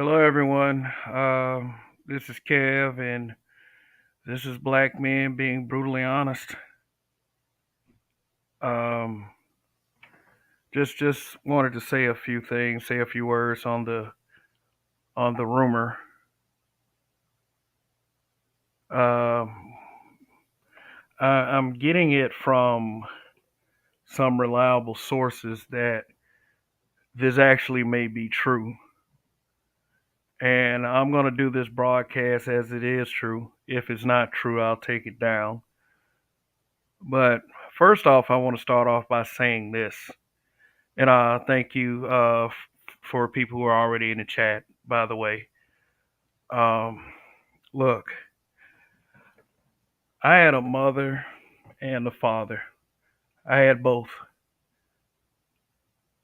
Hello, everyone. This is Kev, and this is Black Men Being Brutally Honest. Um, just wanted to say a few things, say a few words on the rumor. Um, I'm getting it from some reliable sources that this actually may be true, and I'm gonna do this broadcast as it is true. If it's not true, I'll take it down. But first off, I want to start off by saying this. And thank you for people who are already in the chat, by the way. Um, Look, I had a mother and a father. I had both.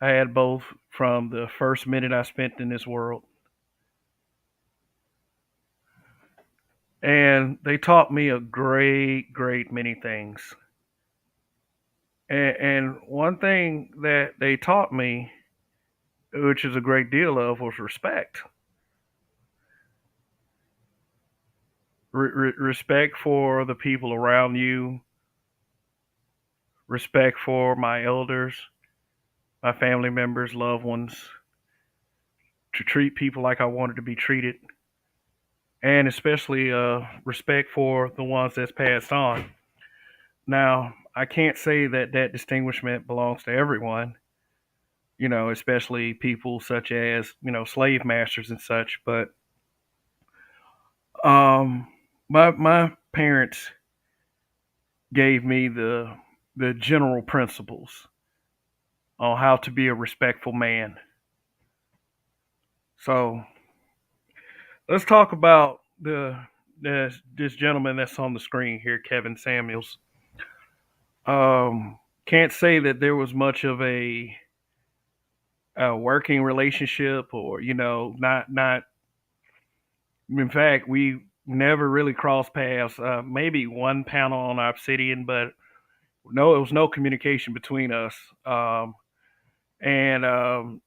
I had both from the first minute I spent in this world. And they taught me a great many things. And one thing that they taught me, which is a great deal of, was respect. Respect for the people around you, respect for my elders, my family members, loved ones, to treat people like I wanted to be treated, and especially respect for the ones that's passed on. Now, I can't say that that distinguishment belongs to everyone, especially people such as, slave masters and such, but um, my parents gave me the general principles on how to be a respectful man. So let's talk about this gentleman that's on the screen here, Kevin Samuels. Can't say that there was much of a working relationship, or not. In fact, we never really crossed paths. Maybe one panel on Obsidian, but no, it was no communication between us. And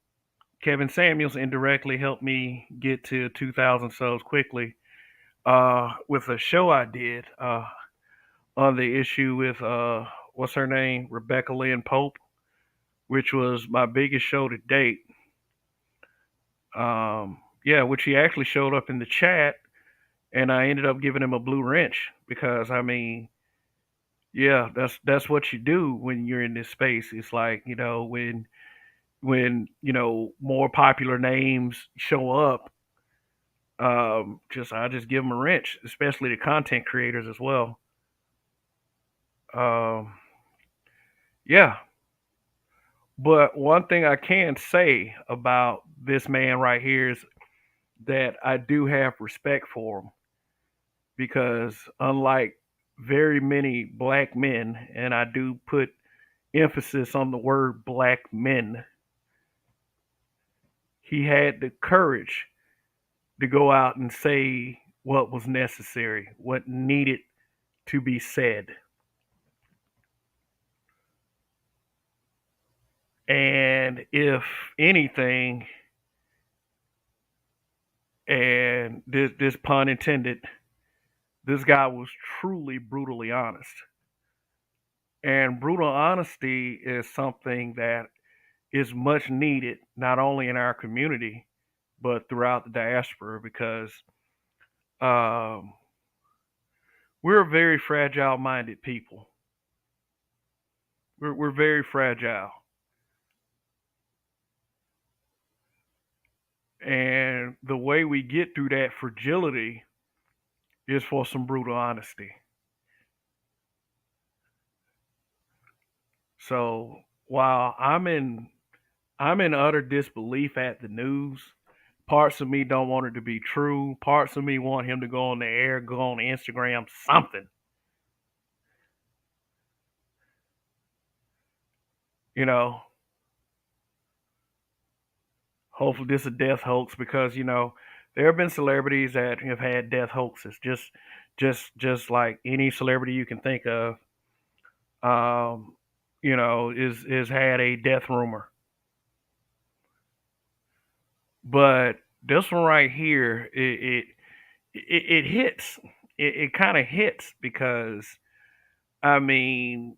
Kevin Samuels indirectly helped me get to 2,000 subs quickly with a show I did on the issue with what's her name, Rebecca Lynn Pope, which was my biggest show to date. Yeah, which he actually showed up in the chat, and I ended up giving him a blue wrench because I mean, yeah, that's what you do when you're in this space. It's like when more popular names show up, just I just give them a wrench, especially the content creators as well. Um, yeah, but one thing I can say about this man right here is that I do have respect for him because, unlike very many black men, and I do put emphasis on the word black men, he had the courage to go out and say what was necessary, what needed to be said. And if anything, and this pun intended, this guy was truly brutally honest. And brutal honesty is something that is much needed, not only in our community, but throughout the diaspora, because um, we're a very fragile minded people. We're very fragile. And the way we get through that fragility is for some brutal honesty. So while I'm in utter disbelief at the news, parts of me don't want it to be true. Parts of me want him to go on the air, go on Instagram, something. You know, hopefully this is a death hoax because there have been celebrities that have had death hoaxes. Just like any celebrity you can think of, um, is had a death rumor. But This one right here, it hits. It kind of hits because I mean,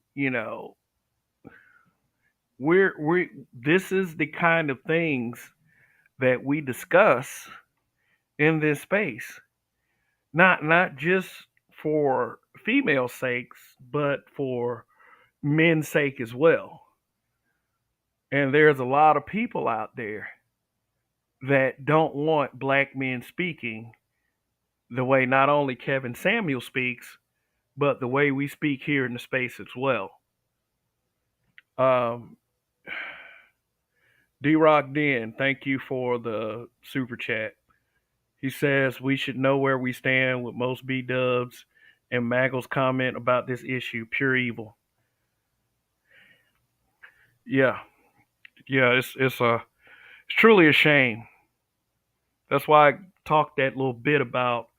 we this is the kind of things that we discuss in this space. Not just for female sakes, but for men's sake as well. And there's a lot of people out there that don't want black men speaking the way not only Kevin Samuel speaks, but the way we speak here in the space as well. Um, D Rock Den, thank you for the super chat. He says we should know where we stand with most B dubs and Maggle's comment about this issue, pure evil. Yeah, yeah, it's truly a shame. That's why I talked that little bit about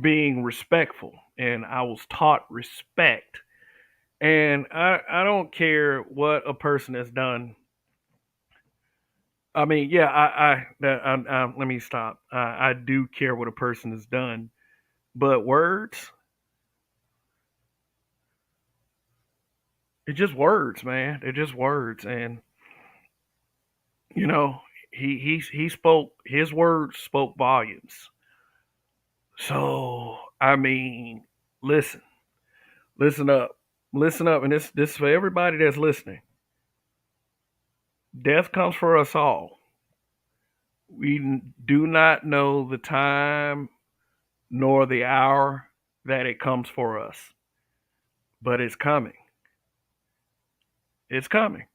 being respectful, and I was taught respect. And I don't care what a person has done. I mean, yeah, let me stop. I do care what a person has done, but words, it's just words, man. They're just words, and you know, he spoke. His words spoke volumes. So I mean, listen, listen up, and this is for everybody that's listening. Death comes for us all. We do not know the time nor the hour that it comes for us, but it's coming. It's coming.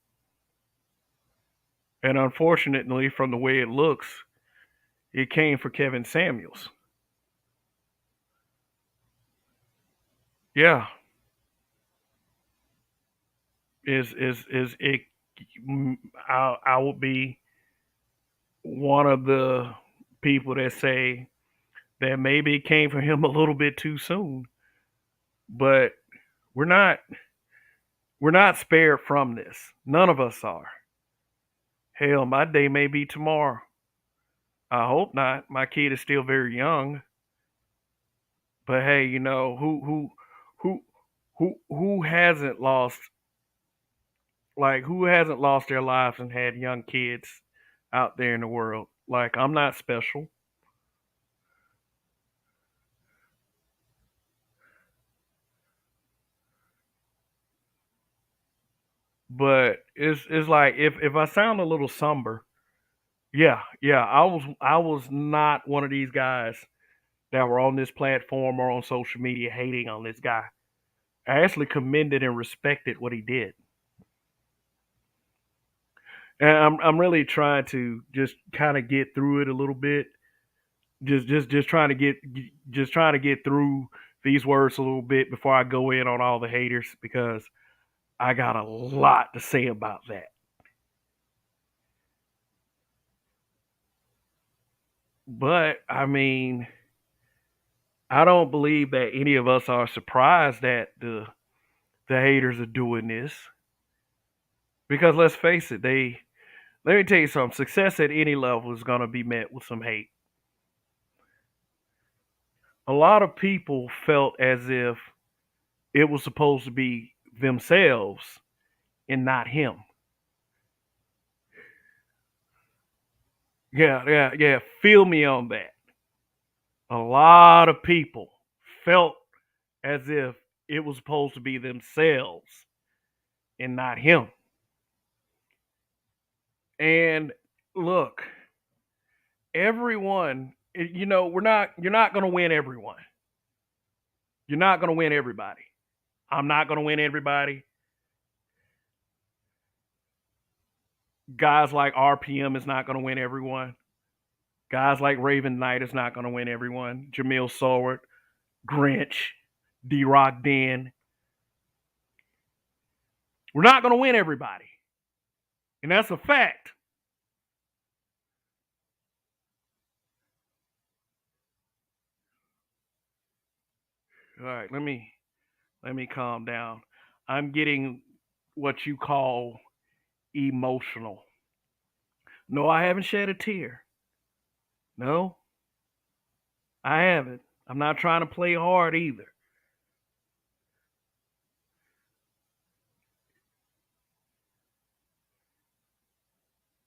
And unfortunately, from the way it looks, it came for Kevin Samuels. Yeah, is it? I will be one of the people that say that maybe it came for him a little bit too soon, but we're not we're not spared from this. None of us are. Hell, my day may be tomorrow. I hope not. My kid is still very young, but hey, who who hasn't lost who hasn't lost their lives and had young kids out there in the world? Like I'm not special, but it's like if I sound a little somber, yeah, I was not one of these guys that were on this platform or on social media hating on this guy. I actually commended and respected what he did. And I'm really trying to just kind of get through it a little bit. Just trying to get through these words a little bit before I go in on all the haters because I got a lot to say about that. But I mean, I don't believe that any of us are surprised that the haters are doing this because let's face it, they let me tell you something. Success at any level is going to be met with some hate. A lot of people felt as if it was supposed to be themselves and not him. Yeah. Feel me on that. A lot of people felt as if it was supposed to be themselves and not him. And look, everyone, you're not going to win everyone. You're not going to win everybody. I'm not going to win everybody. Guys like RPM is not going to win everyone. Guys like Raven Knight is not going to win everyone. Jamil Soward, Grinch, D Rock Den. We're not going to win everybody. And that's a fact. All right, let me calm down. I'm getting what you call emotional. No, I haven't shed a tear. No, I haven't. I'm not trying to play hard either.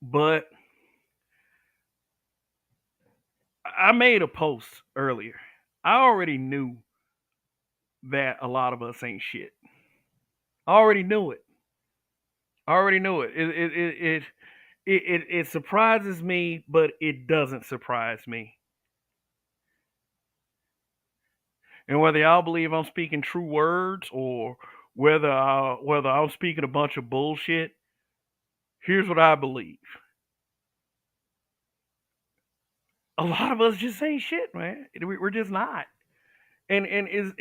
But I made a post earlier. I already knew that a lot of us ain't shit. I already knew it. I already knew it. It surprises me, but it doesn't surprise me. And whether y'all believe I'm speaking true words or whether I'm speaking a bunch of bullshit, here's what I believe. A lot of us just ain't shit, man. We're just not. And is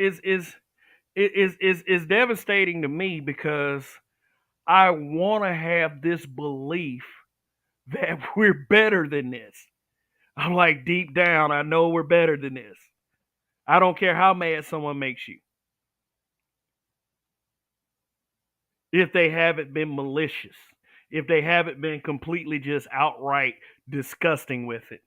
devastating to me because I want to have this belief that we're better than this. I'm like, deep down, I know we're better than this. I don't care how mad someone makes you. If they haven't been malicious, if they haven't been completely just outright disgusting with it.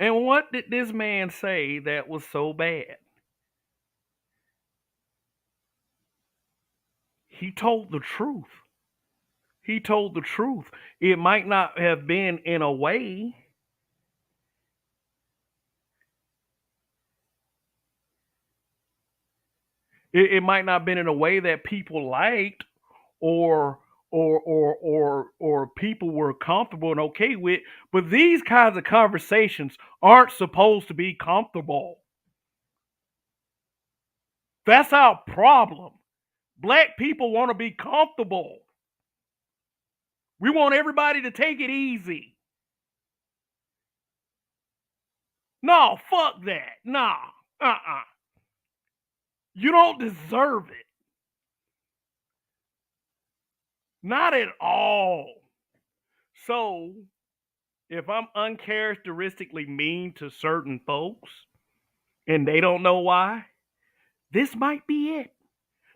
And what did this man say that was so bad? He told the truth. He told the truth. It might not have been in a way. It might not have been in a way that people liked or or people were comfortable and okay with, but these kinds of conversations aren't supposed to be comfortable. That's our problem. Black people want to be comfortable. We want everybody to take it easy. No, fuck that. Nah. Uh-uh. You don't deserve it. Not at all. So, if I'm uncharacteristically mean to certain folks and they don't know why, this might be it.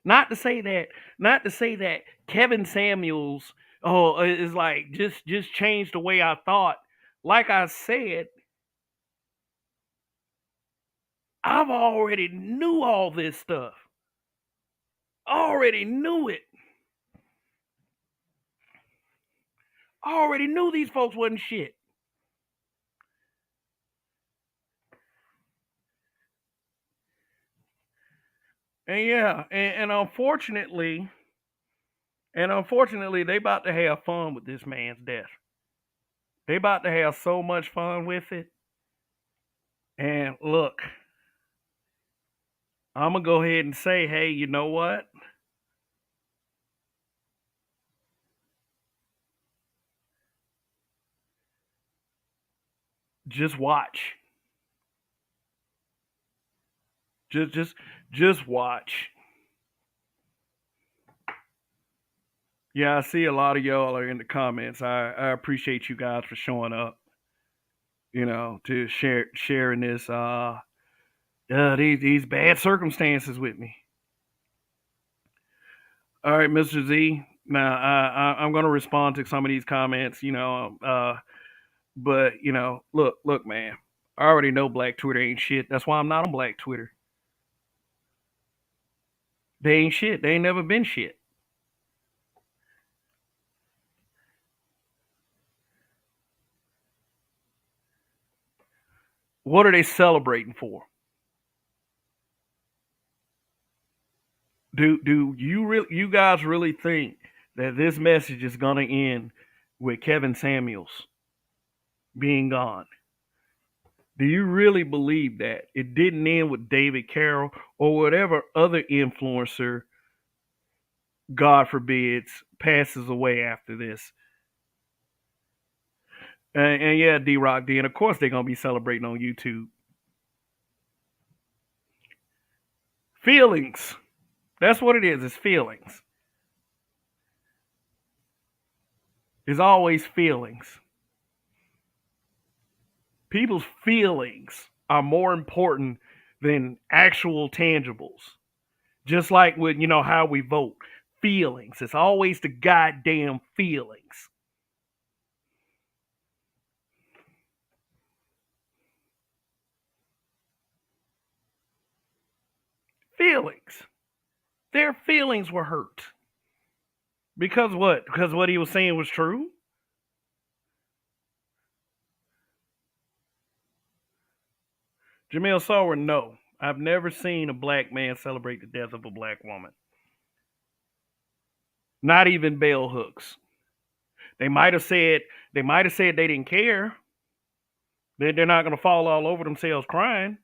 Not to say that Kevin Samuels is like just changed the way I thought. Like I said, I've already knew all this stuff. Already knew it. Already knew these folks wasn't shit. And yeah, and unfortunately, they about to have fun with this man's death. They about to have so much fun with it. And look, I'm gonna go ahead and say, hey, you know what? Just watch. Just just just watch. Yeah, I see a lot of y'all are in the comments. I appreciate you guys for showing up, to sharing this these bad circumstances with me. All right, Mr. Z. Now I'm going to respond to some of these comments, but look, man. I already know Black Twitter ain't shit. That's why I'm not on Black Twitter. They ain't shit. They ain't never been shit. What are they celebrating for? Do you guys really think that this message is gonna end with Kevin Samuels being gone? Do you really believe that it didn't end with David Carroll or whatever other influencer, God forbids, passes away after this? And yeah, D Rock D, and of course they're gonna be celebrating on YouTube. Feelings. That's what it is. It's feelings. It's always feelings. People's feelings are more important than actual tangibles. Just like with, how we vote. Feelings. It's always the goddamn feelings. Feelings. Their feelings were hurt. Because what? Because what he was saying was true? Jamil Sawyer, no. I've never seen a black man celebrate the death of a black woman. Not even bell hooks. They might have said they didn't care. They're not going to fall all over themselves crying.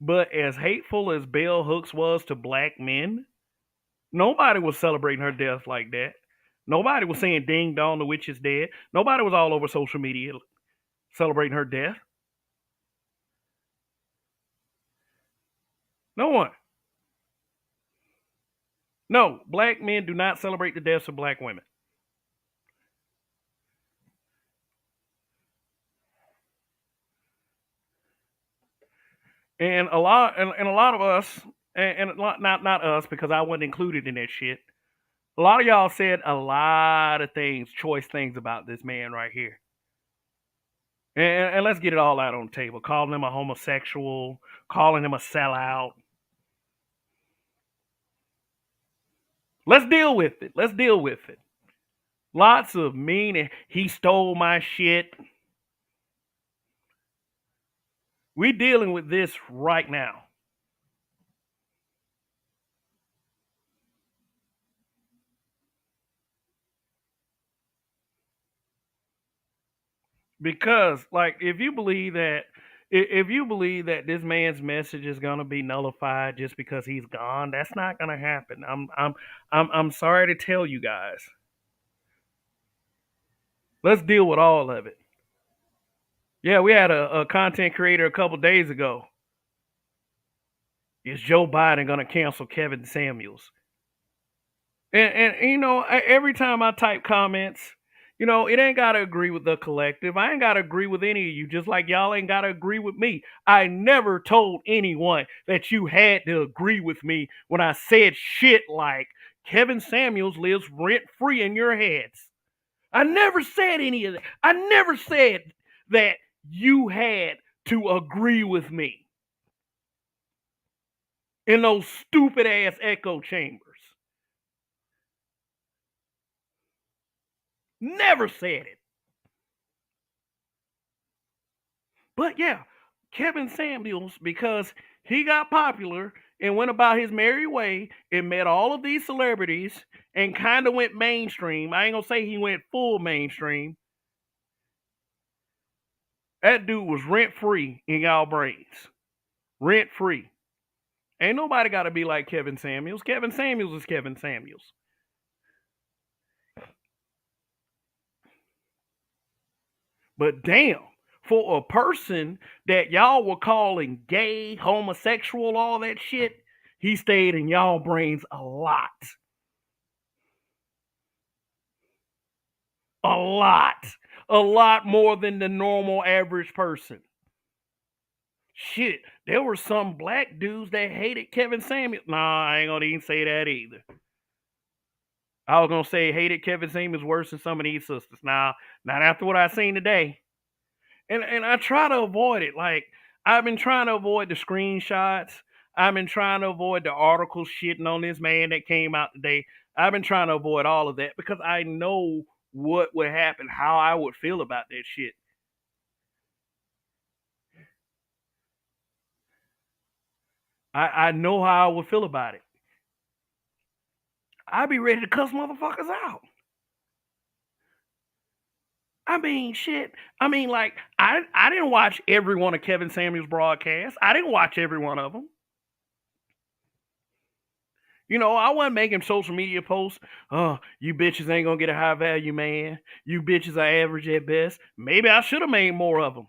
But as hateful as bell hooks was to black men, nobody was celebrating her death like that. Nobody was saying ding dong, the witch is dead. Nobody was all over social media celebrating her death. No one. No, black men do not celebrate the deaths of black women. And a lot of us, and not us because I wasn't included in that shit. A lot of y'all said a lot of things, choice things about this man right here. And let's get it all out on the table. Calling him a homosexual, calling him a sellout. Let's deal with it. Let's deal with it. Lots of meaning. He stole my shit. We dealing with this right now. Because, like, if you believe that this man's message is gonna be nullified just because he's gone, that's not gonna happen. I'm sorry to tell you guys. Let's deal with all of it. Yeah, we had a content creator a couple days ago. Is Joe Biden gonna cancel Kevin Samuels? And every time I type comments, it ain't gotta agree with the collective. I ain't gotta agree with any of you, just like y'all ain't gotta agree with me. I never told anyone that you had to agree with me when I said shit like Kevin Samuels lives rent free in your heads. I never said any of that. I never said that you had to agree with me in those stupid ass echo chambers. Never said it. But yeah, Kevin Samuels, because he got popular and went about his merry way and met all of these celebrities and kind of went mainstream. I ain't gonna say he went full mainstream. That dude was rent free in y'all brains. Rent free. Ain't nobody got to be like Kevin Samuels. Kevin Samuels is Kevin Samuels. But damn, for a person that y'all were calling gay, homosexual, all that shit, he stayed in y'all brains a lot. A lot. A lot more than the normal average person. Shit, there were some black dudes that hated Kevin Samuels. Nah, I ain't gonna even say that either. I was gonna say hated Kevin Samuels worse than some of these sisters. Now, not after what I seen today. And I try to avoid it. Like, I've been trying to avoid the screenshots. I've been trying to avoid the articles shitting on this man that came out today. I've been trying to avoid all of that because I know what would happen, how I would feel about that shit. I know how I would feel about it. I'd be ready to cuss motherfuckers out. I mean, shit. I mean, like, I didn't watch every one of Kevin Samuels' broadcasts. I didn't watch every one of them. I wasn't making social media posts. Oh, you bitches ain't gonna get a high value man. You bitches are average at best. Maybe I should have made more of them.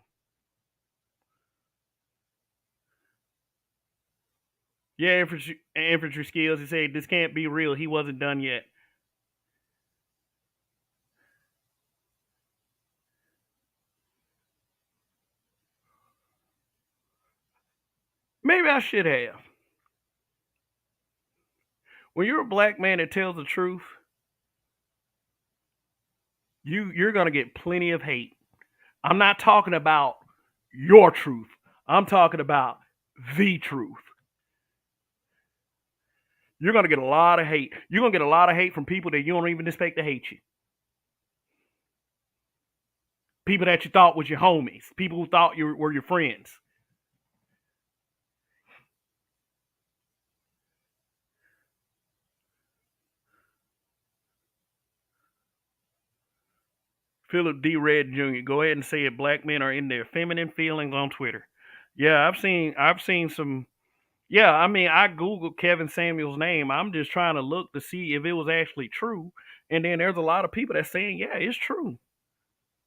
Yeah, infantry skills. He said this can't be real. He wasn't done yet. Maybe I should have. when you're a black man that tells the truth, you're gonna get plenty of hate. I'm not talking about your truth. I'm talking about the truth. You're gonna get a lot of hate. You're gonna get a lot of hate from people that you don't even expect to hate you. People that you thought was your homies. People who thought you were your friends. Philip D. Red Jr. Go ahead and say it. Black men are in their feminine feelings on Twitter. Yeah, I've seen some. Yeah, I mean, I googled Kevin Samuels' name. I'm just trying to look to see if it was actually true. And then there's a lot of people that's saying, yeah, it's true.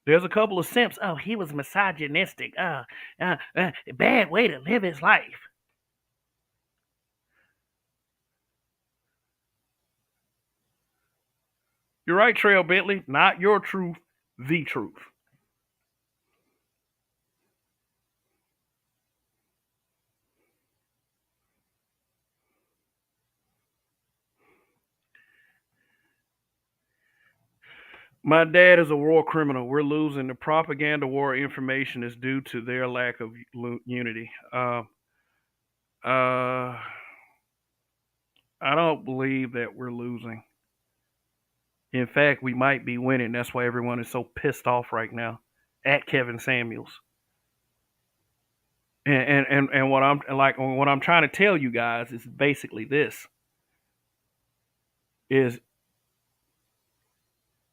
There's a couple of simps. Oh, he was misogynistic. Bad way to live his life. You're right, Trail Bentley. Not your truth, the truth. My dad is a war criminal. We're losing. The propaganda war information is due to their lack of unity. Uh, I don't believe that we're losing. In fact, we might be winning. That's why everyone is so pissed off right now at Kevin Samuels. And what I'm trying to tell you guys is basically this: is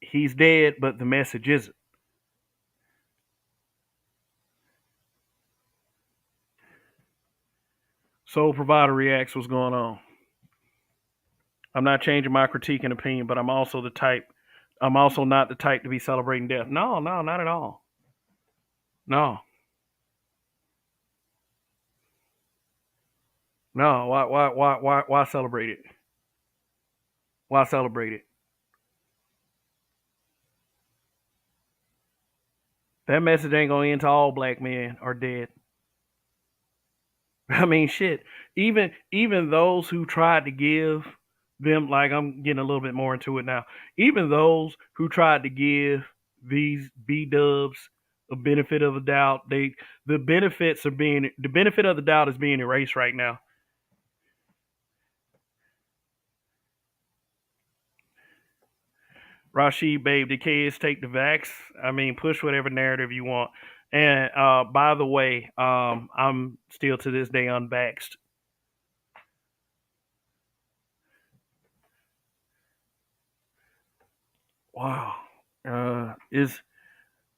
he's dead, but the message isn't. Soul Provider reacts. What's going on? I'm not changing my critique and opinion, but I'm also the type. I'm also not the type to be celebrating death. No, no, not at all. No, no. Why celebrate it? Why celebrate it? That message ain't gonna end till all black men are dead. I mean, shit. Even those who tried to give them, like, I'm getting a little bit more into it now. Even those who tried to give these B dubs a benefit of the doubt, the benefit of the doubt is being erased right now. Rashid, babe, the kids take the vax. I mean, push whatever narrative you want. And by the way, I'm still to this day unvaxxed. Wow. Is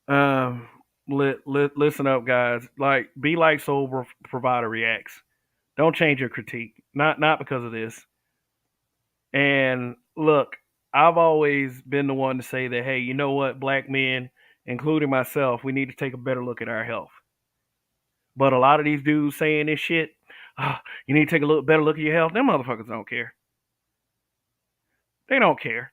Um, listen up, guys. Like, be like Soul Provider reacts. Don't change your critique. Not because of this. And look, I've always been the one to say that, hey, you know what, black men, including myself, we need to take a better look at our health. But a lot of these dudes saying this shit, oh, you need to take a better look at your health. Them motherfuckers don't care. They don't care.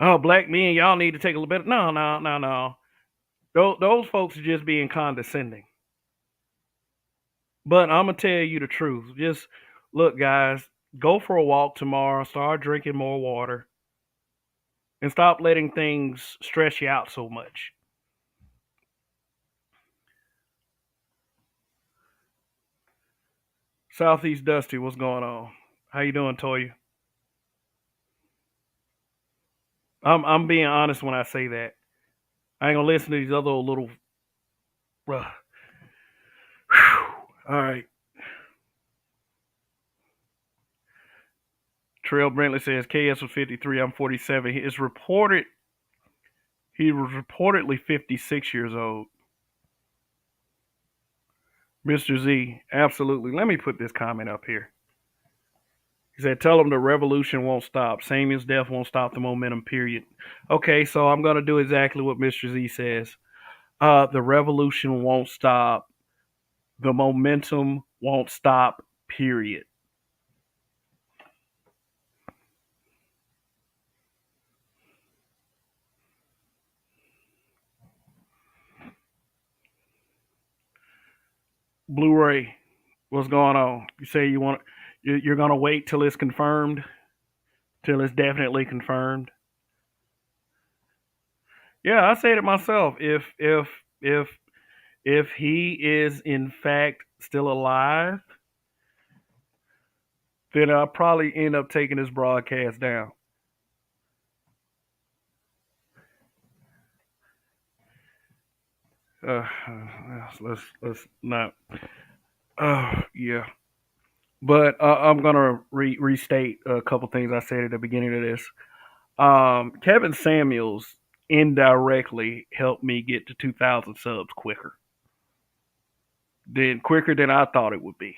Oh, black men, y'all need to take a little better. No, no, no, no. Those folks are just being condescending. But I'm gonna tell you the truth. Just look, guys, go for a walk tomorrow. Start drinking more water, and stop letting things stress you out so much. Southeast Dusty, what's going on? How you doing, Toya? I'm being honest when I say that. I ain't gonna listen to these other little. Uh, all right. Trail Brentley says KS was 53. I'm 47. He was reportedly 56 years old. Mr. Z, absolutely. Let me put this comment up here. He said, tell them the revolution won't stop. Samuel's death won't stop the momentum, period. Okay, so I'm going to do exactly what Mr. Z says. The revolution won't stop. The momentum won't stop, period. Blu-ray. What's going on? You say you're gonna wait till it's confirmed, till it's definitely confirmed. Yeah, I said it myself. If if he is in fact still alive, then I'll probably end up taking this broadcast down. Let's not. Yeah. But I'm gonna restate a couple things I said at the beginning of this. Kevin Samuels indirectly helped me get to 2,000 subs quicker than I thought it would be.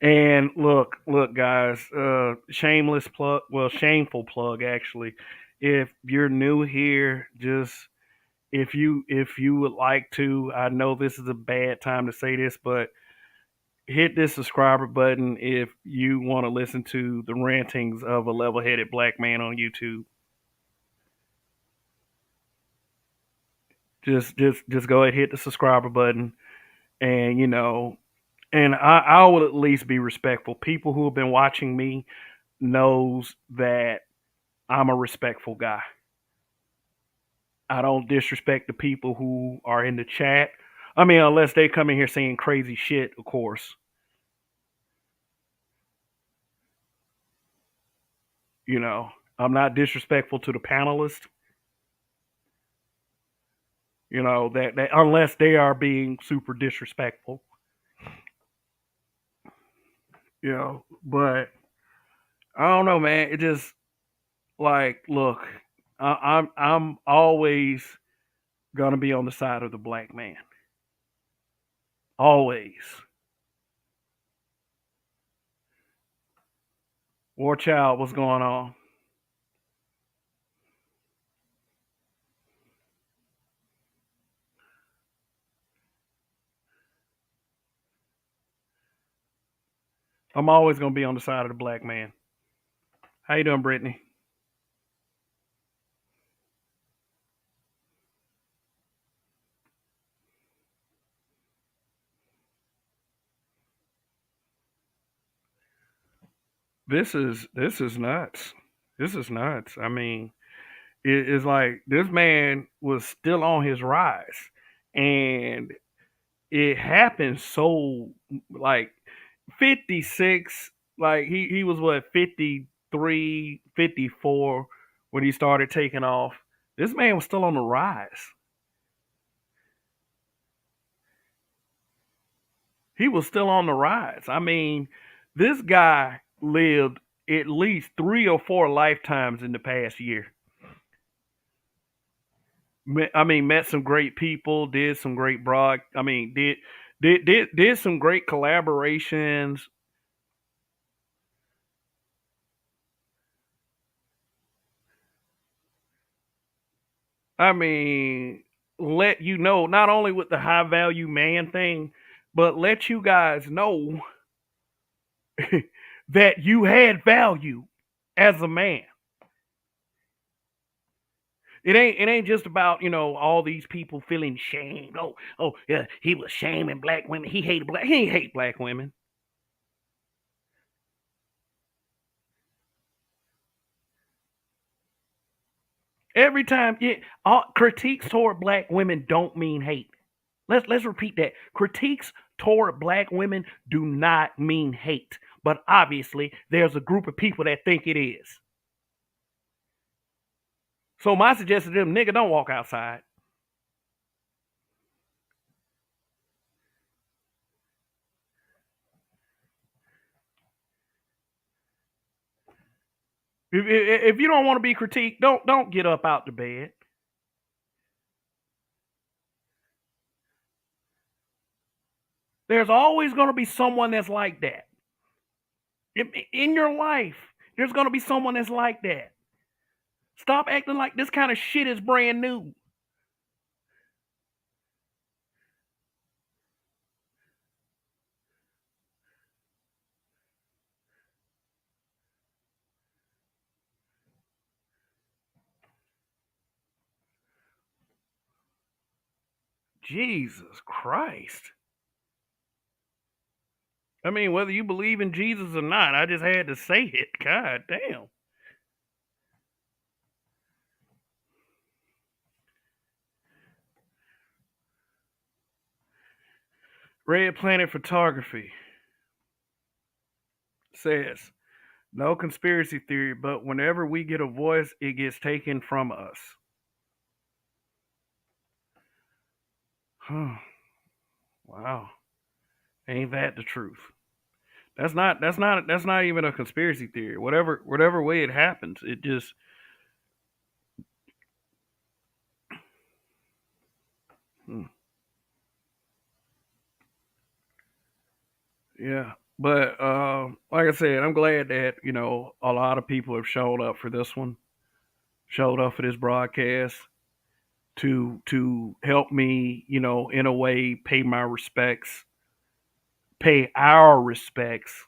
And look, guys, shameless plug, well, shameful plug actually. If you're new here, just if you would like to, I know this is a bad time to say this, but hit this subscriber button if you want to listen to the rantings of a level-headed black man on YouTube. Just go ahead, hit the subscriber button, and and I will at least be respectful. People who have been watching me knows that I'm a respectful guy. I don't disrespect the people who are in the chat. I mean, unless they come in here saying crazy shit, of course. You know, I'm not disrespectful to the panelists. That unless they are being super disrespectful. But I don't know, man. It just like, look, I'm always gonna be on the side of the black man. Always. War Child, what's going on? I'm always gonna be on the side of the black man. How you doing, Brittany? This is nuts. This is nuts. I mean, it's like this man was still on his rise, and it happened so like 56. Like he was what, 53, 54 when he started taking off. This man was still on the rise. He was still on the rise. I mean, this guy lived at least 3 or 4 lifetimes in the past year. I mean, met some great people, did some great I mean, did some great collaborations. I mean, let you know not only with the high value man thing, but let you guys know that you had value as a man. It ain't just about all these people feeling shamed. Oh yeah, he was shaming black women. He hated black. He ain't hate black women. Every time, yeah, all critiques toward black women don't mean hate. Let's repeat that. Critiques toward black women do not mean hate, but obviously there's a group of people that think it is. So my suggestion to them, nigga, don't walk outside. If you don't want to be critiqued, don't get up out the bed. There's always going to be someone that's like that. In your life, there's going to be someone that's like that. Stop acting like this kind of shit is brand new. Jesus Christ. I mean, whether you believe in Jesus or not, I just had to say it. God damn. Red Planet Photography says, no conspiracy theory, but whenever we get a voice, it gets taken from us. Huh. Wow. Ain't that the truth? That's not even a conspiracy theory. Whatever way it happens, it just hmm. Yeah. But like I said, I'm glad that, a lot of people have showed up for this one, showed up for this broadcast to help me, in a way pay my respects, pay our respects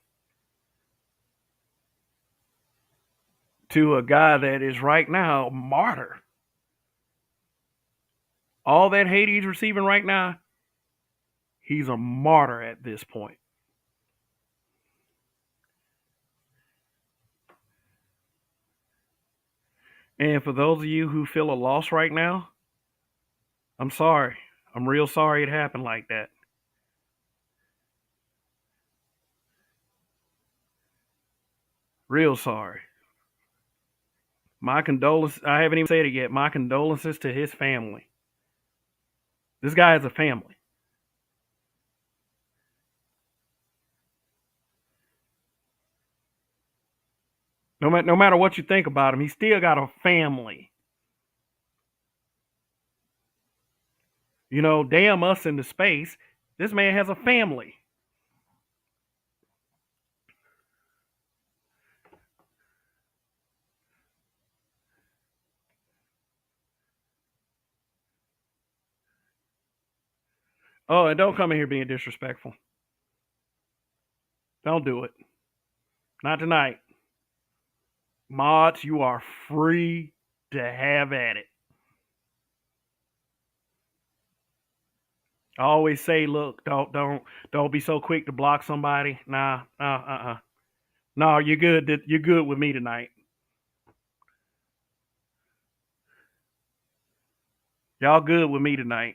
to a guy that is right now a martyr. All that hate he's receiving right now, he's a martyr at this point. And for those of you who feel a loss right now, I'm sorry. I'm real sorry it happened like that. Real sorry. My condolences. I haven't even said it yet. My condolences to his family. This guy has a family. No matter what you think about him, he still got a family. Damn us into space. This man has a family. Oh, and don't come in here being disrespectful. Don't do it. Not tonight. Mods, you are free to have at it. I always say, look, don't be so quick to block somebody. Nah, No, you're good. You're good with me tonight. Y'all good with me tonight.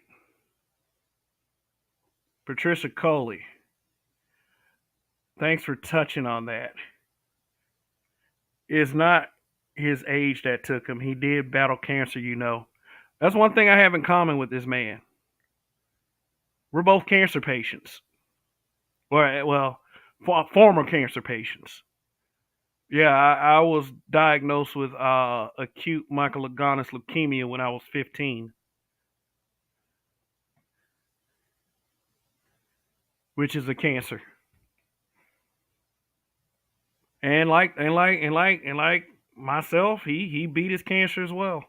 Patricia Coley, thanks for touching on that. It's not his age that took him. He did battle cancer. That's one thing I have in common with this man. We're both cancer patients. Well, former cancer patients. Yeah, I was diagnosed with acute myelogenous leukemia when I was 15, which is a cancer. And like myself, he beat his cancer as well.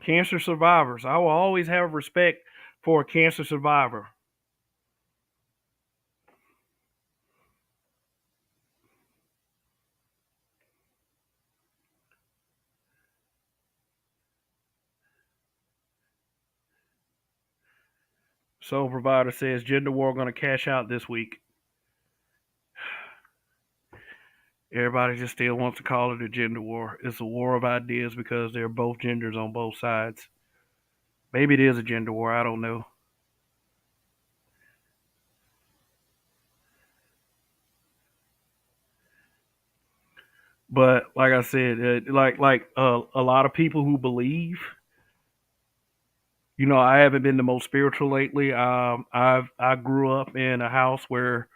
Cancer survivors. I will always have respect for a cancer survivor. Soul Provider says gender war going to cash out this week. Everybody just still wants to call it a gender war. It's a war of ideas because there are both genders on both sides. Maybe it is a gender war. I don't know. But like I said, a lot of people who believe, I haven't been the most spiritual lately. I grew up in a house where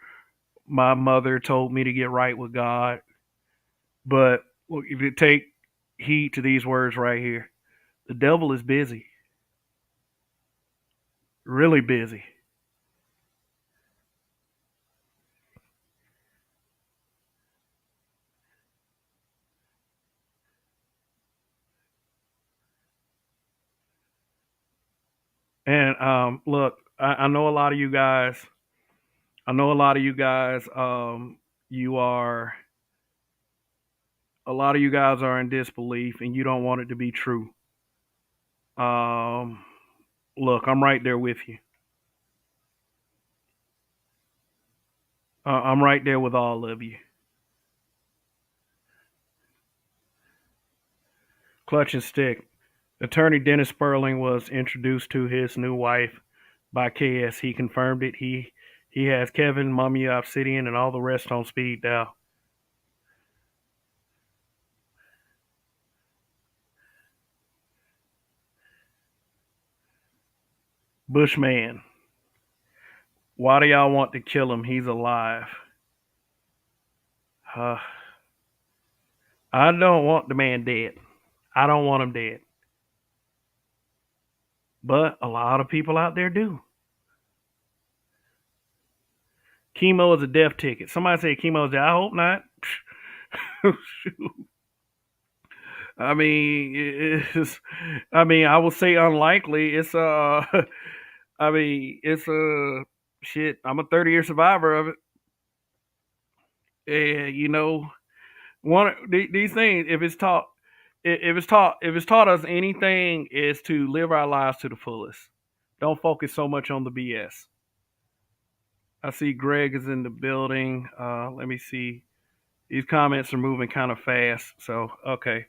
my mother told me to get right with God. But look, if you take heed to these words right here, the devil is busy, really busy. And look, I know a lot of you guys. I know a lot of you guys. You are a lot of you guys are in disbelief, and you don't want it to be true. Um, Look, I'm right there with you. I'm right there with all of you. Clutch and stick. Attorney Dennis Sperling was introduced to his new wife by KS. He confirmed it. He has Kevin, Mummy Obsidian, and all the rest on speed dial. Bushman. Why do y'all want to kill him? He's alive. Uh, I don't want the man dead. I don't want him dead. But a lot of people out there do. Chemo is a death ticket. Somebody said chemo is death. I hope not. I mean, it's. I mean, I would say unlikely. It's I mean, it's shit. I'm a 30-year survivor of it, and one these things. If it's taught us anything, is to live our lives to the fullest. Don't focus so much on the BS. I see Greg is in the building. Let me see. These comments are moving kind of fast. So, okay.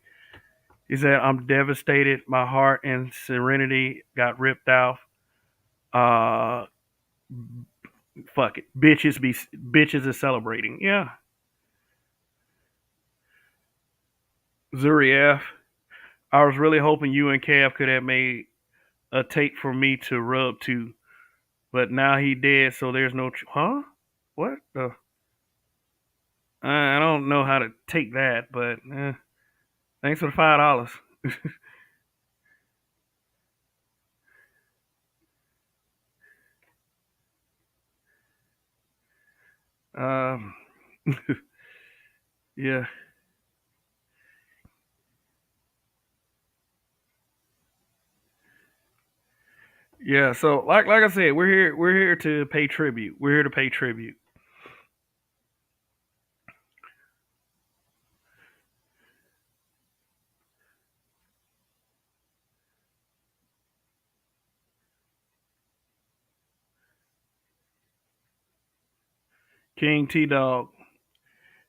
He said, I'm devastated. My heart and serenity got ripped off. Uh, fuck it. Bitches is celebrating. Yeah. Zuri F. I was really hoping you and Cav could have made a tape for me to rub to, but now he dead, so there's no. Huh? What? I don't know how to take that, but thanks for the $5. um, yeah, yeah. So, like I said, we're here to pay tribute. We're here to pay tribute. King T Dog.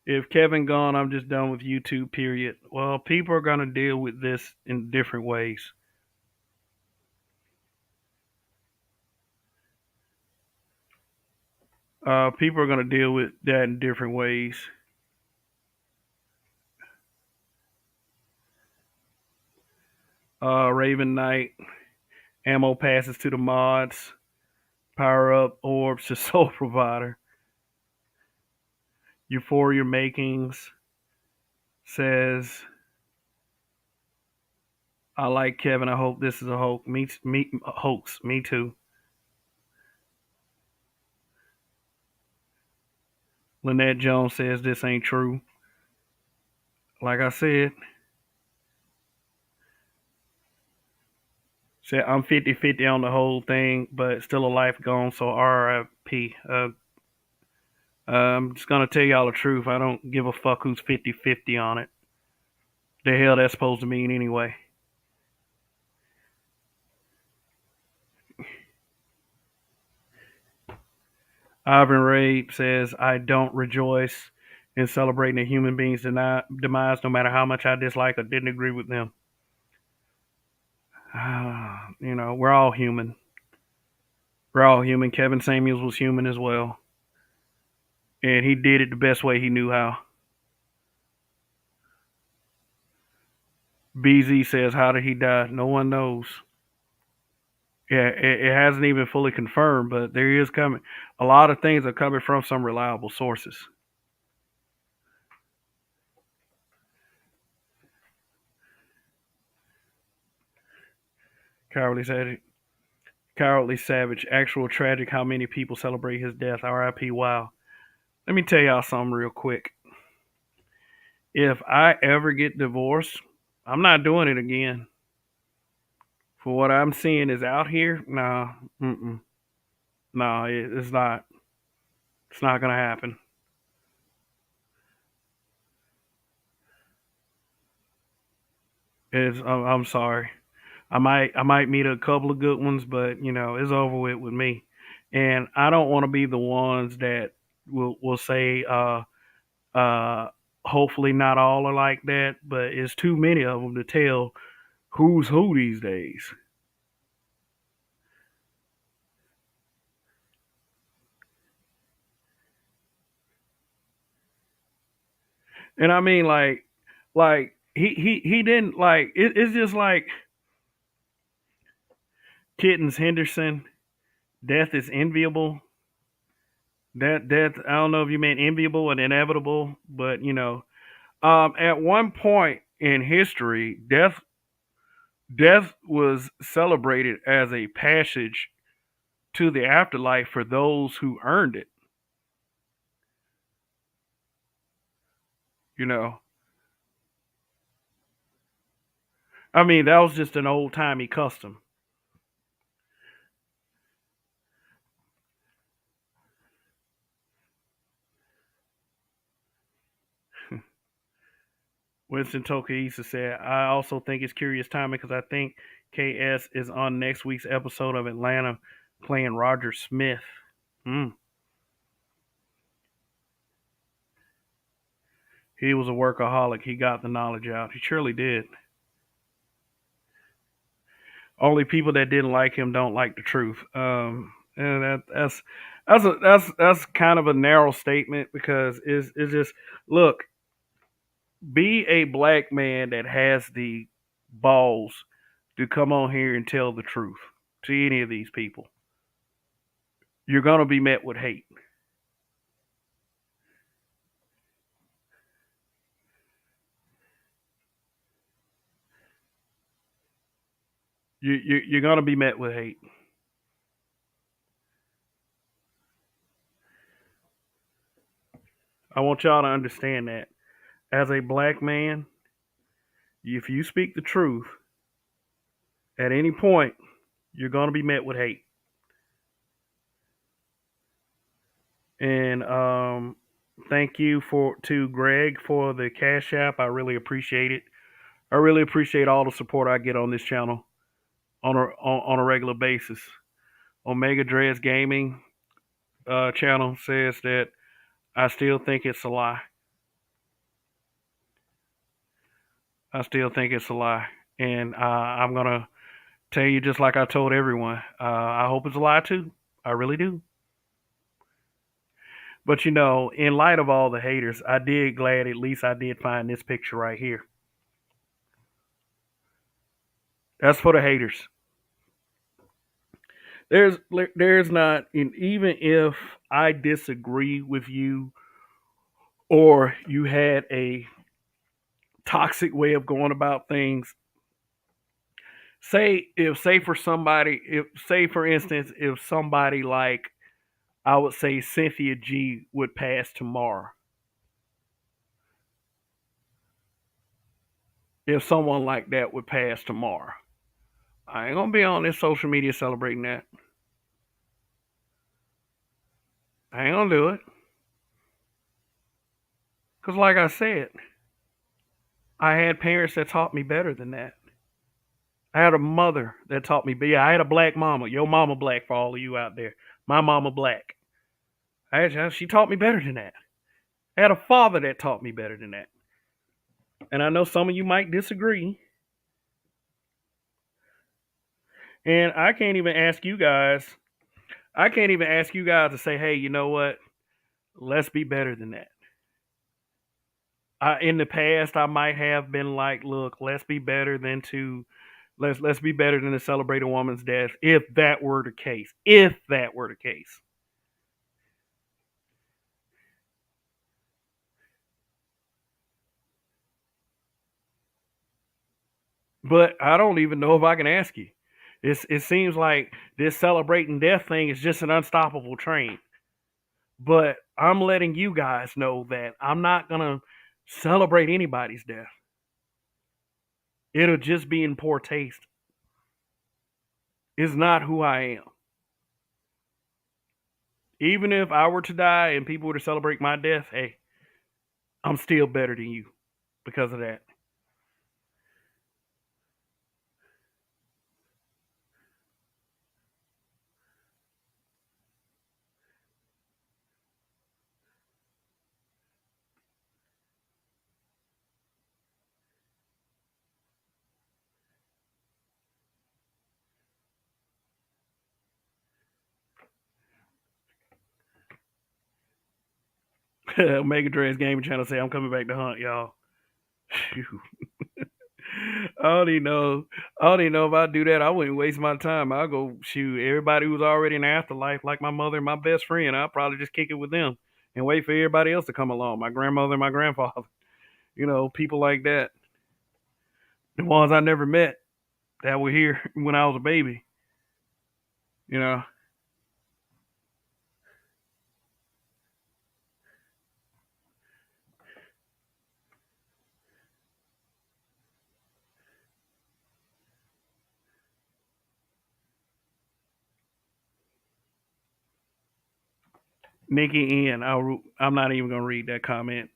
If Kevin gone, I'm just done with YouTube. Period. Well, people are gonna deal with this in different ways. People are gonna deal with that in different ways. Raven Knight. Ammo passes to the mods. Power up orbs to Soul Provider. Euphoria Makings says, I like Kevin. I hope this is a hoax. Hoax. Me too. Lynette Jones says this ain't true. Like I said I'm 50-50 on the whole thing, but still a life gone, so R.I.P. I'm just going to tell y'all the truth. I don't give a fuck who's 50-50 on it. The hell that's supposed to mean anyway. Ivan Ray says, I don't rejoice in celebrating a human being's demise, no matter how much I dislike or didn't agree with them. We're all human. We're all human. Kevin Samuels was human as well. And he did it the best way he knew how. BZ says, how did he die? No one knows. Yeah, it hasn't even fully confirmed, but there is coming. A lot of things are coming from some reliable sources. Cowardly Savage. Cowardly Savage. Actual tragic how many people celebrate his death. R.I.P. Wow. Let me tell y'all something real quick. If I ever get divorced, I'm not doing it again. For what I'm seeing is out here, nah, nah, it's not. It's not gonna happen. I'm sorry. I might meet a couple of good ones, but it's over with me. And I don't want to be the ones that will say uh hopefully not all are like that, but it's too many of them to tell who's who these days. And I mean, like he didn't like it's just like Kittens Henderson. Death is enviable. That death. I don't know if you meant enviable and inevitable, but at one point in history, death was celebrated as a passage to the afterlife for those who earned it. You know, I mean, that was just an old timey custom. Winston Tokaisa said, I also think it's curious timing because I think KS is on next week's episode of Atlanta playing Roger Smith. Hmm. He was a workaholic. He got the knowledge out. He surely did. Only people that didn't like him don't like the truth. And that's kind of a narrow statement because it's just look, be a black man that has the balls to come on here and tell the truth to any of these people. You're gonna be met with hate. You're gonna be met with hate. I want y'all to understand that as a black man, if you speak the truth at any point, you're gonna be met with hate. And thank you for to Greg for the cash app. I really appreciate it. I really appreciate all the support I get on this channel on a regular basis. Omega Dreads Gaming channel says that I still think it's a lie. I still think it's a lie, and I'm gonna tell you just like I told everyone. I hope it's a lie too. I really do. But in light of all the haters, I did glad at least I did find this picture right here. That's for the haters. There's not, and even if I disagree with you or you had a toxic way of going about things, say for somebody, if say for instance, if somebody like I would say Cynthia G would pass tomorrow, if someone like that would pass tomorrow, I ain't gonna be on this social media celebrating that. I ain't gonna do it. Cause like I said, I had parents that taught me better than that. I had a mother that taught me. But yeah, I had a black mama. Your mama black for all of you out there. My mama black. She taught me better than that. I had a father that taught me better than that. And I know some of you might disagree. And I can't even ask you guys. I can't even ask you guys to say, hey, you know what? Let's be better than that. In the past, I might have been like, look, let's be better than to celebrate a woman's death. If that were the case, if that were the case, but I don't even know if I can ask you. It seems like this celebrating death thing is just an unstoppable train. But I'm letting you guys know that I'm not gonna celebrate anybody's death. It'll just be in poor taste. It's not who I am. Even if I were to die and people were to celebrate my death, hey, I'm still better than you because of that. Mega Dreads Gaming Channel say I'm coming back to hunt y'all. Shoot. I don't even know. I don't even know if I do that. I wouldn't waste my time. I'll go shoot everybody who's already in the afterlife, like my mother and my best friend. I'll probably just kick it with them and wait for everybody else to come along. My grandmother and my grandfather. People like that. The ones I never met that were here when I was a baby. You know. Nikki N. I'm not even gonna read that comment.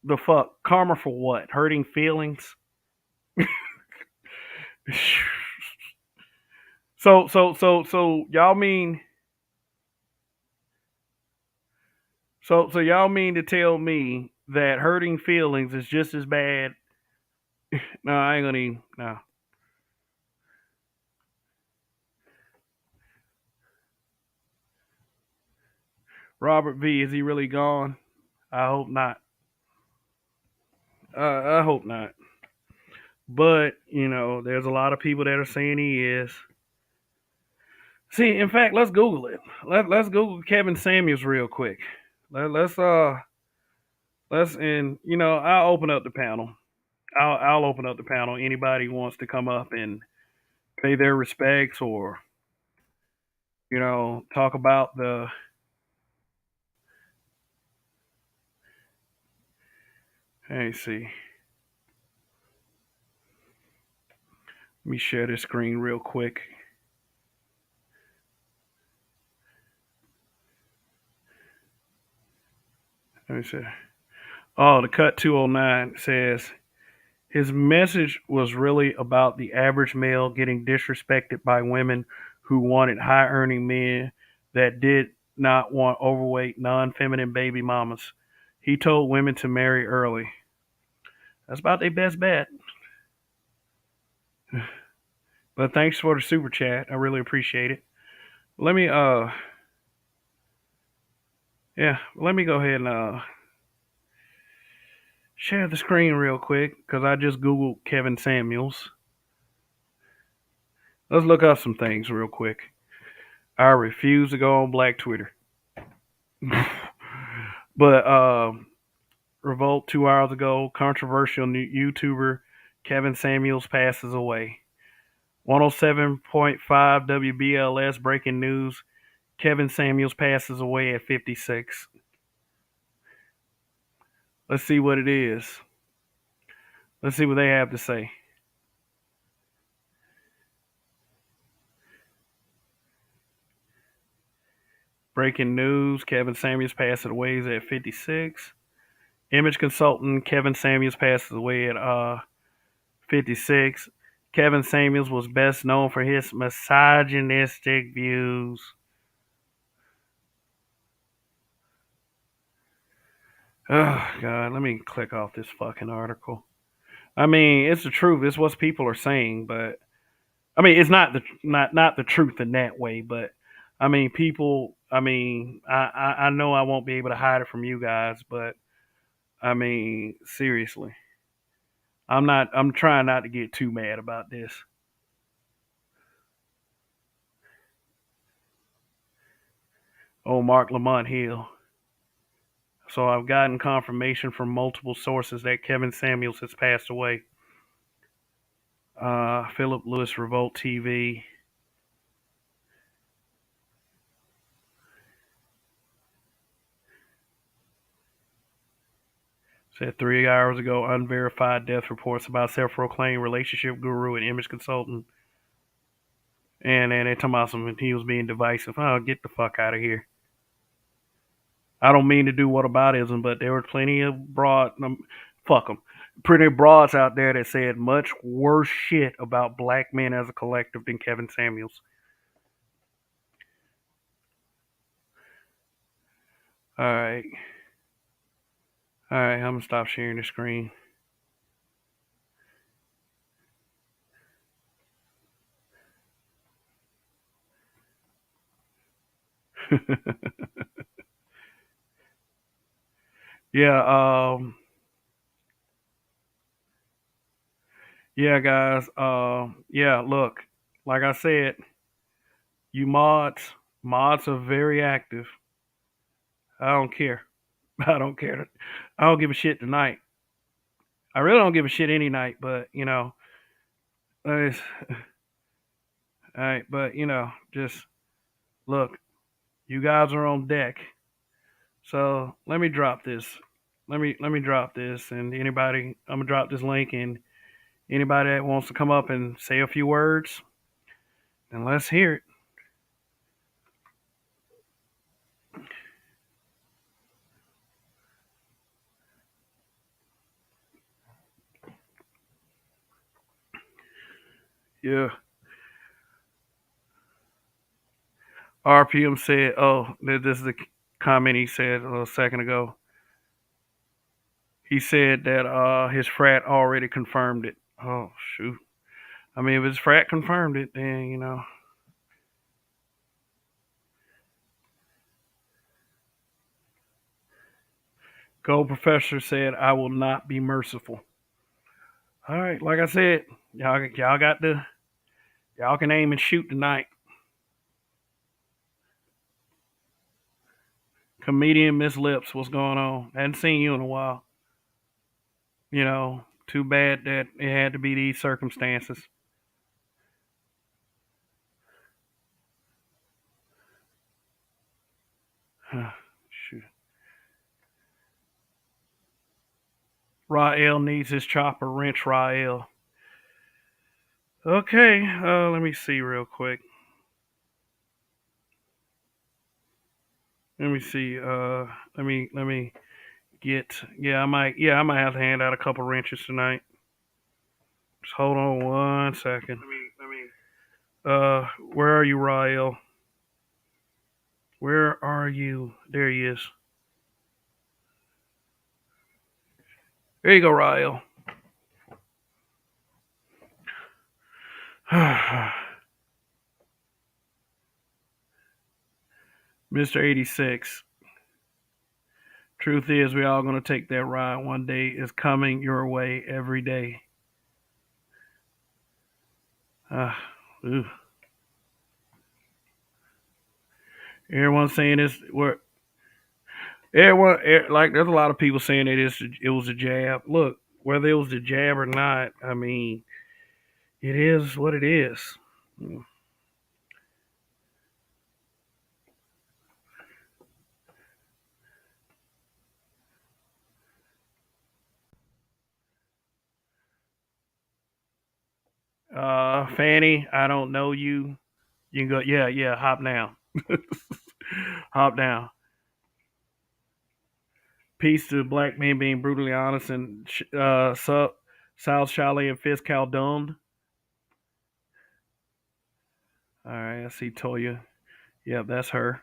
The fuck? Karma for what? Hurting feelings? So y'all mean so y'all mean to tell me that hurting feelings is just as bad? No, I ain't gonna even. No. Robert V. Is he really gone? I hope not. I hope not. But there's a lot of people that are saying he is. See, in fact, let's Google it. Let's Google Kevin Samuels real quick. Let's and I'll open up the panel. I'll open up the panel. Anybody who wants to come up and pay their respects or talk about the. Let me see. Let me share this screen real quick. Let me see. Oh, the cut 209 says his message was really about the average male getting disrespected by women who wanted high earning men that did not want overweight, non feminine baby mamas. He told women to marry early. That's about their best bet. But thanks for the super chat. I really appreciate it. Let me let me go ahead and share the screen real quick because I just Googled Kevin Samuels. Let's look up some things real quick. I refuse to go on Black Twitter. But Revolt 2 hours ago, controversial new YouTuber Kevin Samuels passes away. 107.5 WBLS breaking news. Kevin Samuels passes away at 56. Let's see what it is. Let's see what they have to say. Breaking news. Kevin Samuels passes away at 56. Image consultant Kevin Samuels passes away at 56. Kevin Samuels was best known for his misogynistic views. Oh God, let me click off this fucking article. I mean, it's the truth. It's what people are saying, but I mean, it's not the truth in that way. But I mean, people. I mean, I know I won't be able to hide it from you guys, but I mean, seriously, I'm not. I'm trying not to get too mad about this. Oh, Mark Lamont Hill. So I've gotten confirmation from multiple sources that Kevin Samuels has passed away. Philip Lewis Revolt TV. Said 3 hours ago, unverified death reports about self-proclaimed relationship guru and image consultant. And they talking about something he was being divisive. Oh, get the fuck out of here. I don't mean to do whataboutism, but there were plenty of fuck them, pretty broads out there that said much worse shit about black men as a collective than Kevin Samuels. All right. All right, I'm gonna stop sharing the screen. Yeah, yeah, guys. Yeah, look, like I said, you mods are very active. I don't care. I don't care. I don't give a shit tonight. I really don't give a shit any night, but it's, all right. But just look, you guys are on deck. So let me drop this. Let me drop this, and anybody, I'm gonna drop this link, and anybody that wants to come up and say a few words, then let's hear it. Yeah. RPM said, "Oh, this is the comment he said a second ago. He said that his frat already confirmed it. Oh shoot! I mean, if his frat confirmed it, then Gold Professor said, "I will not be merciful." All right, like I said, y'all got y'all can aim and shoot tonight. Comedian Miss Lips, what's going on? Hadn't seen you in a while. Too bad that it had to be these circumstances. Shoot. Rael needs his chopper wrench. Rael. Okay, let me see real quick. Let me see. Let me get. Yeah, I might have to hand out a couple wrenches tonight. Just hold on 1 second. Where are you, Rael? Where are you? There he is. There you go, Rael. Mr. 86. Truth is, we all gonna take that ride one day. It's coming your way every day. Uh, ooh. Everyone's saying this. Like there's a lot of people saying it was a jab. Look, whether it was a jab or not, I mean, it is what it is. Fanny, I don't know you. You can go. Yeah, yeah. Hop down. Hop down. Peace to black men being brutally honest and South Chalet and Fist Caldomed. All right, I see Toya. Yep, that's her.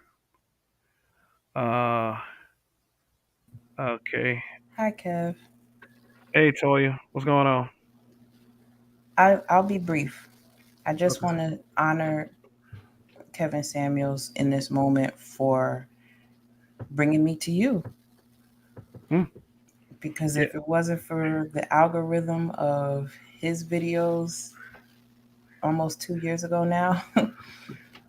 Uh, okay. Hi, Kev. Hey, Toya, what's going on? I'll be brief. I just Okay. want to honor Kevin Samuels in this moment for bringing me to you. Hmm. Because Yeah. if it wasn't for the algorithm of his videos almost 2 years ago now,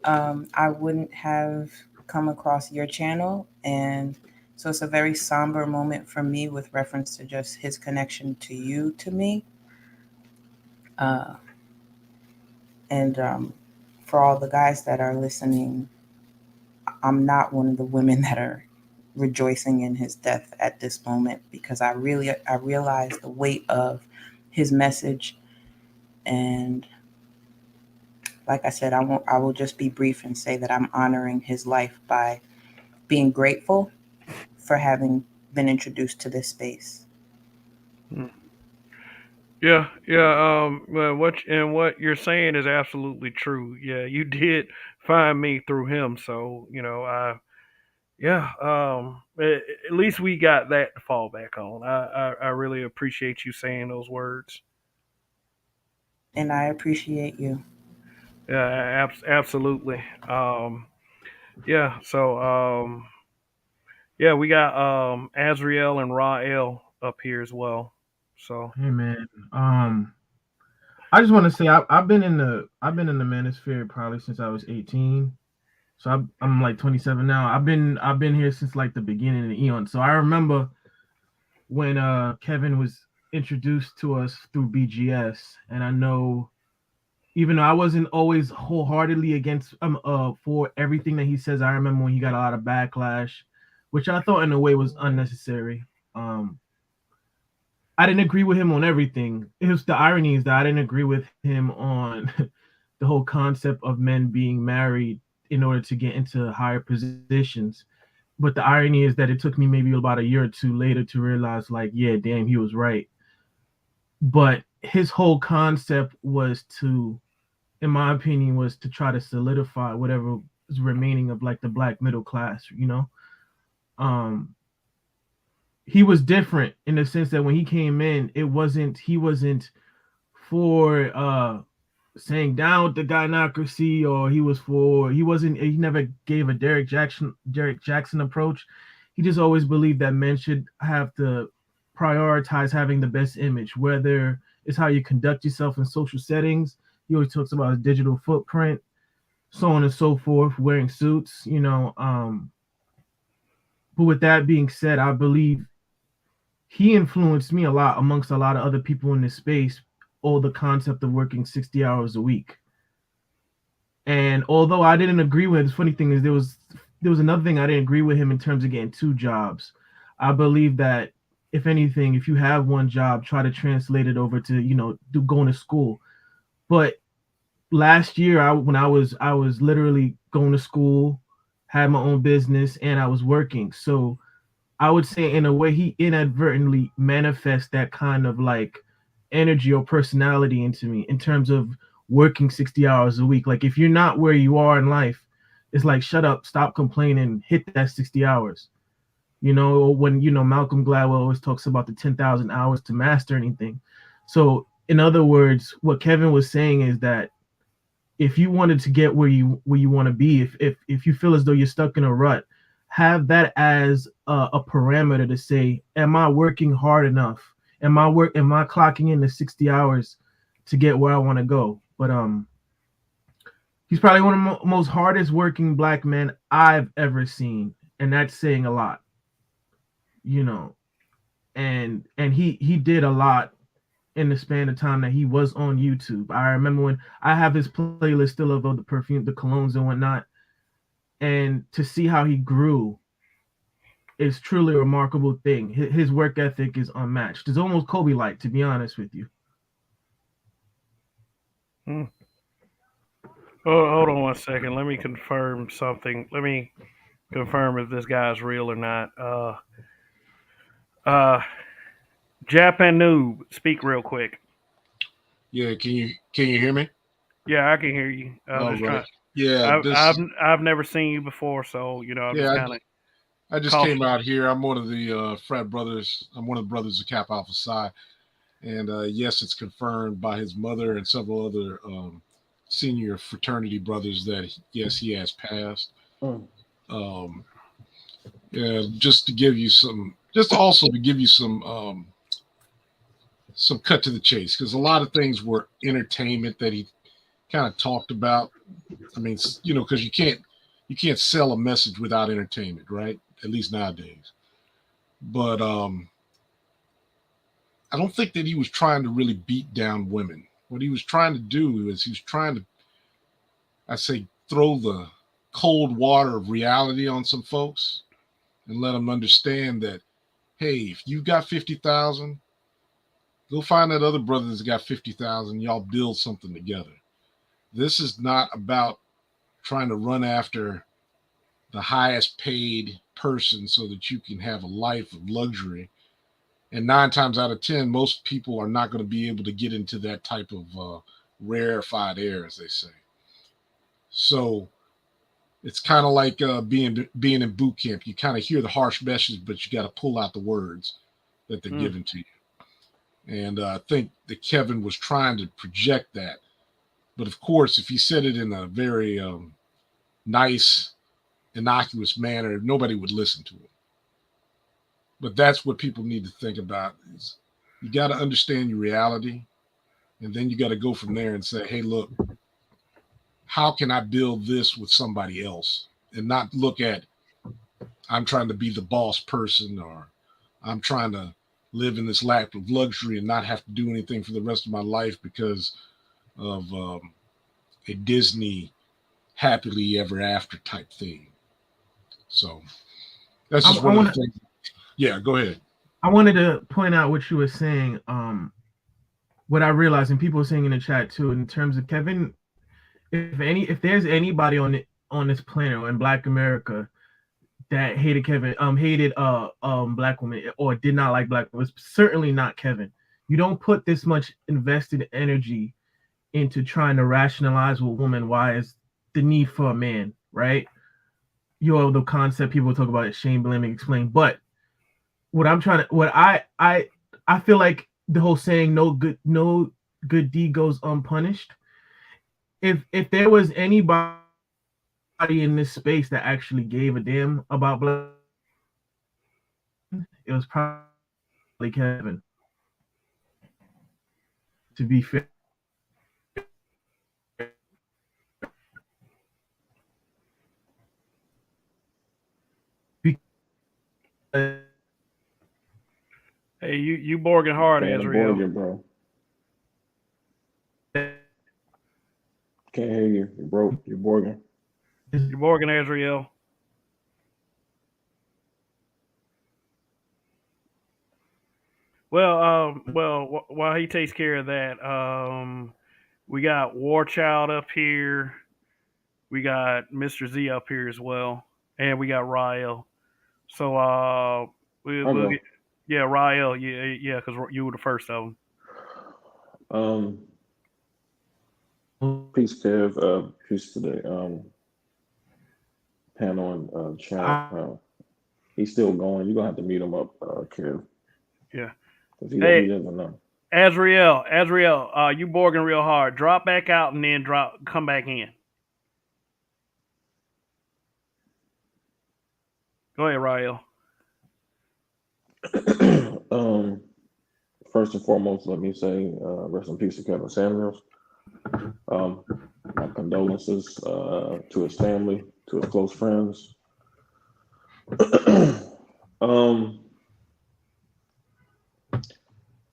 I wouldn't have come across your channel. And so it's a very somber moment for me with reference to just his connection to you to me. Uh, and for all the guys that are listening, I'm not one of the women that are rejoicing in his death at this moment because I realize the weight of his message. And like I said, I will just be brief and say that I'm honoring his life by being grateful for having been introduced to this space. Hmm. Yeah, yeah. Well, what you're saying is absolutely true. Yeah, you did find me through him, so I yeah. At least we got that to fall back on. I really appreciate you saying those words. And I appreciate you. Yeah, absolutely. Yeah. So Yeah, we got Azriel and Rael up here as well. So Hey man, I just want to say I've been in the manosphere probably since I was 18. So I'm like 27 now. I've been here since like the beginning of the eon. So I remember when Kevin was introduced to us through BGS, and I know even though I wasn't always wholeheartedly against for everything that he says, I remember when he got a lot of backlash, which I thought in a way was unnecessary. Um, I didn't agree with him on everything. It was the irony is that I didn't agree with him on the whole concept of men being married in order to get into higher positions. But the irony is that it took me maybe about a year or two later to realize, like, yeah, damn, he was right. But his whole concept was to, in my opinion, was to try to solidify whatever is remaining of like the black middle class. Um, he was different in the sense that when he came in, he wasn't for saying down with the gynocracy, or he never gave a Derek Jackson approach. He just always believed that men should have to prioritize having the best image, whether it's how you conduct yourself in social settings. He always talks about his digital footprint, so on and so forth, wearing suits. But with that being said, I believe he influenced me a lot amongst a lot of other people in this space, all the concept of working 60 hours a week. And although I didn't agree with, the funny thing is there was another thing I didn't agree with him in terms of getting two jobs. I believe that if anything, if you have one job, try to translate it over to do going to school. But last year, when I was literally going to school, had my own business, and I was working. So I would say in a way he inadvertently manifests that kind of like energy or personality into me in terms of working 60 hours a week. Like if you're not where you are in life, it's like shut up, stop complaining, hit that 60 hours. When Malcolm Gladwell always talks about the 10,000 hours to master anything. So in other words, what Kevin was saying is that if you wanted to get where you want to be, if you feel as though you're stuck in a rut, have that as a parameter to say, am I working hard enough? Am I clocking in the 60 hours to get where I want to go? But he's probably one of the most hardest working black men I've ever seen, and that's saying a lot, you know. And he did a lot in the span of time that he was on YouTube. I remember when I have his playlist still of all the perfume, the colognes and whatnot, and to see how he grew is truly a remarkable thing. His work ethic is unmatched. It's almost Kobe-like, to be honest with you. hmm. Hold on one second. Let me confirm something. Let me confirm if this guy's real or not. Uh, Japan Noob, speak real quick. Yeah, can you hear me? Yeah, I can hear you. I'm All just right. trying. Yeah, I've never seen you before, so I'm just yeah, kind of I just came cautious. out here. I'm one of the frat brothers. I'm one of the brothers of Kappa Alpha Psi, and yes, it's confirmed by his mother and several other senior fraternity brothers that yes, he has passed. Mm. Um, yeah, just to give you some, just also to give you some cut to the chase, because a lot of things were entertainment that he kind of talked about. I mean, because you can't sell a message without entertainment, right? At least nowadays. But I don't think that he was trying to really beat down women. What he was trying to do is he was trying to, I say, throw the cold water of reality on some folks and let them understand that, hey, if you got 50,000, go find that other brother that's got 50,000. Y'all build something together. This is not about trying to run after the highest paid person so that you can have a life of luxury. And 9 times out of 10, most people are not going to be able to get into that type of rarefied air, as they say. So it's kind of like being in boot camp. You kind of hear the harsh message, but you got to pull out the words that they're Mm. giving to you. And I think that Kevin was trying to project that. But of course, if he said it in a very nice, innocuous manner, nobody would listen to him. But that's what people need to think about is you got to understand your reality, and then you got to go from there and say, hey, look, how can I build this with somebody else? And not look at I'm trying to be the boss person, or I'm trying to live in this lap of luxury and not have to do anything for the rest of my life because of a Disney happily ever after type thing. So that's just I one of want the to. things. Yeah, go ahead. I wanted to point out what you were saying. What I realized, and people were saying in the chat too, in terms of Kevin, if there's anybody on this planet or in Black America that hated Kevin, hated black women or did not like black women, it's certainly not Kevin. You don't put this much invested energy into trying to rationalize with woman why is the need for a man, right? You know the concept people talk about it, shame, blaming, explain. But what I feel like the whole saying no good deed goes unpunished. If there was anybody in this space that actually gave a damn about black, it was probably Kevin. To be fair, because Hey, you borging hard, Fan of Azrael. Borgia, bro. Can't hear you. You're broke. You're Borgia. You borging, Azrael. Well, while he takes care of that, we got War Child up here. We got Mr. Z up here as well, and we got Rael. So I'll we'll get, go. yeah, Rael, yeah, because you were the first of them. Um, Peace, Kev. Peace to the panel and chat. He's still going. You're gonna have to meet him up, Kev, Yeah. because he Hey, doesn't know. Azrael, you borging real hard. Drop back out and then come back in. Go ahead, Rael. um, First and foremost, let me say rest in peace to Kevin Samuels. My condolences to his family, to his close friends. um,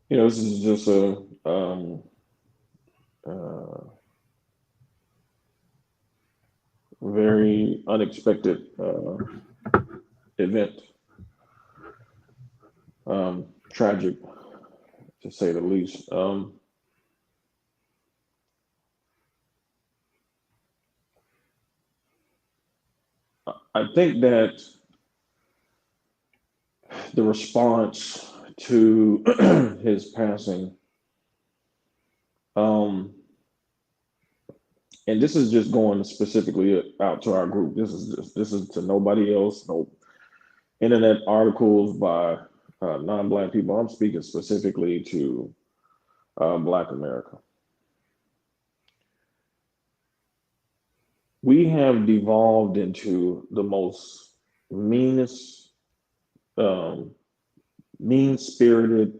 this is just a uh, very unexpected event. Tragic, to say the least. I think that the response to his passing, and this is just going specifically out to our group. This is to nobody else. No internet articles by non-Black people. I'm speaking specifically to Black America. We have devolved into the most meanest, mean-spirited,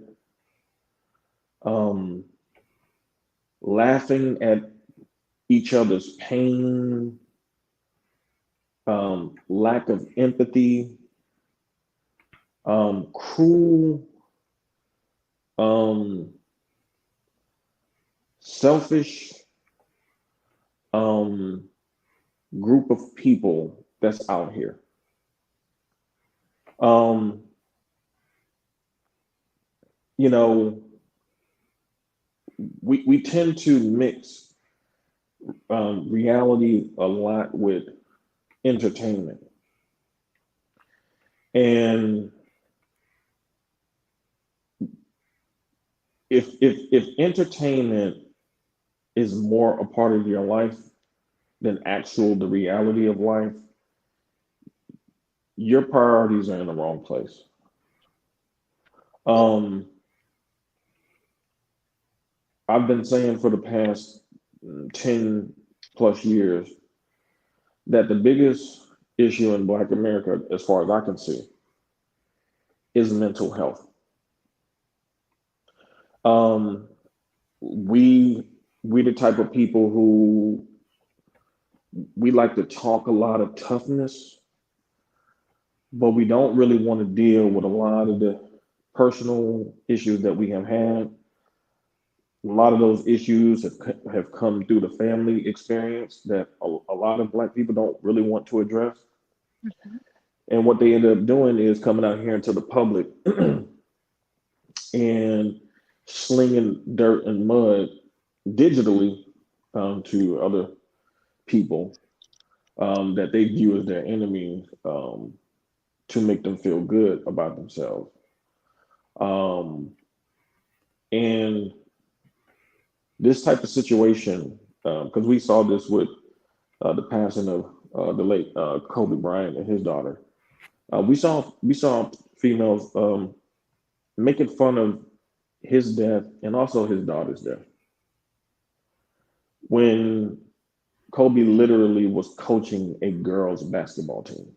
laughing at each other's pain, lack of empathy, cruel, selfish group of people that's out here. You know, we tend to mix reality a lot with entertainment. And if entertainment is more a part of your life than the reality of life, your priorities are in the wrong place. I've been saying for the past 10 plus years that the biggest issue in Black America, as far as I can see, is mental health. Um, we we the type of people who we like to talk a lot of toughness, but we don't really want to deal with a lot of the personal issues that we have had. A lot of those issues have come through the family experience that a lot of Black people don't really want to address. And what they end up doing is coming out here into the public and slinging dirt and mud digitally to other people that they view as their enemies to make them feel good about themselves. Um, and this type of situation, because we saw this with the passing of the late Kobe Bryant and his daughter, we saw females making fun of his death and also his daughter's death when Kobe literally was coaching a girls basketball team.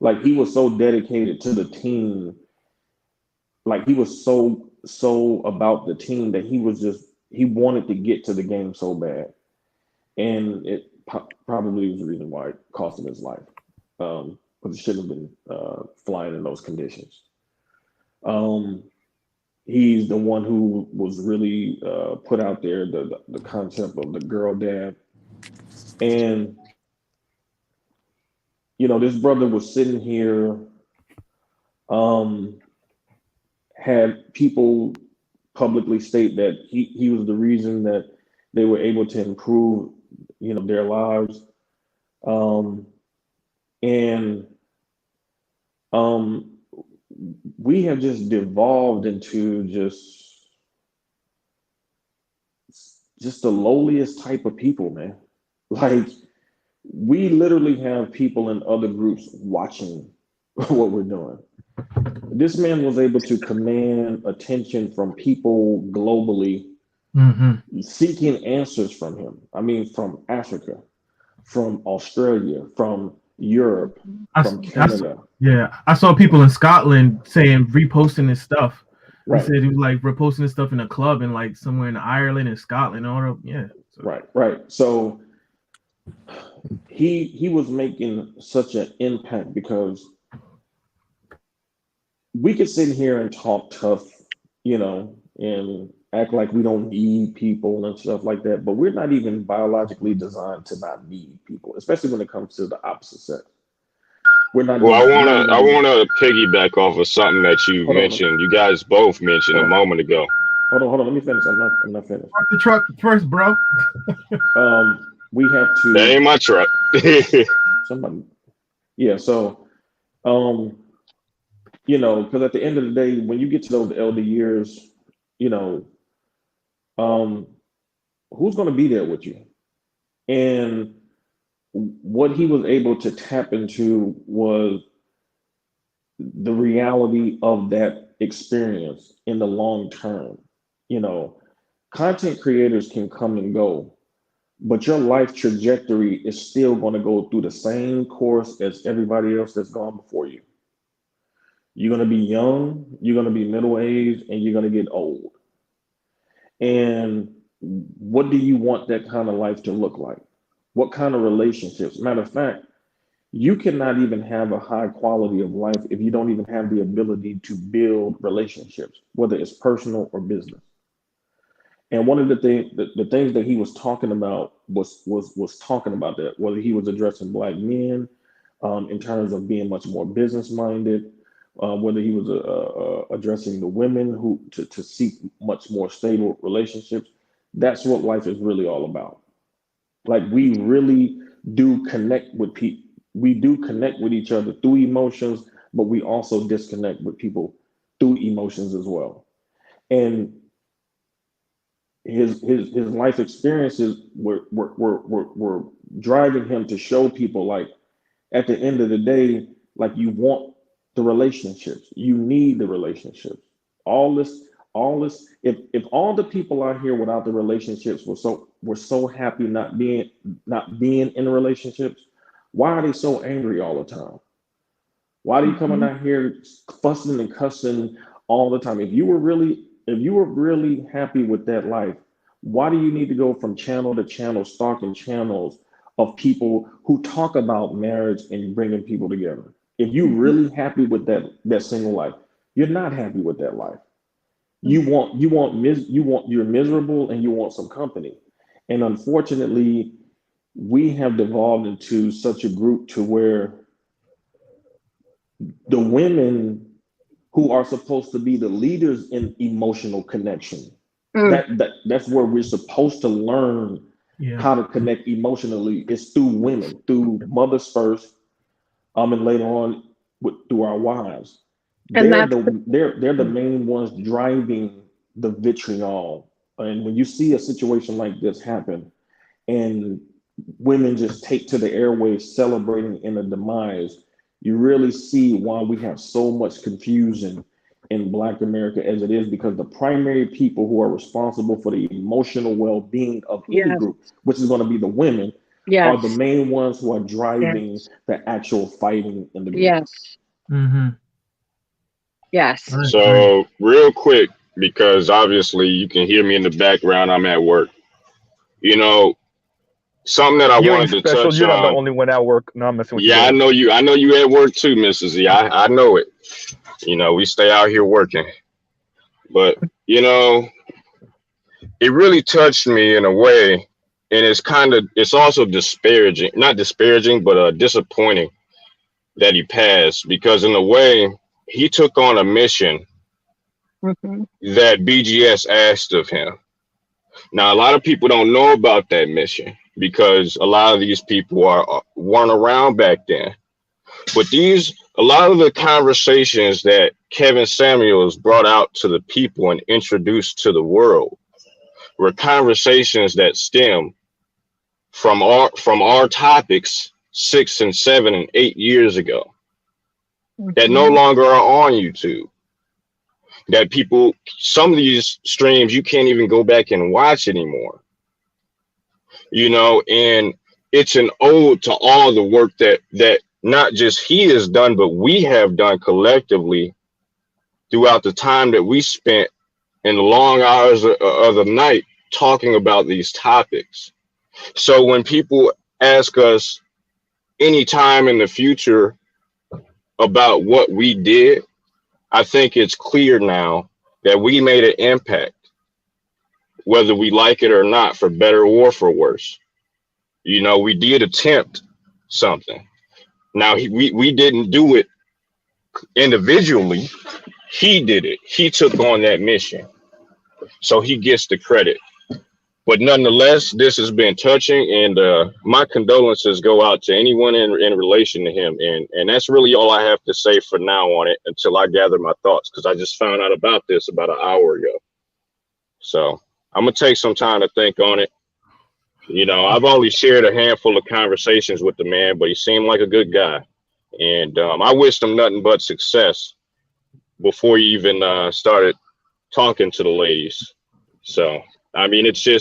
Like he was so dedicated to the team, like he was so about the team that he wanted to get to the game so bad, and it probably was the reason why it cost him his life. Because it shouldn't have been flying in those conditions. Um, he's the one who was really put out there the concept of the girl dad, and this brother was sitting here, um, had people publicly state that he was the reason that they were able to improve, their lives. Um, and um, we have just devolved into just the lowliest type of people, man. Like we literally have people in other groups watching what we're doing. This man was able to command attention from people globally seeking answers from him. I mean, from Africa, from Australia, from Europe, from Canada. I saw people in Scotland saying reposting his stuff. He Right, said he was like reposting his stuff in a club in like somewhere in Ireland and Scotland. So. right. So he was making such an impact because we could sit here and talk tough, and act like we don't need people and stuff like that. But we're not even biologically designed to not need people, especially when it comes to the opposite sex. We're not Well, even. We're not I even. wanna piggyback off of something that you Hold on. mentioned. You guys both mentioned Hold a on. moment ago. Hold on. Let me finish. I'm not finished. Park the truck first, bro. We have That to ain't my truck. somebody. Yeah. So, um, because at the end of the day, when you get to those elder years, you know, um, who's going to be there with you? And what he was able to tap into was the reality of that experience in the long term. You know, content creators can come and go, but your life trajectory is still going to go through the same course as everybody else that's gone before you. You're going to be young, you're going to be middle aged, and you're going to get old. And what do you want that kind of life to look like? What kind of relationships? Matter of fact, you cannot even have a high quality of life if you don't even have the ability to build relationships, whether it's personal or business. And one of the things that he was talking about was talking about that, whether he was addressing black men in terms of being much more business minded, whether he was addressing the women who to seek much more stable relationships. That's what life is really all about. Like we really do connect with people. We do connect with each other through emotions, but we also disconnect with people through emotions as well. And his life experiences were driving him to show people like at the end of the day, like you want the relationships, you need the relationships. All this, if all the people out here without the relationships were so happy not being in relationships, why are they so angry all the time? Why are you coming out here fussing and cussing all the time? If you were really happy with that life, why do you need to go from channel to channel, stalking channels of people who talk about marriage and bringing people together? If you're really happy with that single life, you're not happy with that life. You're miserable and you want some company. And unfortunately, we have devolved into such a group to where the women who are supposed to be the leaders in emotional connection, that's where we're supposed to learn how to connect emotionally, is through women, through mothers first, and later on through our wives. And They're the main ones driving the vitriol. And when you see a situation like this happen, and women just take to the airwaves celebrating in a demise, you really see why we have so much confusion in Black America as it is, because the primary people who are responsible for the emotional well-being of any group, which is going to be the women, are the main ones who are driving the actual fighting in the group. Yes. Mm-hmm. Yes. So real quick, because obviously you can hear me in the background, I'm at work. You know, something that I wanted to touch You're on. not the only one at work. No, I'm messing with you. Yeah, I know you. I know you at work too, Mrs. Z. I know it. You know, we stay out here working. But, you know, it really touched me in a way, and it's also disparaging, not disparaging, but disappointing that he passed, because in a way, he took on a mission that BGS asked of him. Now, a lot of people don't know about that mission because a lot of these people weren't around back then. But a lot of the conversations that Kevin Samuels brought out to the people and introduced to the world were conversations that stem from our topics 6 and 7 and 8 years ago that no longer are on YouTube. That some of these streams you can't even go back and watch anymore. You know, and it's an ode to all the work that not just he has done, but we have done collectively throughout the time that we spent in the long hours of the night talking about these topics. So when people ask us anytime in the future about what we did, I think it's clear now that we made an impact, whether we like it or not, for better or for worse. You know, we did attempt something. Now, we didn't do it individually. He did it. He took on that mission. So he gets the credit. But nonetheless, this has been touching, and my condolences go out to anyone in relation to him. And that's really all I have to say for now on it until I gather my thoughts, because I just found out about this about an hour ago. So I'm going to take some time to think on it. You know, I've only shared a handful of conversations with the man, but he seemed like a good guy. And I wished him nothing but success before he even started talking to the ladies. So, I mean, it's a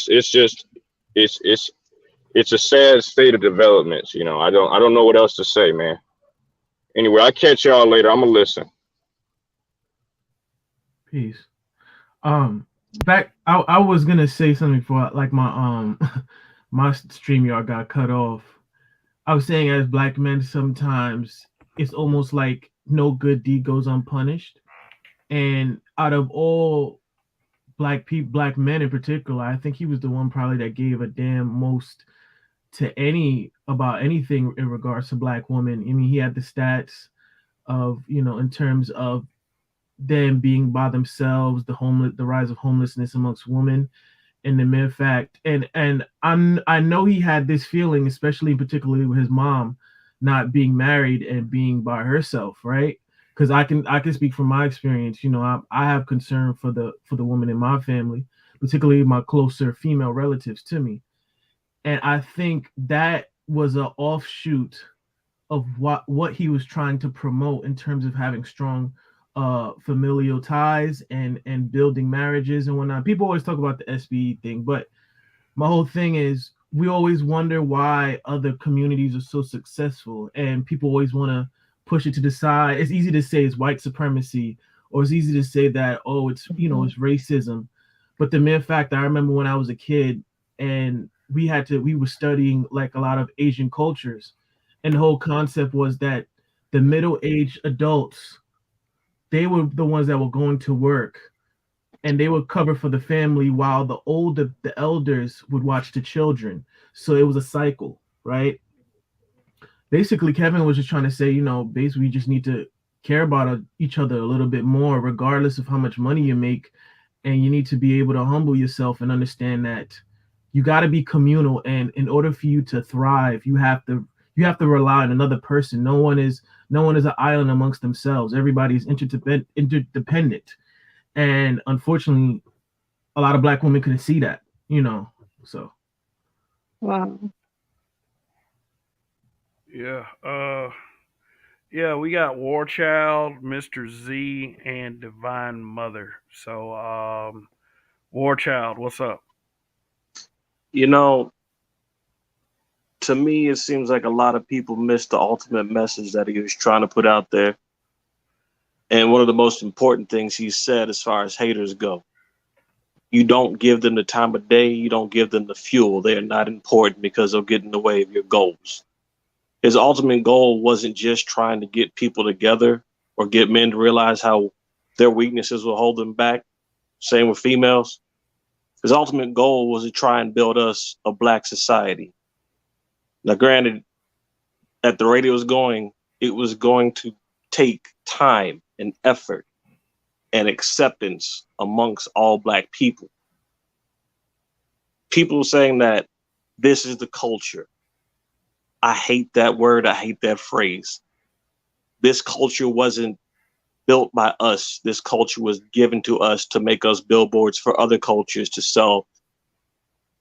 sad state of developments. You know, I don't know what else to say, man. Anyway, I'll catch y'all later. I'm gonna listen. Peace. I was gonna say something before, like my my StreamYard got cut off. I was saying, as Black men, sometimes it's almost like no good deed goes unpunished, and out of all Black men in particular, I think he was the one probably that gave a damn most to about anything in regards to Black women. I mean, he had the stats of, you know, in terms of them being by themselves, the rise of homelessness amongst women, and the mere fact, and I know he had this feeling, especially particularly with his mom not being married and being by herself, right? Because I can speak from my experience. You know, I have concern for the women in my family, particularly my closer female relatives to me, and I think that was an offshoot of what he was trying to promote in terms of having strong familial ties and building marriages and whatnot. People always talk about the SBE thing, but my whole thing is we always wonder why other communities are so successful, and people always want to push it to the side. It's easy to say it's white supremacy, or it's easy to say that, oh, it's, you know, it's racism. But the mere fact that I remember when I was a kid and we were studying like a lot of Asian cultures, and the whole concept was that the middle-aged adults, they were the ones that were going to work and they would cover for the family while the elders would watch the children. So it was a cycle, right? Basically, Kevin was just trying to say, you know, basically we just need to care about each other a little bit more, regardless of how much money you make. And you need to be able to humble yourself and understand that you got to be communal. And in order for you to thrive, you have to rely on another person. No one is an island amongst themselves. Everybody's interdependent. And unfortunately, a lot of Black women couldn't see that, you know. So Wow. Yeah. Yeah, we got War Child, Mr. Z, and Divine Mother. So, War Child, what's up? You know, to me, it seems like a lot of people missed the ultimate message that he was trying to put out there. And one of the most important things he said as far as haters go, you don't give them the time of day, you don't give them the fuel. They are not important because they'll get in the way of your goals. His ultimate goal wasn't just trying to get people together or get men to realize how their weaknesses will hold them back. Same with females. His ultimate goal was to try and build us a Black society. Now, granted, at the rate it was going to take time and effort and acceptance amongst all Black people. People saying that this is the culture. I hate that word. I hate that phrase. This culture wasn't built by us. This culture was given to us to make us billboards for other cultures to sell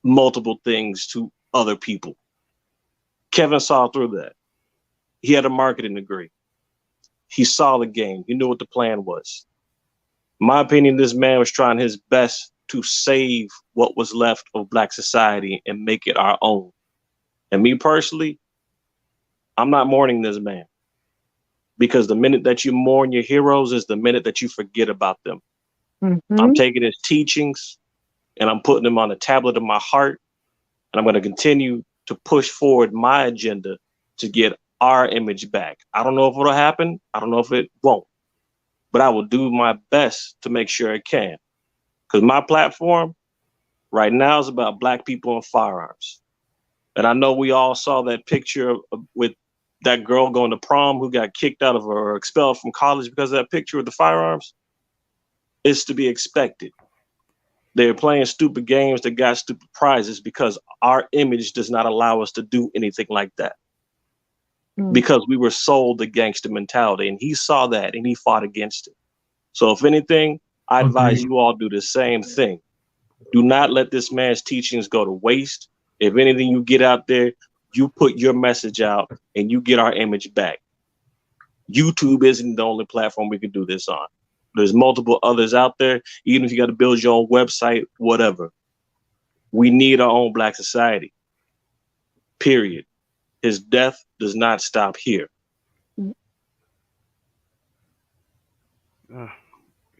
multiple things to other people. Kevin saw through that. He had a marketing degree. He saw the game. He knew what the plan was. In my opinion, this man was trying his best to save what was left of Black society and make it our own. And me personally, I'm not mourning this man, because the minute that you mourn your heroes is the minute that you forget about them. Mm-hmm. I'm taking his teachings and I'm putting them on the tablet of my heart. And I'm going to continue to push forward my agenda to get our image back. I don't know if it'll happen. I don't know if it won't. But I will do my best to make sure it can. Because my platform right now is about Black people and firearms. And I know we all saw that picture with that girl going to prom who got kicked out of or expelled from college because of that picture with the firearms. It's to be expected. They're playing stupid games that got stupid prizes because our image does not allow us to do anything like that. Because we were sold the gangster mentality, and he saw that and he fought against it. So if anything, I advise you all do the same thing. Do not let this man's teachings go to waste. If anything you get out there, you put your message out and you get our image back. YouTube isn't the only platform we can do this on. There's multiple others out there. Even if you got to build your own website, whatever. We need our own Black society. Period. His death does not stop here.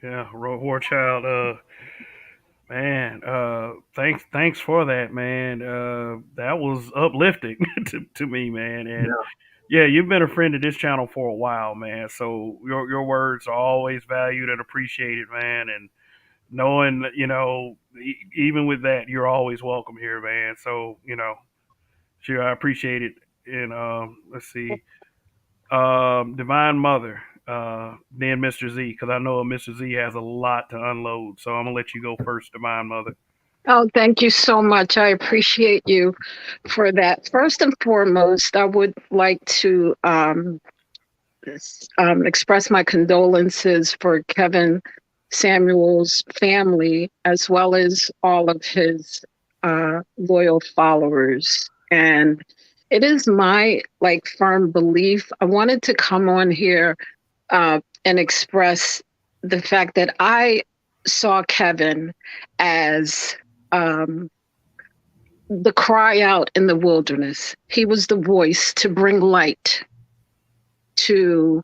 Yeah, War Child. Man, thanks for that, man. That was uplifting to me, man. And yeah, you've been a friend of this channel for a while, man. So your words are always valued and appreciated, man. And knowing that, you know, even with that, you're always welcome here, man. So, you know, sure, I appreciate it. And let's see, Divine Mother, then Mr. Z, because I know Mr. Z has a lot to unload. So I'm gonna let you go first, Divine Mother. Oh, thank you so much. I appreciate you for that. First and foremost, I would like to express my condolences for Kevin Samuel's family, as well as all of his loyal followers. And it is my firm belief. I wanted to come on here and express the fact that I saw Kevin as the cry out in the wilderness. He was the voice to bring light to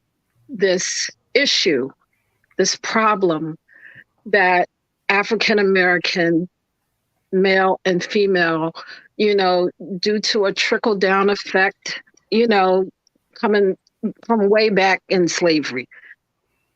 this issue, this problem that African American male and female, due to a trickle down effect, coming from way back in slavery.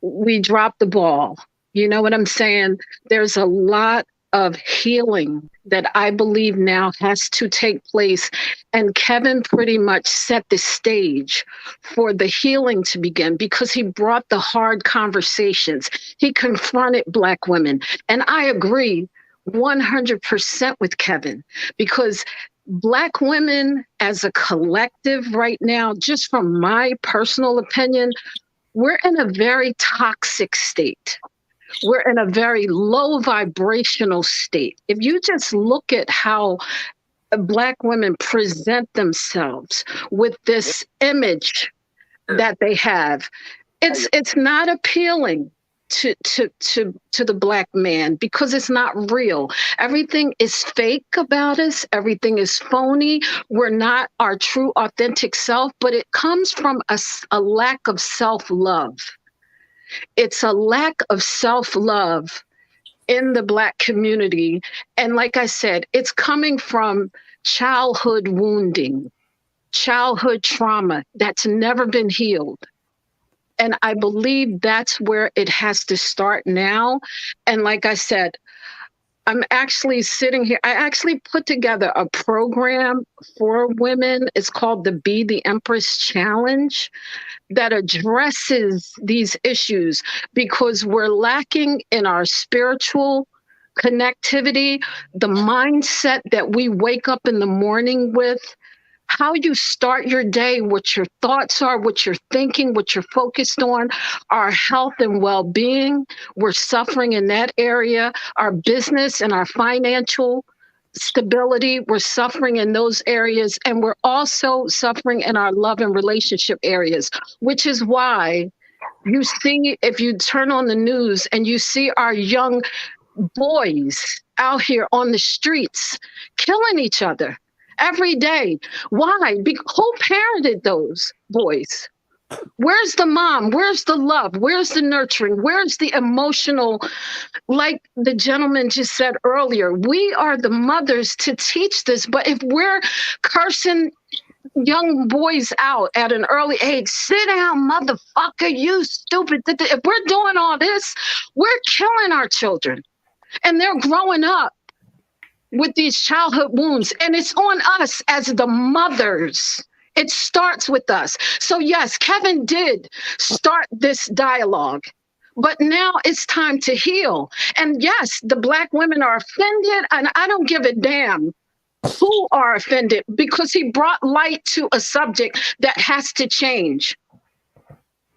We dropped the ball. You know what I'm saying? There's a lot of healing that I believe now has to take place. And Kevin pretty much set the stage for the healing to begin because he brought the hard conversations. He confronted Black women. And I agree 100% with Kevin, because Black women as a collective right now, just from my personal opinion, we're in a very toxic state. We're in a very low vibrational state. If you just look at how Black women present themselves with this image that they have, it's not appealing to the Black man because it's not real. Everything is fake about us. Everything is phony. We're not our true, authentic self, but it comes from a lack of self-love. It's a lack of self-love in the Black community. And like I said, it's coming from childhood wounding, childhood trauma that's never been healed. And I believe that's where it has to start now. And like I said, I'm actually sitting here. I actually put together a program for women. It's called the Be the Empress Challenge that addresses these issues because we're lacking in our spiritual connectivity, the mindset that we wake up in the morning with, how you start your day, what your thoughts are, what you're thinking, what you're focused on, our health and well-being. We're suffering in that area, our business and our financial stability. We're suffering in those areas. And we're also suffering in our love and relationship areas, which is why you see, if you turn on the news and you see our young boys out here on the streets killing each other every day. Why? Who parented those boys? Where's the mom? Where's the love? Where's the nurturing? Where's the emotional? Like the gentleman just said earlier, we are the mothers to teach this. But if we're cursing young boys out at an early age, sit down, motherfucker, you stupid. If we're doing all this, we're killing our children. And they're growing up with these childhood wounds. And it's on us as the mothers. It starts with us. So yes, Kevin did start this dialogue, but now it's time to heal. And yes, the Black women are offended, and I don't give a damn who are offended because he brought light to a subject that has to change.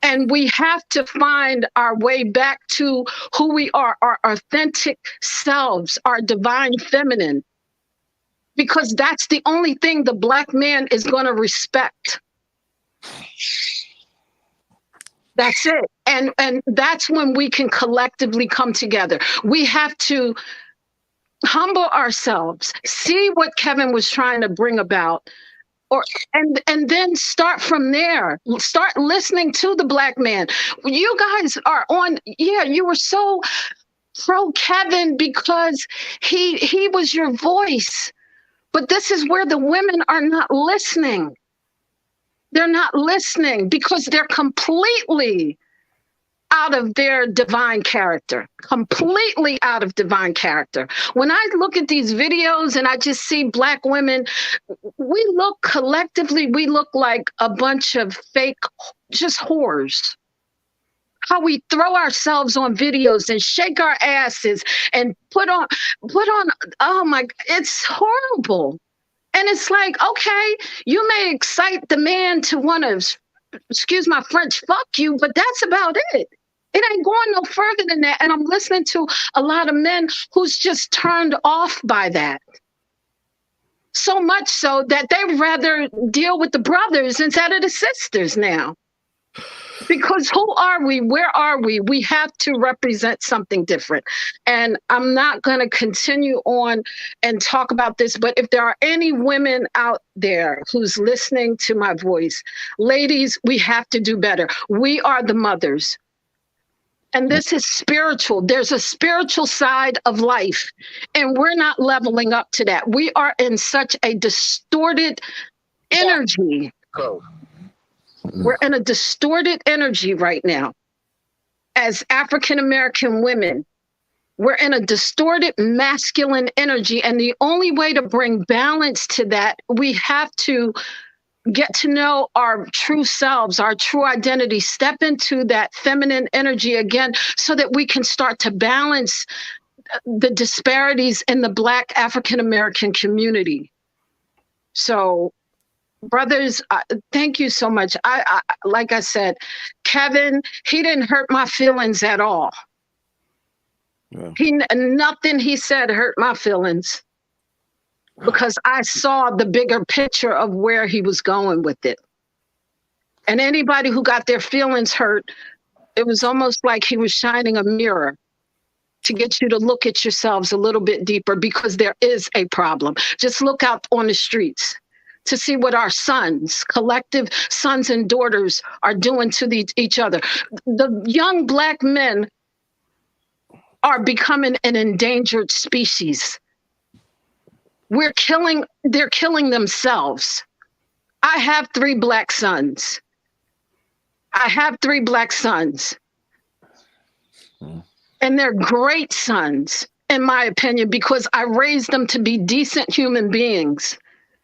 And we have to find our way back to who we are, our authentic selves, our divine feminine, because that's the only thing the Black man is going to respect. That's it. And that's when we can collectively come together. We have to humble ourselves, see what Kevin was trying to bring about, and then start from there. Start listening to the Black man. You guys are on, you were so pro Kevin because he was your voice. But this is where the women are not listening. They're not listening because they're completely out of their divine character, completely out of divine character. When I look at these videos and I just see Black women, we look collectively, we look like a bunch of fake, just whores. How we throw ourselves on videos and shake our asses and put on, oh my, it's horrible. And it's like, okay, you may excite the man to want to, excuse my French, fuck you, but that's about it. It ain't going no further than that. And I'm listening to a lot of men who's just turned off by that. So much so that they'd rather deal with the brothers instead of the sisters now. Because who are we? Where are we? We have to represent something different. And I'm not going to continue on and talk about this, but if there are any women out there who's listening to my voice, ladies, we have to do better. We are the mothers. And this is spiritual. There's a spiritual side of life, and we're not leveling up to that. We are in such a distorted energy. We're in a distorted energy right now. As African American women, we're in a distorted masculine energy. And the only way to bring balance to that, we have to get to know our true selves, our true identity, step into that feminine energy again, so that we can start to balance the disparities in the Black African American community. So, brothers, thank you so much. I like I said, Kevin, he didn't hurt my feelings at all. Yeah. Nothing he said hurt my feelings, because I saw the bigger picture of where he was going with it. And anybody who got their feelings hurt, it was almost like he was shining a mirror to get you to look at yourselves a little bit deeper, because there is a problem. Just look out on the streets to see what our sons, collective sons and daughters, are doing to each other. The young Black men are becoming an endangered species. They're killing themselves. I have 3 Black sons. And they're great sons, in my opinion, because I raised them to be decent human beings.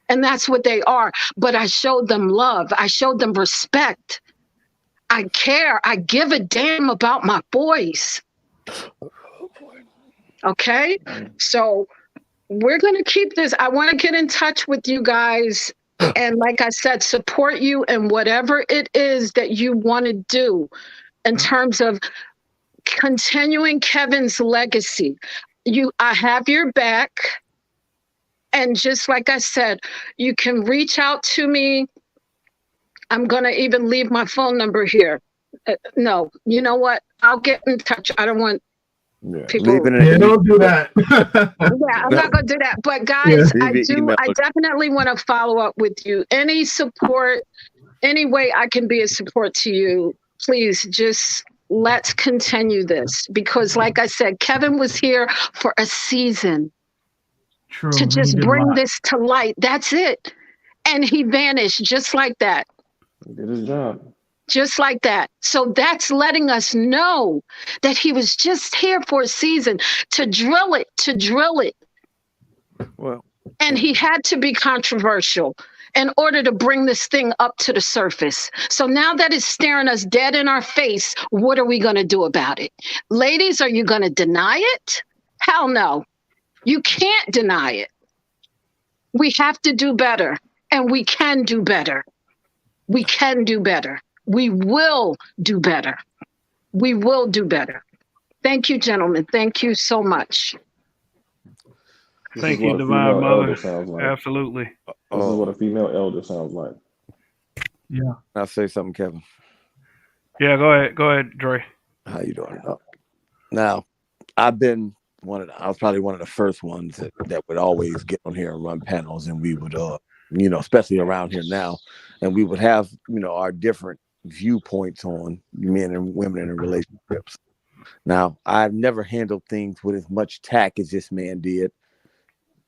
And that's what they are. But I showed them love. I showed them respect. I care. I give a damn about my boys. Okay? So we're going to keep this. I want to get in touch with you guys. And like I said, support you in whatever it is that you want to do in terms of continuing Kevin's legacy. I have your back. And just like I said, you can reach out to me. I'm going to even leave my phone number here. No, you know what? I'll get in touch. I don't want people. Don't do that. Yeah, I'm not going to do that. But guys, I definitely want to follow up with you. Any support, any way I can be a support to you, please just let's continue this. Because like I said, Kevin was here for a season. True, to just bring this to light. That's it. And he vanished just like that. He did his job. Just like that. So that's letting us know that he was just here for a season to drill it. Well, and he had to be controversial in order to bring this thing up to the surface. So now that it's staring us dead in our face, what are we going to do about it? Ladies, are you going to deny it? Hell no. You can't deny it. We have to do better, and we can do better. We can do better. We will do better. We will do better. Thank you, gentlemen. Thank you so much. Thank you, Divine Mother. Like. Absolutely. This is what a female elder sounds like. Yeah. I'll say something, Kevin. Yeah, go ahead. Go ahead, Dre. How you doing? Now, I was probably one of the first ones that would always get on here and run panels, and we would, especially around here now, and we would have, our different viewpoints on men and women in relationships. Now, I've never handled things with as much tact as this man did.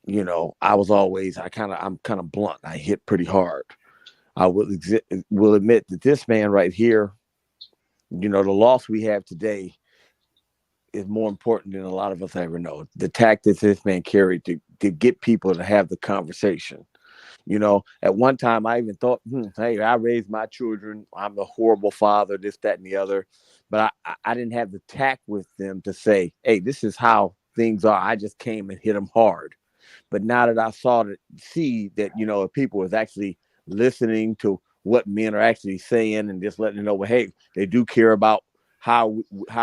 I'm kind of blunt. I hit pretty hard. I will admit that this man right here, the loss we have today is more important than a lot of us ever know. The tactics this man carried to get people to have the conversation. At one time I even thought, hey, I raised my children. I'm a horrible father, this, that, and the other. But I didn't have the tact with them to say, hey, this is how things are. I just came and hit them hard. But now that I see that, if people was actually listening to what men are actually saying and just letting them know, well, hey, they do care about how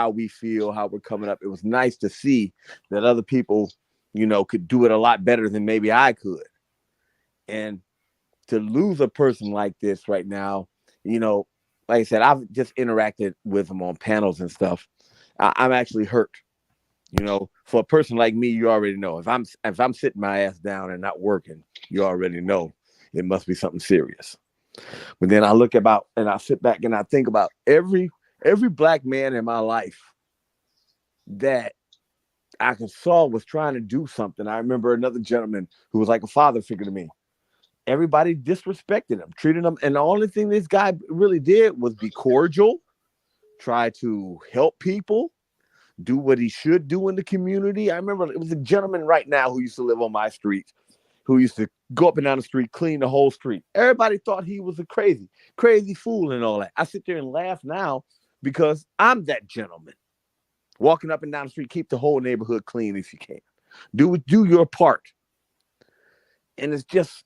we feel, how we're coming up. It was nice to see that other people, could do it a lot better than maybe I could. And to lose a person like this right now, like I said, I've just interacted with them on panels and stuff. I'm actually hurt. You know, for a person like me, you already know if I'm sitting my ass down and not working, you already know it must be something serious. But then I look about and I sit back and I think about every black man in my life that I saw was trying to do something. I remember another gentleman who was like a father figure to me. Everybody disrespected him, treated him, and the only thing this guy really did was be cordial, try to help people, do what he should do in the community. I remember it was a gentleman right now who used to live on my street, who used to go up and down the street, clean the whole street. Everybody thought he was a crazy fool and all that. I sit there and laugh now because I'm that gentleman. Walking up and down the street, keep the whole neighborhood clean if you can. Do your part. And it's just,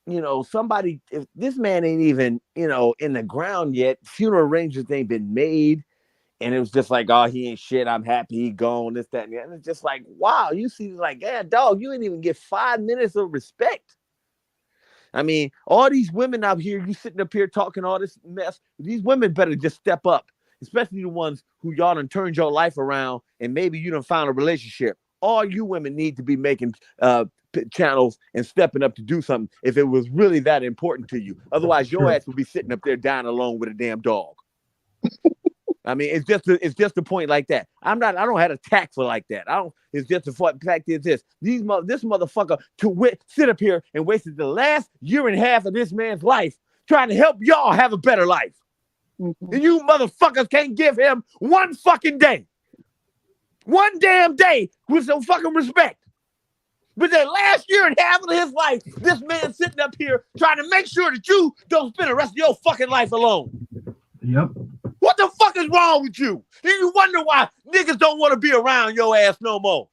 you know, somebody, if this man ain't even, you know, in the ground yet, funeral arrangements ain't been made. And it was just like, oh, he ain't shit. I'm happy he gone, this, that, and that. And it's just like, wow, you see, like, yeah, dog, you didn't even get 5 minutes of respect. I mean, all these women out here, you sitting up here talking all this mess. These women better just step up, especially the ones who y'all done turned your life around and maybe you done found a relationship. All you women need to be making channels and stepping up to do something if it was really that important to you. Otherwise, your ass would be sitting up there dying alone with a damn dog. I mean, it's just a point like that. I don't have a tact for like that. It's just the fact is this motherfucker sit up here and wasted the last year and a half of this man's life trying to help y'all have a better life. Mm-hmm. And you motherfuckers can't give him one fucking day. One damn day with some fucking respect. But the last year and a half of his life, this man sitting up here trying to make sure that you don't spend the rest of your fucking life alone. Yep. What the fuck is wrong with you? And you wonder why niggas don't want to be around your ass no more.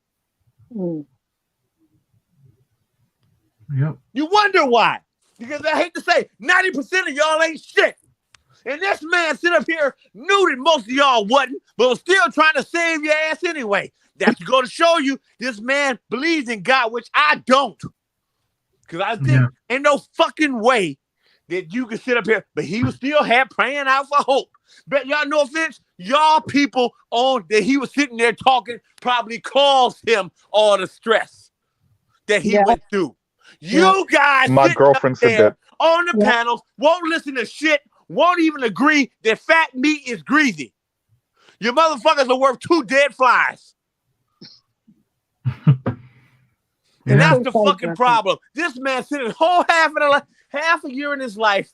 Yep. You wonder why. Because I hate to say, 90% of y'all ain't shit. And this man sit up here, knew that most of y'all wasn't, but was still trying to save your ass anyway. That's going to show you this man believes in God, which I don't. Because I think ain't no fucking way that you can sit up here, but he was still praying out for hope. But y'all, no offense, y'all people on that he was sitting there talking probably caused him all the stress that he went through. You guys my sitting girlfriend up said there that. on the panels, won't listen to shit, won't even agree that fat meat is greasy. You motherfuckers are worth 2 dead flies. And that's the fucking problem. This man spent his whole half a year in his life,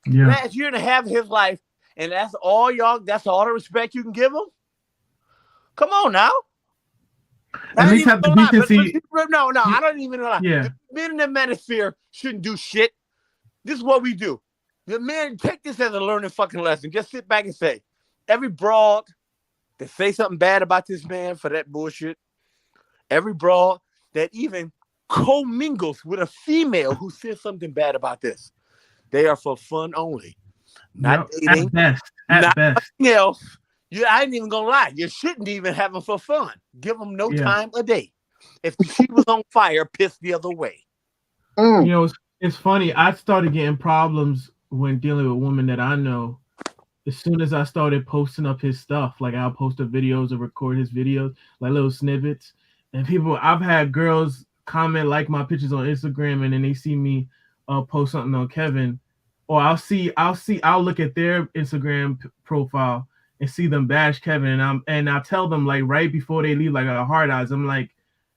last year and a half of his life, and that's all the respect you can give him? Come on now. At least have the decency. No, I don't even know. Yeah. The men in the manosphere shouldn't do shit. This is what we do. The men, take this as a learning fucking lesson. Just sit back and say, every broad that say something bad about this man for that bullshit, every broad that even co-mingles with a female who says something bad about this, they are for fun only. Not dating. At best. Nothing else. I ain't even gonna lie. You shouldn't even have them for fun. Give them no time a day. If she was on fire, piss the other way. You know, it's funny. I started getting problems when dealing with women that I know. As soon as I started posting up his stuff, like I'll post up videos or record his videos, like little snippets. And I've had girls comment, like my pictures on Instagram, and then they see me post something on Kevin, or I'll look at their Instagram profile and see them bash Kevin, and I tell them, like, right before they leave, like, hard eyes, I'm like,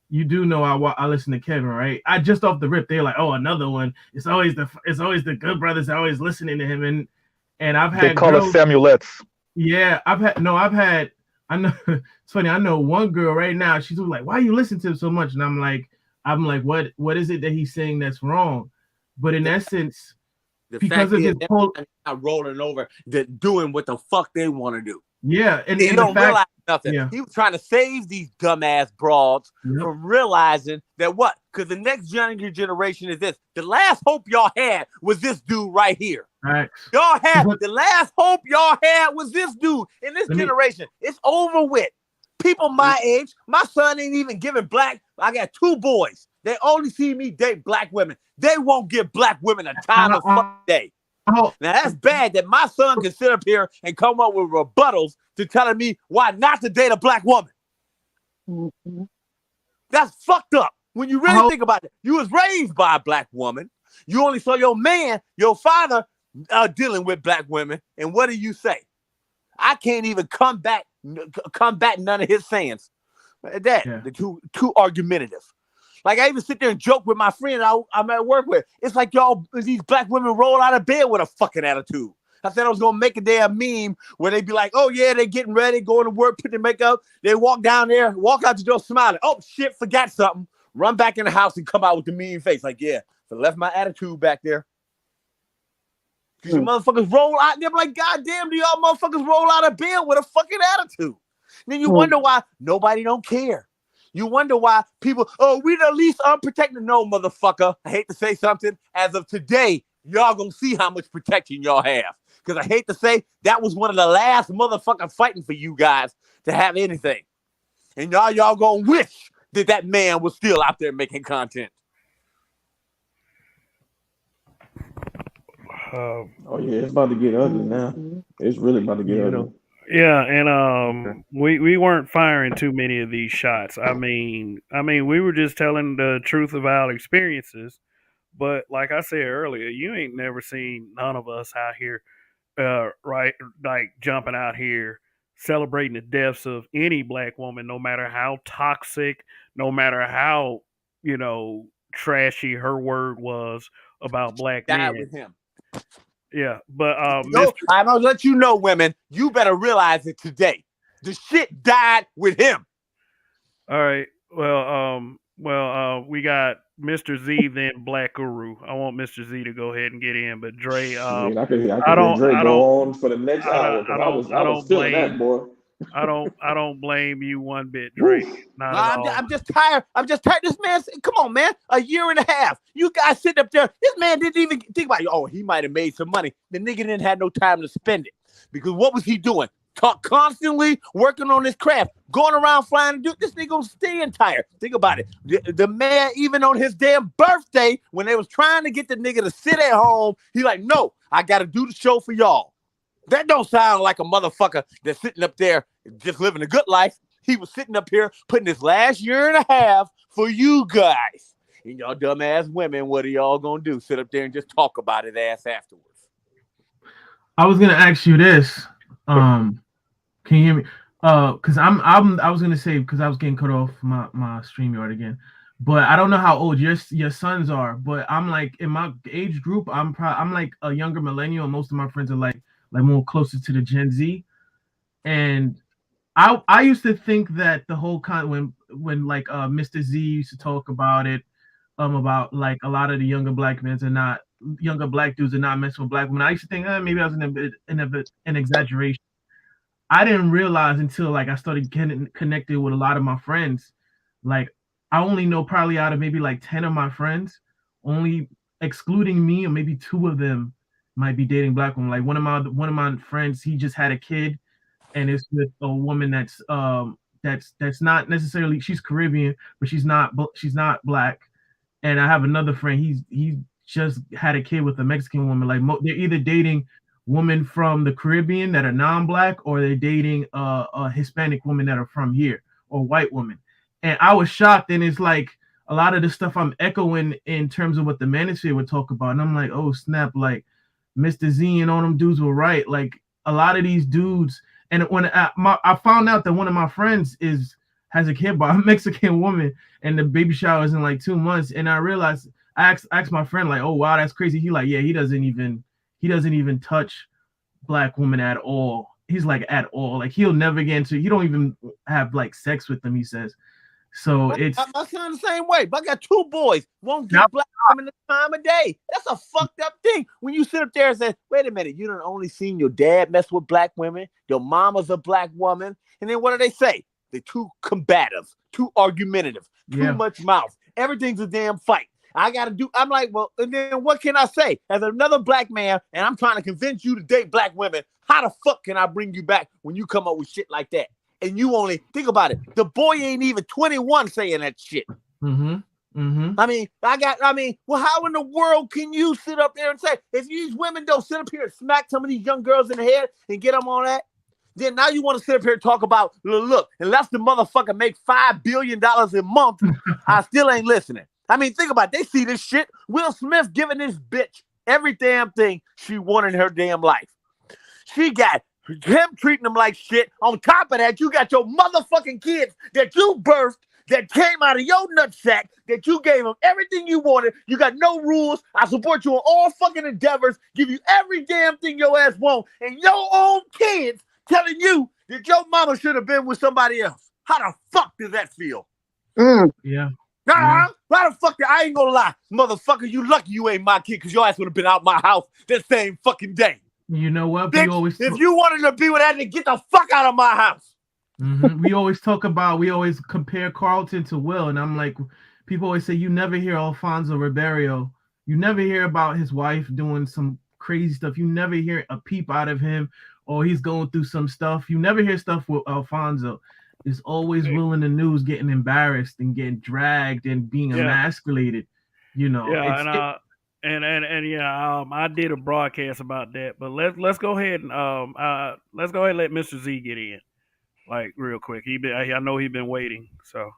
you do know I listen to Kevin, right? I just off the rip, they're like, oh, another one. It's always the good brothers that are always listening to him, and I've had, they call us Samuelettes. Yeah, I know it's funny. I know one girl right now. She's like, "Why you listen to him so much?" And I'm like, what is it that he's saying that's wrong? But in essence, because of his whole not rolling over, doing what the fuck they want to do. Yeah, and they don't realize nothing. Yeah. He was trying to save these dumbass broads from realizing that what? Because the next younger generation is this. The last hope y'all had was this dude right here. Right. Y'all had the last hope y'all had was this dude in this generation. It's over with. People my age, my son ain't even giving black. I got 2 boys. They only see me date black women. They won't give black women a time of fucking day. Oh, Now that's bad that my son can sit up here and come up with rebuttals to telling me why not to date a black woman. Mhm. That's fucked up. When you really think about it, you was raised by a black woman. You only saw your man, your father, dealing with black women. And what do you say? I can't even combat none of his sayings. They're too argumentative. Like I even sit there and joke with my friend I'm at work with. It's like y'all, these black women roll out of bed with a fucking attitude. I said I was gonna make a damn meme where they be like, oh yeah, they're getting ready, going to work, putting their makeup. They walk down there, walk out the door smiling. Oh shit, forgot something. Run back in the house and come out with the mean face. Like, yeah, I left my attitude back there. Because you motherfuckers roll out. They're like, God damn, do y'all motherfuckers roll out of bed with a fucking attitude? Then you wonder why nobody don't care. You wonder why people, oh, we the least unprotected. No, motherfucker. I hate to say something. As of today, y'all gonna see how much protection y'all have. Because I hate to say, that was one of the last motherfuckers fighting for you guys to have anything. And y'all gonna wish that man was still out there making content. Oh yeah, it's about to get ugly now. It's really about to get ugly. Yeah, and we weren't firing too many of these shots. I mean, we were just telling the truth of our experiences. But like I said earlier, you ain't never seen none of us out here, right? Like jumping out here celebrating the deaths of any black woman, no matter how toxic, no matter how trashy her word was about black Died men. with him. Yeah, but I'm gonna let you know, women, you better realize it today. The shit died with him. All right. Well, we got Mr. Z, then Black Guru. I want Mr. Z to go ahead and get in, but Dre, I could hear Dre go on for the next hour because I was feeling that, boy. I don't blame you one bit, Dre. Not at all. I'm just tired. This man, come on, man. A year and a half. You guys sitting up there. This man didn't even think about you. Oh, he might have made some money. The nigga didn't have no time to spend it. Because what was he doing? Constantly working on his craft, going around flying to do this nigga was staying tired. Think about it. The man, even on his damn birthday, when they was trying to get the nigga to sit at home, he like, no, I gotta do the show for y'all. That don't sound like a motherfucker that's sitting up there just living a good life. He was sitting up here putting this last year and a half for you guys. And y'all dumbass women, what are y'all gonna do? Sit up there and just talk about it ass afterwards. I was gonna ask you this. Can you hear me? Because I was gonna say, because I was getting cut off my StreamYard again. But I don't know how old your sons are, but I'm like in my age group, I'm like a younger millennial, and most of my friends are like more closer to the Gen Z. And I used to think that the whole when like Mr. Z used to talk about it, about like a lot of the younger black dudes are not messing with black women. I used to think maybe I was an exaggeration. I didn't realize until like I started getting connected with a lot of my friends. Like I only know probably out of maybe like 10 of my friends, only excluding me, or maybe 2 of them might be dating black women. Like one of my friends, he just had a kid, and it's with a woman that's not necessarily, she's Caribbean, but she's not black. And I have another friend, he just had a kid with a Mexican woman. Like they're either dating women from the Caribbean that are non-black, or they're dating a Hispanic woman that are from here, or white women. And I was shocked. And it's like a lot of the stuff I'm echoing in terms of what the manosphere would talk about. And I'm like, oh snap, like Mr. Z and all them dudes were right. Like a lot of these dudes. And when I found out that one of my friends has a kid by a Mexican woman, and the baby shower is in like 2 months, and I realized, I asked my friend, like, oh wow, that's crazy. He like, yeah, he doesn't even touch black women at all. He's like, at all. Like he'll never get into, he don't even have like sex with them, he says. So my son the same way. But I got 2 boys. Won't get black women the time of day. That's a fucked up thing. When you sit up there and say, wait a minute, you done only seen your dad mess with black women. Your mama's a black woman. And then what do they say? They're too combative, too argumentative, too much mouth. Everything's a damn fight. I'm like, well, and then what can I say? As another black man, and I'm trying to convince you to date black women, how the fuck can I bring you back when you come up with shit like that? And you only, think about it, the boy ain't even 21 saying that shit. Mm-hmm. Mm-hmm. Well, how in the world can you sit up there and say, if these women don't sit up here and smack some of these young girls in the head and get them on that, then now you want to sit up here and talk about, look, unless the motherfucker make $5 billion a month, I still ain't listening. I mean, think about it. They see this shit. Will Smith giving this bitch every damn thing she wanted in her damn life. She got him treating them like shit. On top of that, you got your motherfucking kids that you birthed, that came out of your nutsack, that you gave them everything you wanted. You got no rules. I support you on all fucking endeavors, give you every damn thing your ass want, and your own kids telling you that your mama should have been with somebody else. How the fuck does that feel? Yeah. Why the fuck? I ain't gonna lie, motherfucker. You lucky you ain't my kid, because your ass would have been out my house that same fucking day. You know what? Bitch, if you wanted to be with that, then get the fuck out of my house. Mm-hmm. We always compare Carlton to Will, and I'm like, people always say you never hear Alfonso Ribeiro. You never hear about his wife doing some crazy stuff. You never hear a peep out of him, or he's going through some stuff. You never hear stuff with Alfonso. It's always Will in the news getting embarrassed and getting dragged and being emasculated. You know. Yeah, I did a broadcast about that, but let's go ahead and let Mr. Z get in, like, real quick. I know he's been waiting, so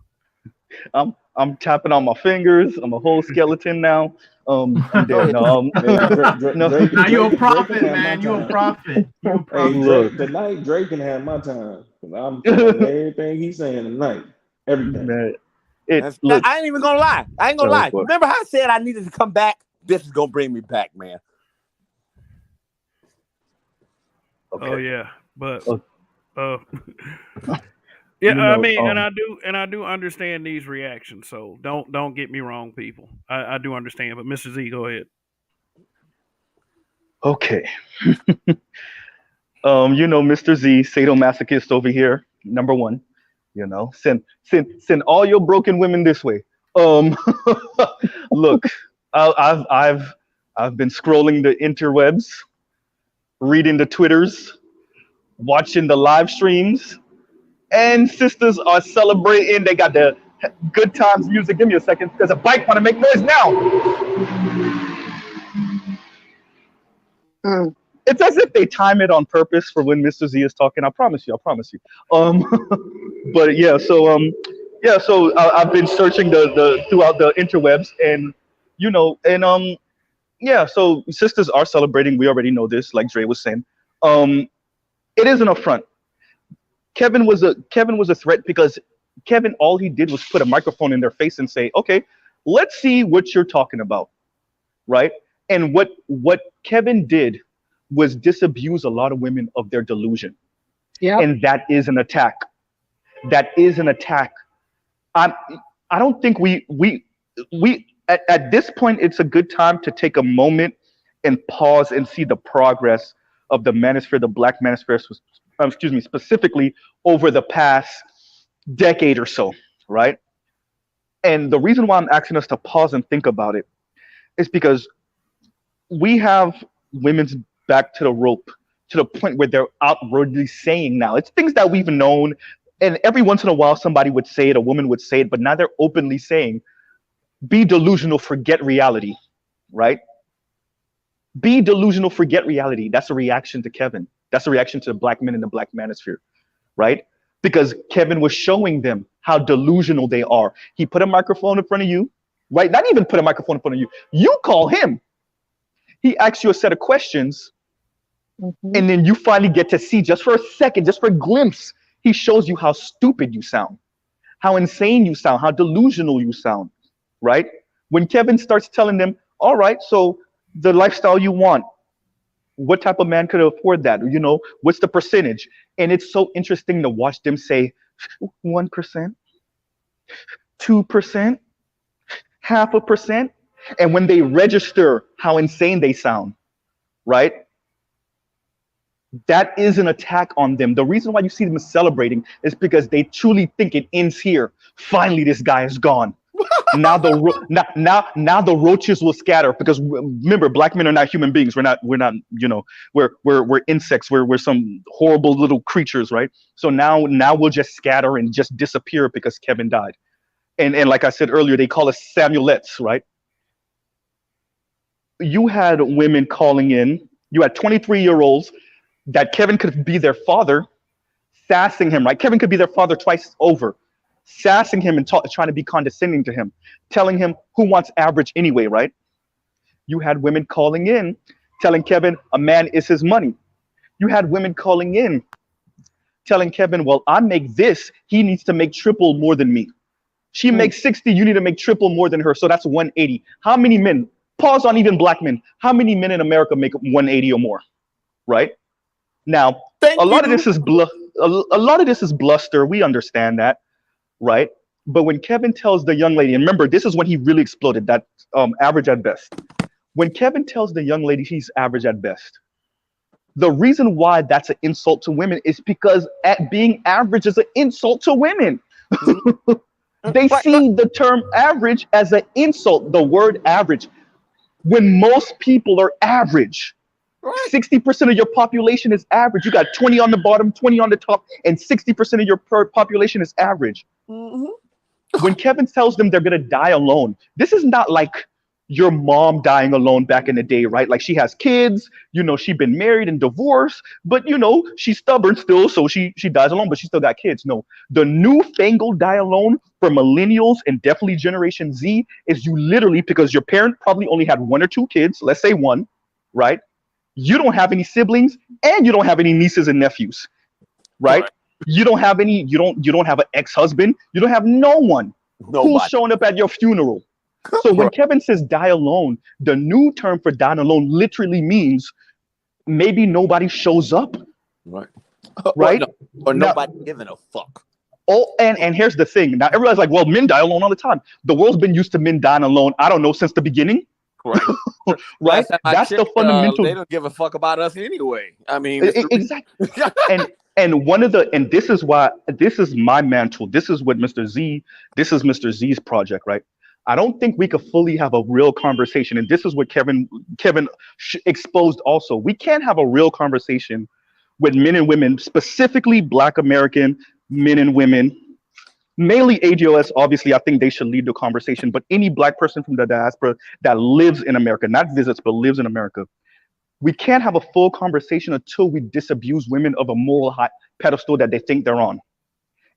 I'm tapping on my fingers. I'm a whole skeleton now. I'm dead. No, now you're a prophet, man. You're a prophet. Hey, tonight Drake can have my time. I'm telling everything he's saying tonight. Everything. Man, I ain't even gonna lie. Remember how I said I needed to come back? This is gonna bring me back, man. Okay. Oh yeah, but yeah, I mean, and I do understand these reactions. So don't get me wrong, people. I do understand. But Mr. Z, go ahead. Okay. Mr. Z, sadomasochist over here, number one. Send all your broken women this way. Look, I've been scrolling the interwebs, reading the Twitters, watching the live streams, and sisters are celebrating. They got the good times music. Give me a second. There's a bike want to make noise now. It's as if they time it on purpose for when Mr. Z is talking. I promise you. But yeah, so I've been searching the throughout the interwebs, and so sisters are celebrating. We already know this, like Dre was saying. It is an affront. Kevin was a threat, because Kevin, all he did was put a microphone in their face and say, okay, let's see what you're talking about, right? And what Kevin did was disabuse a lot of women of their delusion. Yeah. And that is an attack. I don't think we at this point, it's a good time to take a moment and pause and see the progress of the manosphere, the Black manosphere, specifically over the past decade or so, right? And the reason why I'm asking us to pause and think about it is because we have women's back to the rope, to the point where they're outwardly saying now. It's things that we've known, and every once in a while somebody would say it, a woman would say it, but now they're openly saying, be delusional, forget reality, right? Be delusional, forget reality. That's a reaction to Kevin. That's a reaction to the Black men in the Black manosphere, right? Because Kevin was showing them how delusional they are. He put a microphone in front of you, right? Not even put a microphone in front of you. You call him. He asks you a set of questions, and then you finally get to see, just for a second, just for a glimpse, he shows you how stupid you sound, how insane you sound, how delusional you sound, right? When Kevin starts telling them, all right, so the lifestyle you want, what type of man could afford that? What's the percentage? And it's so interesting to watch them say 1%, 2%, 0.5%. And when they register how insane they sound, right? That is an attack on them. The reason why you see them celebrating is because they truly think it ends here. Finally, this guy is gone. Now the roaches will scatter, because remember, Black men are not human beings. We're not we're insects. We're some horrible little creatures, right? So now we'll just scatter and just disappear because Kevin died. and like I said earlier, they call us Samuelettes, right? You had women calling in. You had 23-year-olds that Kevin could be their father, sassing him, right? Kevin could be their father twice over, sassing him and trying to be condescending to him, telling him who wants average anyway, right? You had women calling in, telling Kevin a man is his money. You had women calling in, telling Kevin, well, I make this, he needs to make triple more than me. She makes 60, you need to make triple more than her, so that's 180. How many men, pause on even black men, how many men in America make 180 or more, right? Now, a lot of this is bluster, we understand that, right? But when Kevin tells the young lady, and remember, this is when he really exploded, that average at best. When Kevin tells the young lady he's average at best, the reason why that's an insult to women is because being average is an insult to women. They see the term average as an insult, the word average, when most people are average. 60% of your population is average. You got 20 on the bottom, 20 on the top, and 60% of your population is average. When Kevin tells them they're going to die alone, this is not like your mom dying alone back in the day, right? Like she has kids, you know, she's been married and divorced, but you know, she's stubborn still, so she dies alone, but she still got kids. No, the newfangled die alone for millennials and definitely Generation Z is you literally, because your parent probably only had 1 or 2 kids, let's say 1, right? You don't have any siblings and you don't have any nieces and nephews, right? You don't have any, you don't have an ex-husband, you don't have no one who's showing up at your funeral. So when Kevin says die alone, the new term for dying alone literally means maybe nobody shows up. Right. Or nobody giving a fuck. Oh, and here's the thing. Now everybody's like, well, men die alone all the time. The world's been used to men dying alone, I don't know, since the beginning. Right? That's the fundamental. They don't give a fuck about us anyway. I mean, exactly. And one of the, and this is why, this is my mantle. This is what Mr. Z's project, right? I don't think we could fully have a real conversation. And this is what Kevin exposed also. We can't have a real conversation with men and women, specifically Black American men and women, mainly ADOS. Obviously, I think they should lead the conversation, but any Black person from the diaspora that lives in America, not visits, but lives in America. We can't have a full conversation until we disabuse women of a moral high pedestal that they think they're on.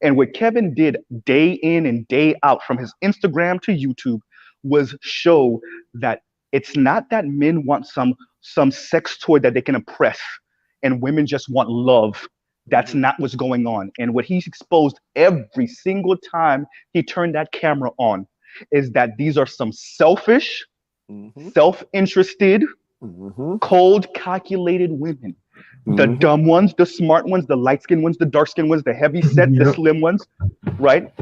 And what Kevin did day in and day out from his Instagram to YouTube was show that it's not that men want some sex toy that they can oppress and women just want love. That's not what's going on. And what he's exposed every single time he turned that camera on is that these are some selfish, self-interested, cold, calculated women. The dumb ones, the smart ones, the light-skinned ones, the dark-skinned ones, the heavy set, the slim ones, right?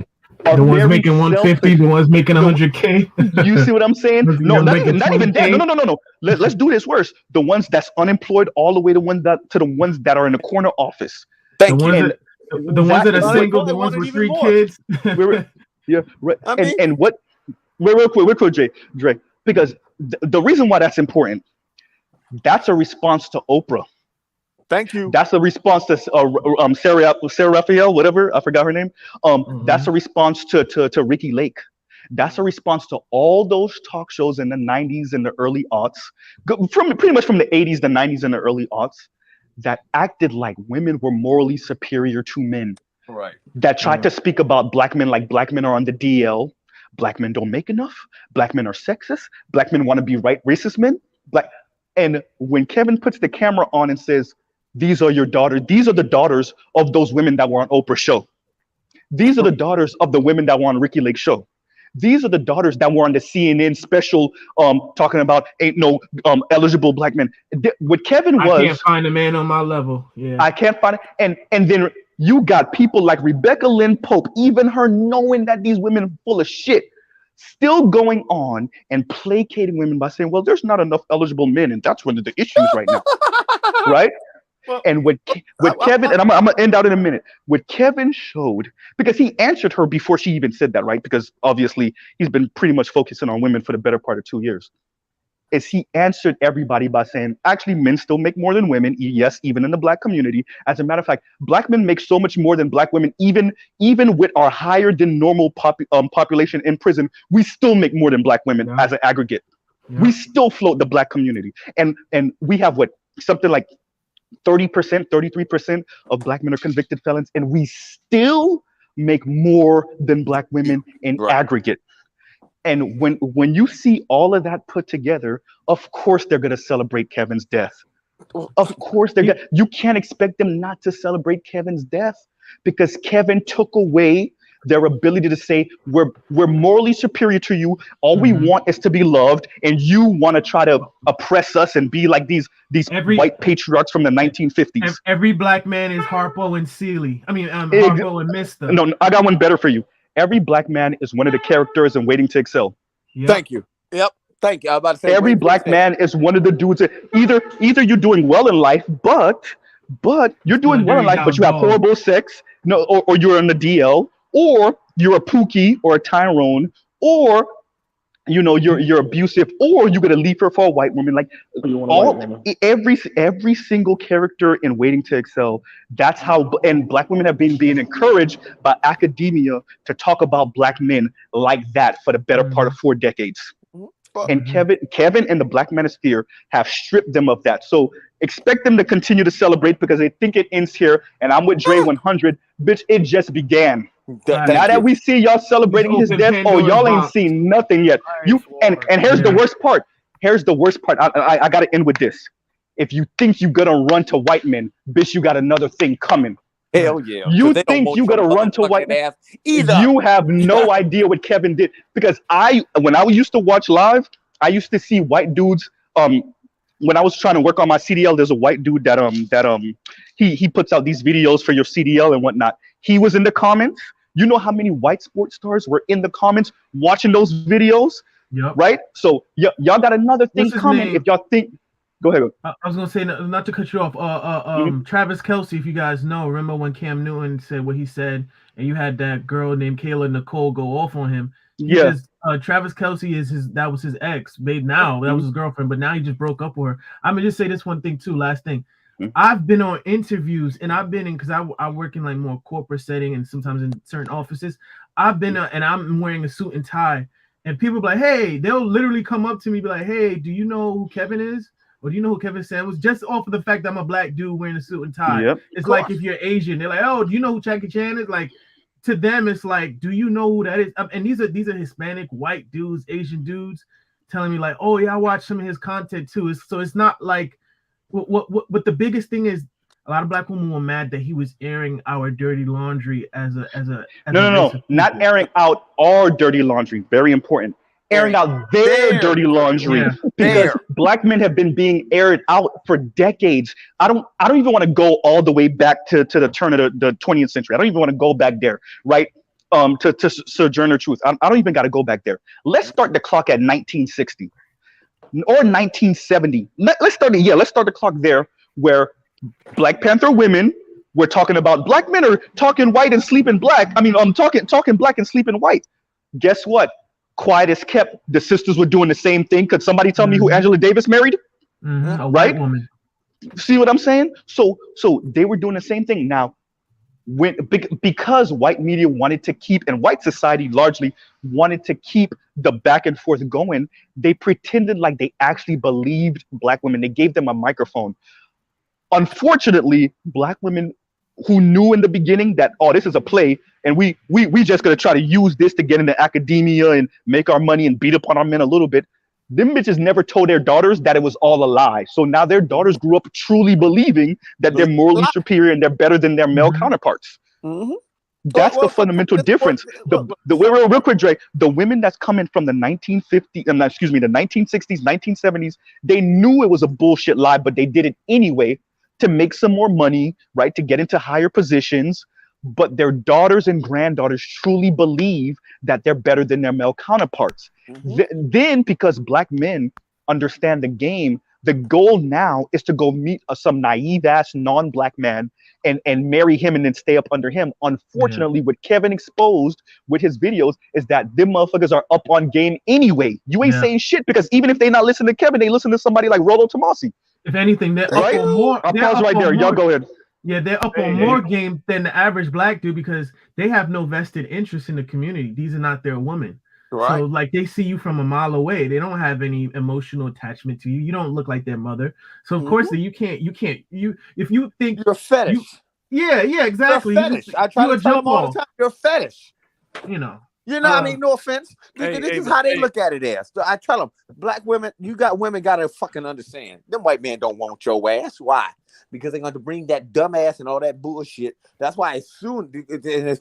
The ones making 150, the ones making 100K. You see what I'm saying? No, not even that. No. Let's do this worse. The ones that's unemployed, all the way to the ones that are in the corner office. The ones that are single, the ones with 3 kids. Yeah, right. And what? Real quick, Dre, because the reason why that's important, that's a response to Oprah. Thank you. That's a response to Sarah Raphael, whatever, I forgot her name. That's a response to Ricky Lake. That's a response to all those talk shows in the 90s and the early aughts, pretty much from the 80s, the 90s, and the early aughts, that acted like women were morally superior to men. Right. That tried to speak about Black men like Black men are on the DL. Black men don't make enough. Black men are sexist. Black men want to be racist men. And when Kevin puts the camera on and says, these are your daughters. These are the daughters of those women that were on Oprah's show. These are the daughters of the women that were on Ricky Lake's show. These are the daughters that were on the CNN special talking about ain't no eligible Black men. What Kevin was, I can't find a man on my level. Yeah, I can't find it. And then you got people like Rebecca Lynn Pope, even her knowing that these women are full of shit, still going on and placating women by saying, well, there's not enough eligible men, and that's one of the issues right now. Right? And what Kevin, and I'm gonna end out in a minute, what Kevin showed, because he answered her before she even said that, right? Because obviously he's been pretty much focusing on women for the better part of 2 years. is he answered everybody by saying, actually, men still make more than women. Yes, even in the black community. As a matter of fact, black men make so much more than black women, even with our higher than normal population in prison, we still make more than black women as an aggregate. We still float the black community. And we have something like 30%, 33% of black men are convicted felons, and we still make more than black women in aggregate. And when you see all of that put together, of course they're gonna celebrate Kevin's death. Of course they're gonna. You can't expect them not to celebrate Kevin's death, because Kevin took away their ability to say we're morally superior to you. All we want is to be loved, and you want to try to oppress us and be like these white patriarchs from the 1950s. Every black man is Harpo and Seeley. I mean, Harpo and Mister. No, I got one better for you. Every black man is one of the characters in Waiting to Exhale. Yep. Thank you. Yep. Thank you. I was about to say every black man is one of the dudes that either you're doing well in life, but you're doing well in life, but you have horrible sex, or you're in the DL, or you're a Pookie or a Tyrone, or you're abusive, or you're gonna leave her for a white woman. Like every single character in Waiting to Excel. That's how. And black women have been being encouraged by academia to talk about black men like that for the better part of 4 decades. And Kevin and the Black Manosphere have stripped them of that. So expect them to continue to celebrate, because they think it ends here. And I'm with Dre 100. Bitch, it just began. Now that we see y'all celebrating his death, y'all ain't seen nothing yet. And here's the worst part. Here's the worst part. I gotta end with this. If you think you're gonna run to white men, bitch, you got another thing coming. Hell yeah. You think you gotta run to white men? You have no idea what Kevin did. Because when I used to watch live, I used to see white dudes. When I was trying to work on my CDL, there's a white dude that he puts out these videos for your CDL and whatnot. He was in the comments. You know how many white sports stars were in the comments watching those videos? Yep. Right? So y'all got another thing coming. If y'all think, go ahead. I was gonna say, not to cut you off. Travis Kelce, if you guys know, remember when Cam Newton said what he said, and you had that girl named Kayla Nicole go off on him. Travis Kelce that was his ex, babe. Now that was his girlfriend, but now he just broke up with her. I'm gonna just say this one thing too. Last thing. I've been on interviews, and I've been in, because I work in like more corporate setting and sometimes in certain offices. I've been and I'm wearing a suit and tie, and people be like, hey, they'll literally come up to me, be like, hey, do you know who Kevin is? Or do you know who Kevin Sam was? Just off of the fact that I'm a black dude wearing a suit and tie. Yep, it's like if you're Asian, they're like, oh, do you know who Jackie Chan is? Like, to them, it's like, do you know who that is? And these are Hispanic, white dudes, Asian dudes telling me like, oh yeah, I watch some of his content too. So it's not like what the biggest thing is. A lot of black women were mad that he was airing our dirty laundry as no, not airing out our dirty laundry. Very important. Airing out their dirty laundry, because black men have been being aired out for decades. I don't even want to go all the way back to the turn of the 20th century. I don't even want to go back there, right? To Sojourner Truth. I don't even got to go back there. Let's start the clock at 1960 or 1970. Let's start the clock there, where Black Panther women were talking about black men are talking white and sleeping black. I mean, talking black and sleeping white. Guess what? Quiet as kept. The sisters were doing the same thing. Could somebody tell me who Angela Davis married? A white woman. See what I'm saying? So they were doing the same thing. Now, because white media wanted to keep, and white society largely wanted to keep the back and forth going, they pretended like they actually believed black women. They gave them a microphone. Unfortunately, black women who knew in the beginning that, oh, this is a play, and we just gonna try to use this to get into academia and make our money and beat upon our men a little bit. Them bitches never told their daughters that it was all a lie. So now their daughters grew up truly believing that they're morally superior and they're better than their male counterparts. That's the fundamental difference. Real quick, Dre, the women that's coming from the 1960s, 1970s, they knew it was a bullshit lie, but they did it anyway to make some more money, right? To get into higher positions. But their daughters and granddaughters truly believe that they're better than their male counterparts. Then, because black men understand the game, the goal now is to go meet some naive ass non-black man and marry him and then stay up under him. Unfortunately, what Kevin exposed with his videos is that them motherfuckers are up on game anyway. You ain't saying shit because even if they not listening to Kevin, they listen to somebody like Rollo Tomasi. If anything, they're Right? up on more. I'll pause right there. Y'all go ahead. Yeah, they're up on more game than the average black dude because they have no vested interest in the community. These are not their women. Right. So like they see you from a mile away. They don't have any emotional attachment to you. You don't look like their mother. So of course you can't if you think you're a fetish. Yeah, exactly. You're a fetish. I try to tell them all the time, you're a fetish. You know, I mean, no offense. This is how they look at it as. So I tell them, black women, women gotta fucking understand. Them white men don't want your ass. Why? Because they're going to bring that dumbass and all that bullshit. That's why it's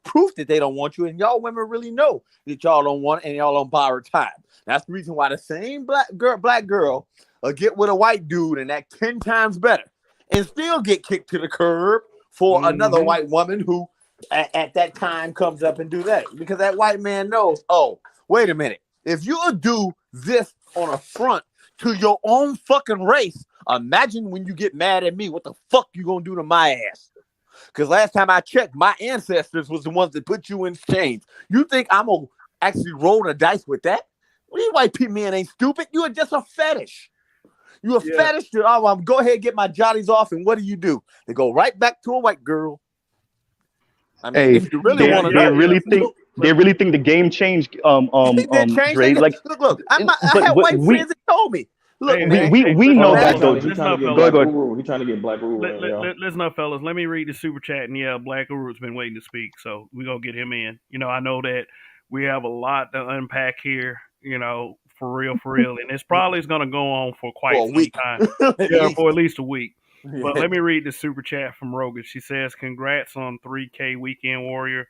proof that they don't want you. And y'all women really know that y'all don't want it and y'all don't borrow time. That's the reason why the same black girl will get with a white dude and act 10 times better and still get kicked to the curb for another white woman who at that time comes up and do that. Because that white man knows, oh, wait a minute. If you'll do this on a front to your own fucking race, imagine when you get mad at me, what the fuck you gonna do to my ass? Because last time I checked, my ancestors was the ones that put you in chains. You think I'm gonna actually roll the dice with that? These white people men ain't stupid. You are just a fetish. You a fetish to go ahead and get my jollies off, and what do? They go right back to a white girl. I mean, if you really want to, they really think the game changed. Dre, like, look, I had white friends that told me. Look, we know that though. He's trying to get Black Guru. Listen up, fellas. Let me read the super chat, and Black Guru's been waiting to speak, so we're gonna get him in. I know that we have a lot to unpack here. For real, and this probably is gonna go on for quite some time. For at least a week. But let me read the super chat from Rogan. She says, "Congrats on 3K Weekend Warrior."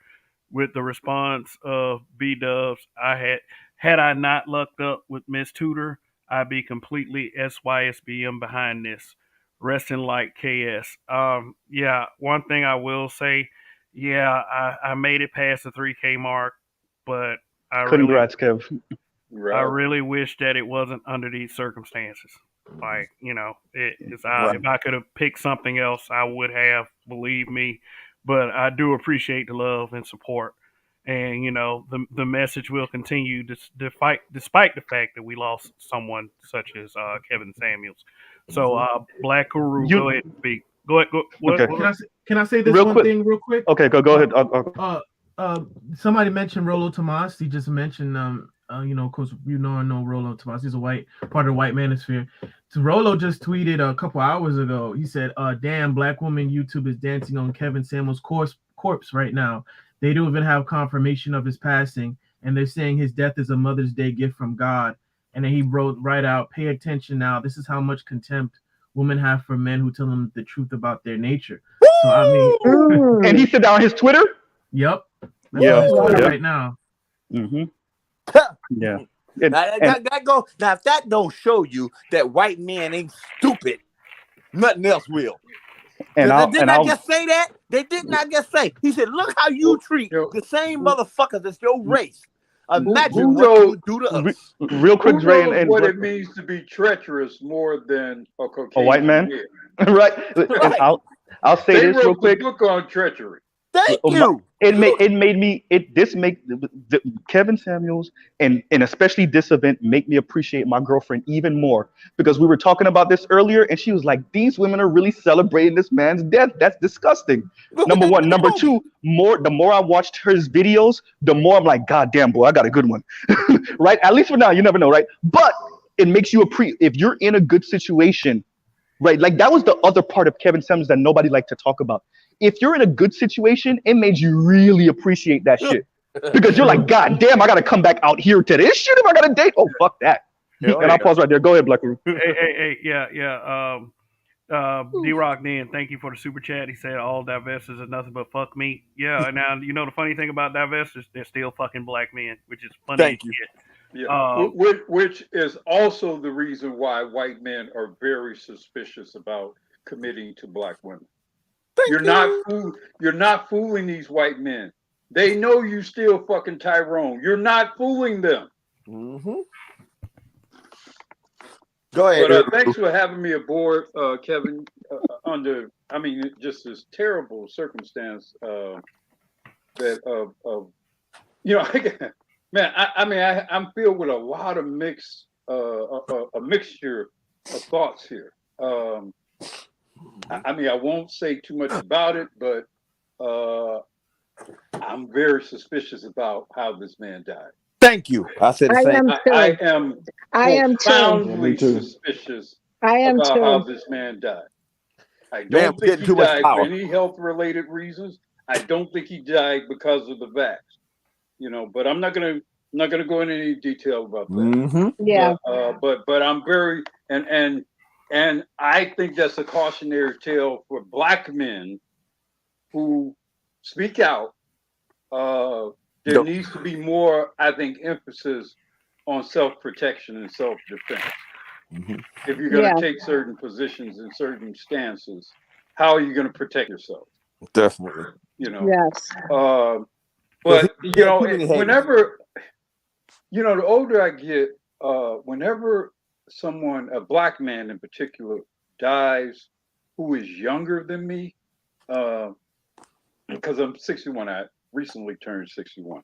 With the response of B-Dubs, had I not lucked up with Miss Tudor, I'd be completely SYSBM behind this. Resting like KS. One thing I will say, I made it past the 3K mark, but congrats, Kev. I really wish that it wasn't under these circumstances. Like, if I could have picked something else, I would have, believe me. But I do appreciate the love and support. And, the message will continue despite the fact that we lost someone such as Kevin Samuels. So, Black Guru, go ahead and speak. Go ahead. Okay. Can I say this thing real quick? Okay, go ahead. Somebody mentioned Rollo Tomas. He just mentioned, of course, I know Rollo Tomas. He's part of the white manosphere. So Rollo just tweeted a couple hours ago. He said, damn, black woman YouTube is dancing on Kevin Samuels' corpse right now. They don't even have confirmation of his passing, and they're saying his death is a Mother's Day gift from God. And then he wrote right out, pay attention now. This is how much contempt women have for men who tell them the truth about their nature. Woo! So I mean, and he said that on his Twitter? Yep. That's on his Twitter right now. Mm-hmm. Yeah. Now, if that don't show you that white men ain't stupid, nothing else will. And they did not just say that. They did not just say. He said, "Look how you treat the same motherfuckers as your race. Imagine what you would do to us." Real quick, Dre, and what it means to be treacherous more than a Caucasian white man, right? And I'll say this real quick. They wrote the book on treachery. Thank you. This make Kevin Samuels and especially this event make me appreciate my girlfriend even more, because we were talking about this earlier and she was like, these women are really celebrating this man's death. That's disgusting. Number one. Number two, the more I watched his videos, the more I'm like, God damn, boy, I got a good one. Right? At least for now, you never know, right? But it makes you if you're in a good situation, right? Like that was the other part of Kevin Samuels that nobody liked to talk about. If you're in a good situation, it made you really appreciate that shit. Because you're like, God damn, I got to come back out here to this shit if I got a date. Oh, fuck that. And I'll pause right there. Go ahead, Black Guru. Hey, D-Rock then, thank you for the super chat. He said all divestors are nothing but fuck me. Yeah, now, the funny thing about divestors, they're still fucking black men, which is funny. Thank you. Yeah, which is also the reason why white men are very suspicious about committing to black women. You're not fooling these white men. They know you still fucking Tyrone. You're not fooling them. Mm-hmm. Go ahead. But thanks for having me aboard, Kevin. Just this terrible circumstance I'm filled with a lot of a mixture of thoughts here. I won't say too much about it, but I'm very suspicious about how this man died. Thank you. I said the same. I am too. profoundly suspicious about how this man died. I don't think he died for any health-related reasons. I don't think he died because of the vax. But I'm not gonna go into any detail about that. Mm-hmm. Yeah. But I'm very and I think that's a cautionary tale for Black men who speak out. There needs to be more, I think, emphasis on self-protection and self-defense. Mm-hmm. If you're going to take certain positions and certain stances, how are you going to protect yourself? Definitely. Yes. But whenever the older I get, whenever someone, a Black man in particular, dies who is younger than me, because I'm 61, I recently turned 61.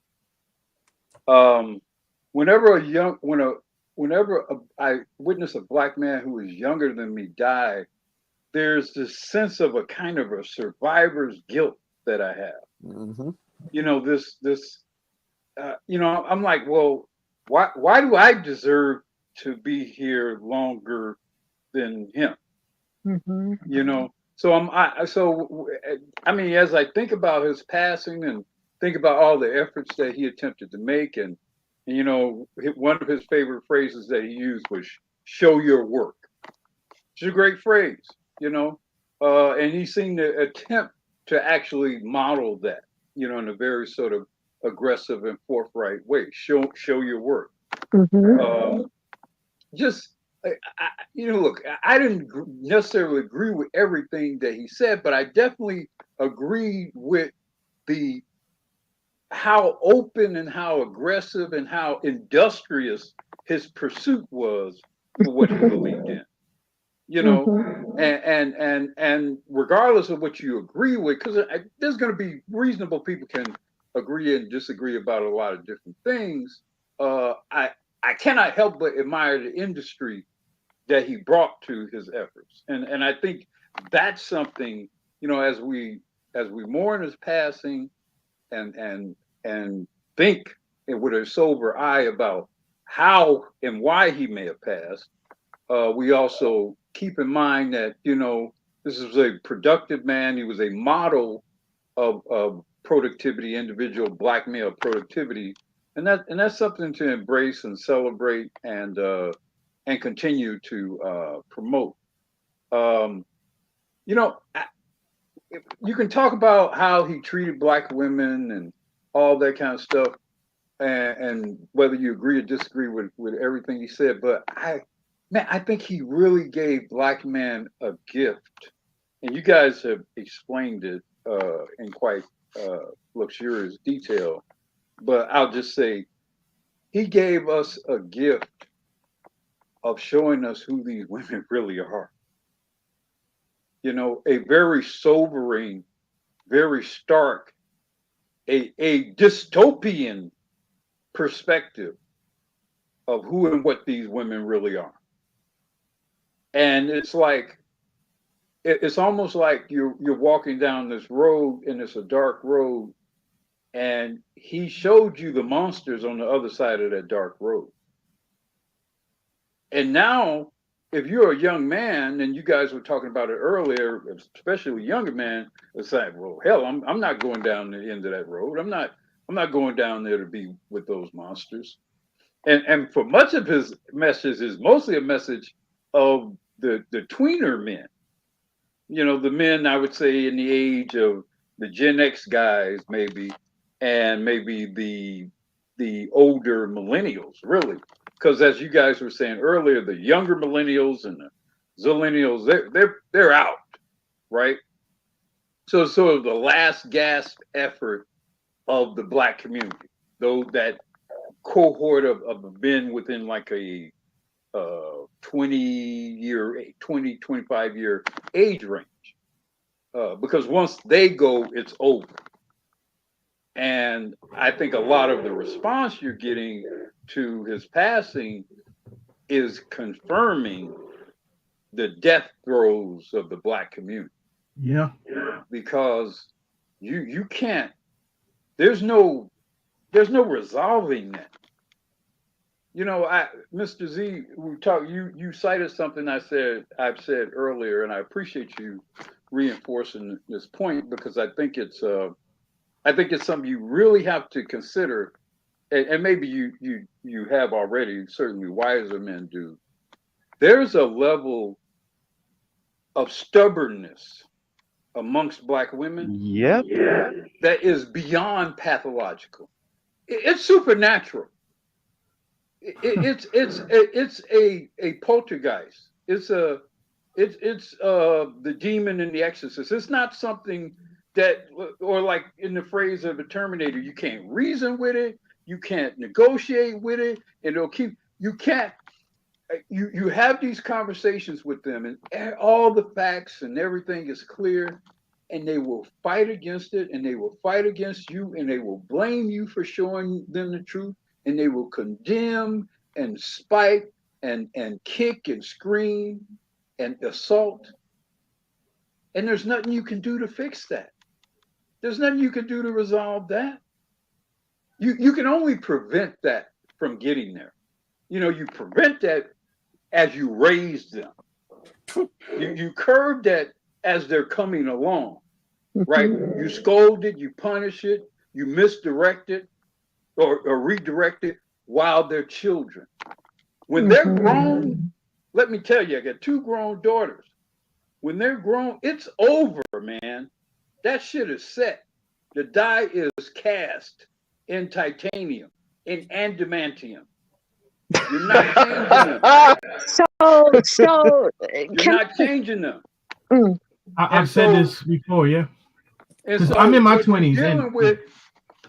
Whenever I witness a Black man who is younger than me die, there's this sense of a kind of a survivor's guilt that I have. Mm-hmm. I'm like, well, why do I deserve to be here longer than him? Mm-hmm. As I think about his passing and think about all the efforts that he attempted to make, and one of his favorite phrases that he used was "show your work." It's a great phrase, and he seemed to attempt to actually model that, in a very sort of aggressive and forthright way. Show your work. Mm-hmm. Look, I didn't necessarily agree with everything that he said, but I definitely agreed with how open and how aggressive and how industrious his pursuit was for what he believed in. And regardless of what you agree with, because there's going to be reasonable people can agree and disagree about a lot of different things. I cannot help but admire the industry that he brought to his efforts, and I think that's something, as we mourn his passing, and think with a sober eye about how and why he may have passed. We also keep in mind that this was a productive man. He was a model of productivity, individual Black male productivity, and that's something to embrace and celebrate and continue to promote. You can talk about how he treated Black women and all that kind of stuff, and whether you agree or disagree with everything he said, but I think he really gave Black men a gift, and you guys have explained it in quite luxurious detail. But I'll just say, he gave us a gift of showing us who these women really are. A very sobering, very stark, a dystopian perspective of who and what these women really are. And it's almost like you're walking down this road, and it's a dark road, and he showed you the monsters on the other side of that dark road. And now, if you're a young man, and you guys were talking about it earlier, especially a younger man, it's like, well, hell, I'm not going down the end of that road. I'm not going down there to be with those monsters. And for much of his message is mostly a message of the tweener men. The men, I would say, in the age of the Gen X guys, maybe, and maybe the older millennials, really. Because as you guys were saying earlier, the younger millennials and the zillennials, they're out, right? So sort of the last gasp effort of the Black community, though that cohort of men within like a 20, 25-year age range. Because once they go, it's over. And I think a lot of the response you're getting to his passing is confirming the death throes of the Black community. Yeah. Because you can't, there's no resolving that. You know, Mr. Z, you cited something I've said earlier, and I appreciate you reinforcing this point, because I think it's something you really have to consider, and maybe you have already, certainly wiser men do. There's a level of stubbornness amongst Black women, that is beyond pathological. It's supernatural. It's a poltergeist. It's the demon and the exorcist. It's not something that, or like in the phrase of the Terminator, you can't reason with it, you can't negotiate with it, and you have these conversations with them, and all the facts and everything is clear, and they will fight against it, and they will fight against you, and they will blame you for showing them the truth, and they will condemn and spite and kick and scream and assault. And there's nothing you can do to fix that. There's nothing you can do to resolve that. You can only prevent that from getting there. You know, you prevent that as you raise them. You curb that as they're coming along, right? You scold it, you punish it, you misdirect it, or redirect it while they're children. When they're grown, let me tell you, I got 2 grown daughters. When they're grown, it's over, man. That shit is set. The die is cast in titanium, in adamantium. You're not changing them. So You're not changing them. I've said this before, yeah. And so I'm in my what you're 20s. Dealing with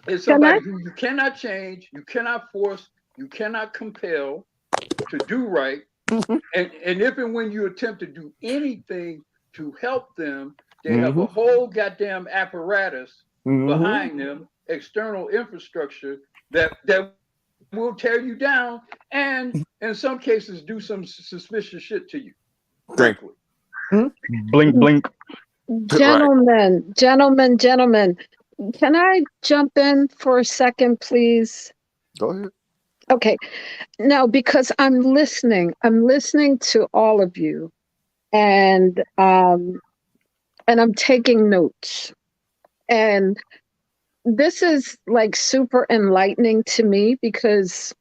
is somebody who you cannot change, you cannot force, you cannot compel to do right. And if and when you attempt to do anything to help them, they have a whole goddamn apparatus behind them, external infrastructure that will tear you down, and in some cases do some suspicious shit to you. Frankly. Blink, blink. Gentlemen, can I jump in for a second, please? Go ahead. Okay. No, because I'm listening to all of you, and I'm taking notes. And this is like super enlightening to me, because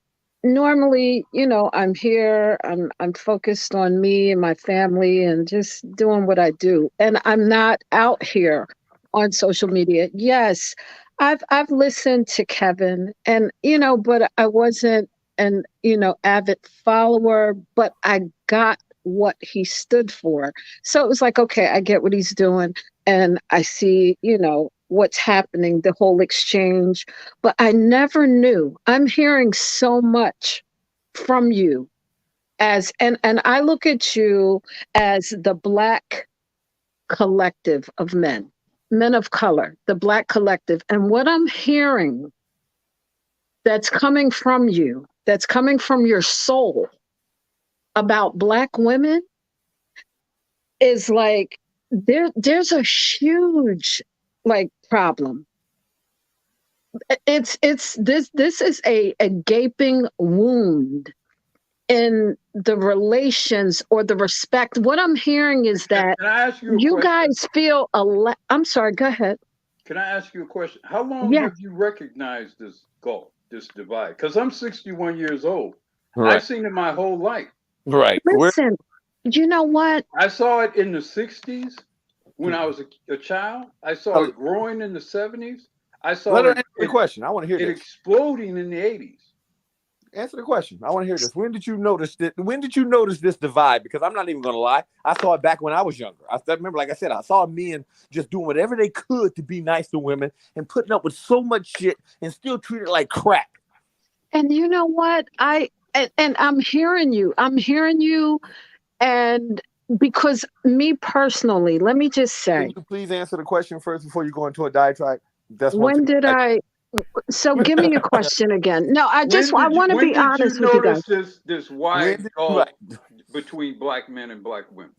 normally, you know, I'm here, I'm focused on me and my family and just doing what I do. And I'm not out here on social media. Yes, I've listened to Kevin, and you know, but I wasn't an, you know, avid follower, but I got what he stood for. So it was like, okay, I get what he's doing, and I see, you know, what's happening, the whole exchange, but I never knew. I'm hearing so much from you and I look at you as the Black collective of men of color, the Black collective. And what I'm hearing that's coming from you, that's coming from your soul about Black women is like, there's a huge like problem. This is a gaping wound in the relations or the respect. What I'm hearing is that you guys feel I'm sorry, go ahead. Can I ask you a question? How long have you recognized this gulf, this divide? Because I'm 61 years old. Right. I've seen it my whole life. Right. Listen, you know what? I saw it in the 60s when I was a child. I saw it growing in the 70s. I saw Let her answer the question. I want to hear this. Exploding in the 80s. Answer the question. I want to hear this. When did you notice that? When did you notice this divide? Because I'm not even going to lie. I saw it back when I was younger. I remember, like I said, I saw men just doing whatever they could to be nice to women and putting up with so much shit and still treat it like crap. And you know what? And I'm hearing you. And because me personally, let me just Can say, you please answer the question first before you go into a diatribe? That's one when thing. did I? So give me your question again. No, I want to When be did you honest with you guys. notice this When wide did you, gulf between black men and black women?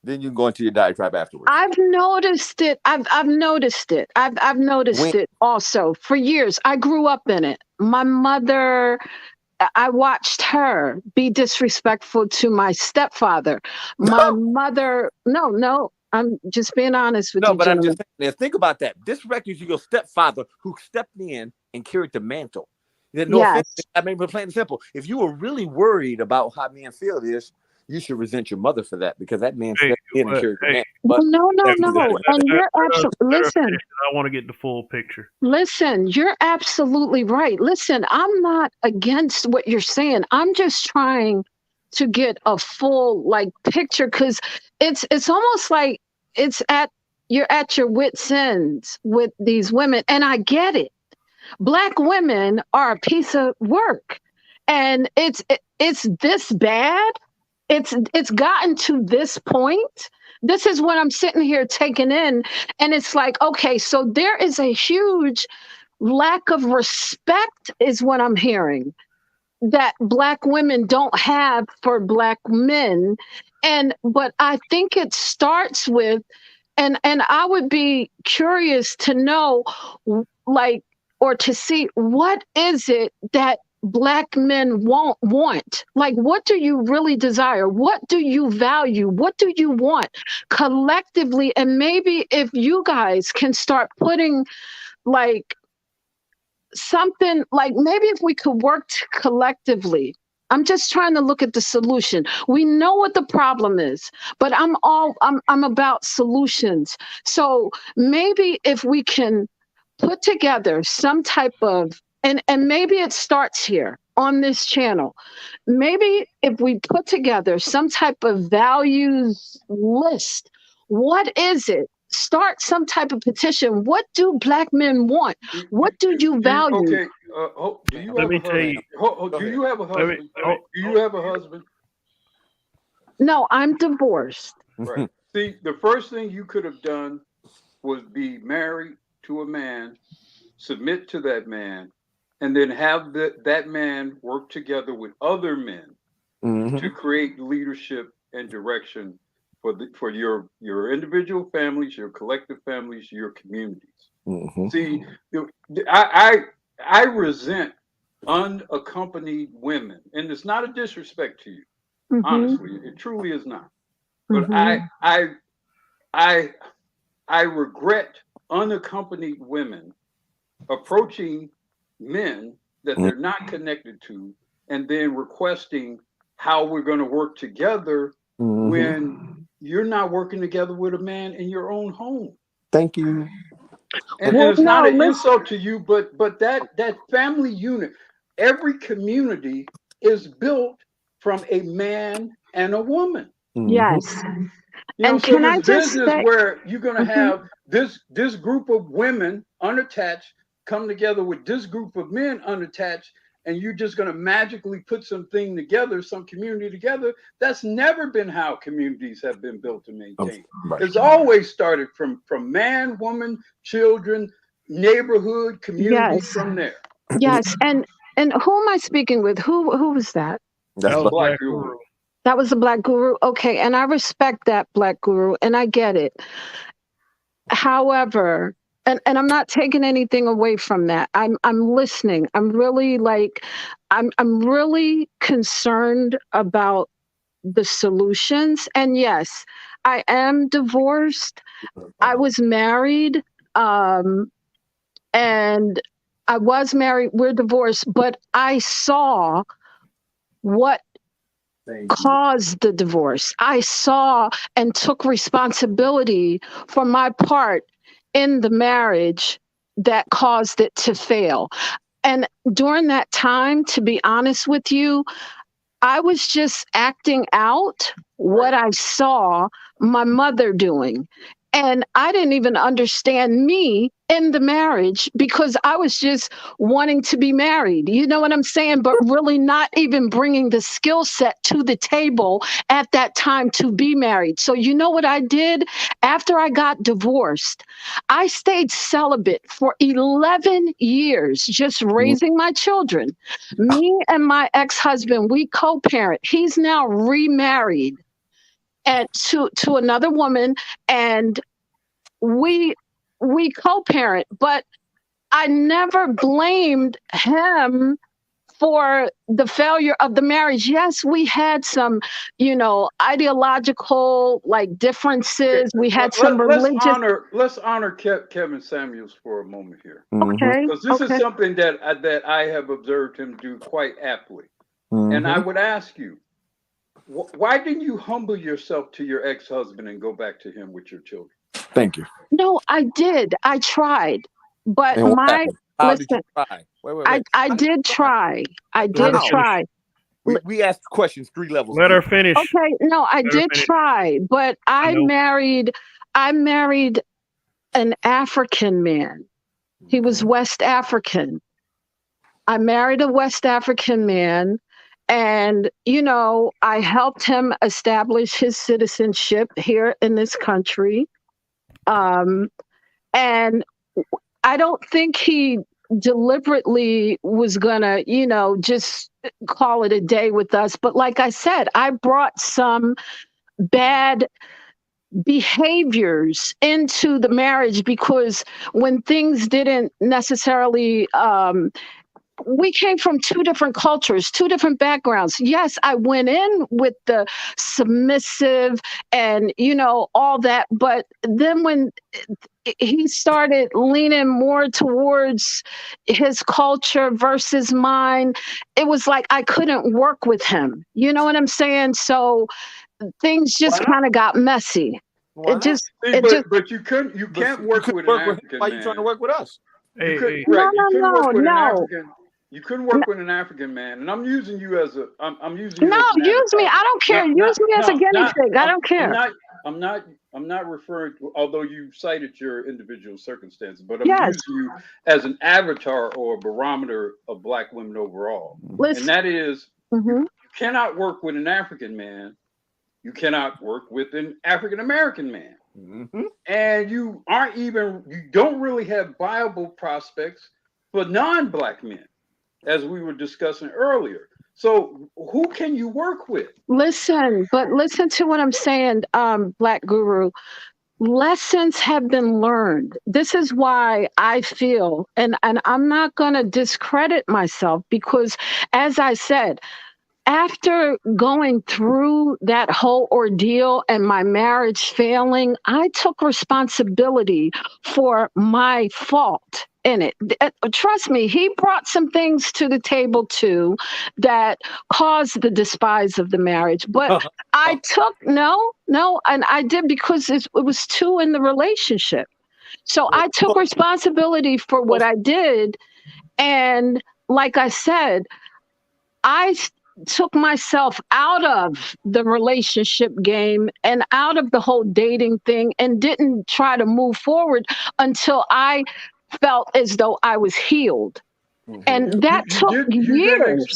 Then you can go into your diatribe afterwards. I've noticed it. I've noticed it. I've noticed When? it also for years. I grew up in it. My mother, I watched her be disrespectful to my stepfather. My mother, no, I'm just being honest with No, you, but I'm gentlemen. just saying, think about that. Disrespect to your stepfather who stepped in and carried the mantle. No offense. Yes. I mean, but plain and simple. If you were really worried about how men feel this, you should resent your mother for that, because that man stepped in and carried the mantle. Well, But no. that's And you're absolutely, listen. I want to get the full picture. Listen, you're absolutely right. Listen, I'm not against what you're saying. I'm just trying to get a full picture, because it's almost like you're at your wit's ends with these women, and I get it. Black women are a piece of work, and it's this bad. It's gotten to this point. This is what I'm sitting here taking in, and it's like, okay, so there is a huge lack of respect is what I'm hearing that black women don't have for black men. But I think it starts with, and I would be curious to know, or to see, what is it that black men want? Like, what do you really desire? What do you value? What do you want collectively? And maybe if you guys can start putting something, maybe if we could work collectively. I'm just trying to look at the solution. We know what the problem is, but I'm about solutions. So maybe if we can put together some type of, and maybe it starts here on this channel. Maybe if we put together some type of values list, what is it? Start some type of petition. What do black men want? What do you value? Okay, do you Let have me a tell you. husband? Do you have a husband? Do you have a husband? No, I'm divorced. Right. See, the first thing you could have done was be married to a man, submit to that man, and then have that man work together with other men to create leadership and direction for your individual families, your collective families, your communities. See, I resent unaccompanied women, and it's not a disrespect to you. Honestly, it truly is not. But I regret unaccompanied women approaching men that they're not connected to, and then requesting how we're going to work together when you're not working together with a man in your own home. Thank you. And it's not an insult to you, but that family unit, every community is built from a man and a woman. Yes. You know, And so can this I just business say, where you're going to have this group of women unattached come together with this group of men unattached, and you're just going to magically put something together, some community together. That's never been how communities have been built and maintained. It's always started from man, woman, children, neighborhood, community, from there. Yes. And who am I speaking with? Who was that? That's Black Guru. That was the Black Guru. Okay. And I respect that, Black Guru, and I get it. However, and I'm not taking anything away from that. I'm listening. I'm really I'm really concerned about the solutions. And yes, I am divorced. I was married. And I was married. We're divorced, but I saw what caused the divorce. I saw and took responsibility for my part in the marriage that caused it to fail. And during that time, to be honest with you, I was just acting out what I saw my mother doing. And I didn't even understand me in the marriage because I was just wanting to be married. You know what I'm saying? But really not even bringing the skill set to the table at that time to be married. So you know what I did? After I got divorced, I stayed celibate for 11 years, just raising my children. Me and my ex-husband, we co-parent. He's now remarried and to another woman, and we co-parent, but I never blamed him for the failure of the marriage. Yes, we had some, ideological like differences. We had some religious. Let's honor Kevin Samuels for a moment here, Okay, because this is something that I have observed him do quite aptly. And I would ask you, why didn't you humble yourself to your ex-husband and go back to him with your children? Thank you. No, I did. I tried, but And what my happened? How did listen. you try? Wait. I did try. I did Let her try. We asked questions 3 levels. Let her finish. Okay, no, I did try, but I married an African man. He was West African. I married a West African man, and I helped him establish his citizenship here in this country. And I don't think he deliberately was gonna, just call it a day with us. But like I said, I brought some bad behaviors into the marriage because when things didn't necessarily we came from 2 different cultures, 2 different backgrounds. Yes, I went in with the submissive and all that, but then when he started leaning more towards his culture versus mine, it was like I couldn't work with him. You know what I'm saying? So things just kind of got messy. But you can't work with an African man. Why are you trying to work with us? You couldn't work with an African man, and I'm using you as a. I'm using you. No, use me. I don't care. Use me as a guinea pig. I don't care. I'm not referring to, although you cited your individual circumstances, but I'm using you as an avatar or a barometer of Black women overall. Listen, and that is, you cannot work with an African man. You cannot work with an African American man. And you don't really have viable prospects for non-Black men, as we were discussing earlier. So who can you work with? Listen to what I'm saying, Black Guru. Lessons have been learned. This is why I feel, and I'm not going to discredit myself because, as I said, after going through that whole ordeal and my marriage failing, I took responsibility for my fault in it. Trust me, he brought some things to the table too that caused the despise of the marriage. But I took, and I did because it was 2 in the relationship. So I took responsibility for what I did. And like I said, I took myself out of the relationship game and out of the whole dating thing and didn't try to move forward until I felt as though I was healed. And that took years.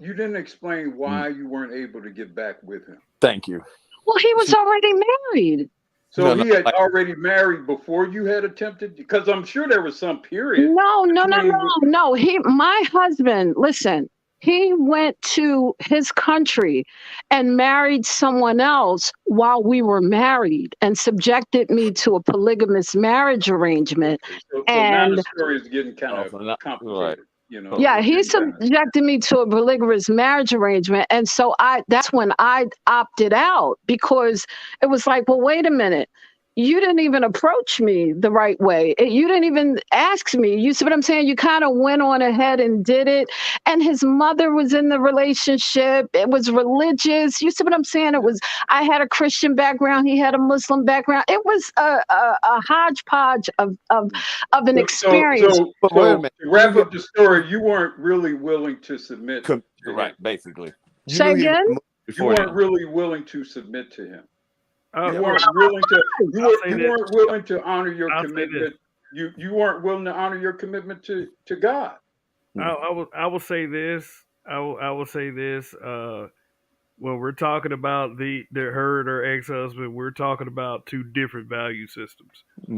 You didn't explain why you weren't able to get back with him. Thank you. Well, he was already married. So he had already married before you had attempted, because I'm sure there was some period. No. My husband, listen, he went to his country and married someone else while we were married and subjected me to a polygamous marriage arrangement. So now the story is getting kind of complicated. Right. Yeah, he subjected me to a polygamous marriage arrangement. And so that's when I opted out, because it was like, well, wait a minute. You didn't even approach me the right way. You didn't even ask me. You see what I'm saying? You kind of went on ahead and did it. And his mother was in the relationship. It was religious. You see what I'm saying? I had a Christian background. He had a Muslim background. It was a hodgepodge of an experience. So to wrap up the story, you weren't really willing to submit. Right, basically. Say again? You weren't really willing to submit to him. You weren't willing to honor your commitment You weren't willing to honor your commitment to God. I will say this. I will say this. When we're talking about the herd or ex-husband, we're talking about two different value systems.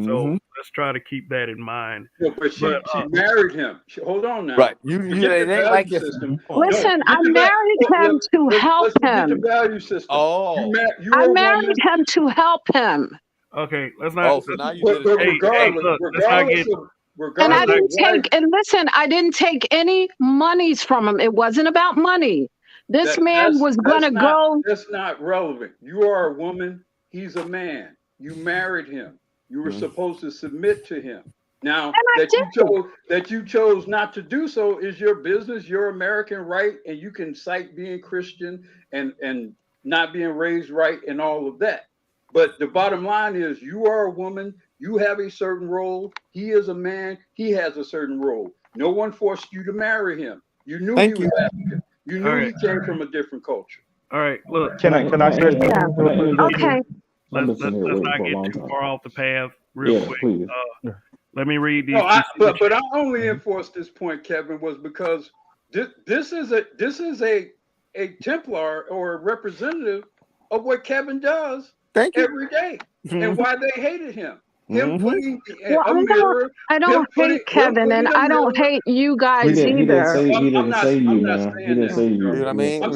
So let's try to keep that in mind. No, but she married him. Hold on now. Right. You it ain't like it's Listen, I married him to help Let's him. the value system. Oh. I married him to help him. Okay, let's not. Oh, so now you did it. And I didn't take, and listen, I didn't take any monies from him. It wasn't about money. This man was going to go. That's not relevant. You are a woman. He's a man. You married him. You were supposed to submit to him. Now that you chose not to do so is your business, your American right, and you can cite being Christian and not being raised right and all of that. But the bottom line is you are a woman, you have a certain role, he is a man, he has a certain role. No one forced you to marry him. You knew he was African. You knew he came from a different culture. All right, look. Can I say okay. Let's not get too far off the path real quick. Please. Let me read these. But I only enforced this point, Kevin, was because this is a Templar or a representative of what Kevin does every day and why they hated him. Him putting a mirror. I don't hate Kevin, and I don't hate you guys either. He didn't say you, man. He didn't say you. You know what I mean? I'm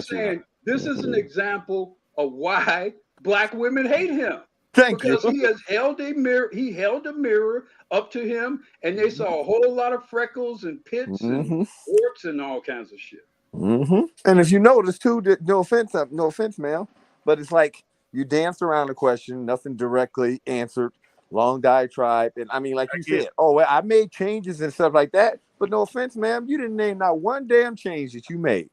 saying this is an example of why black women hate him. Because he has held a mirror. He held a mirror up to him, and they saw a whole lot of freckles and pits and warts and all kinds of shit. And if you notice too, no offense, ma'am, but it's like you danced around the question, nothing directly answered, long diatribe, and I mean, like you said, I made changes and stuff like that. But no offense, ma'am, you didn't name not one damn change that you made.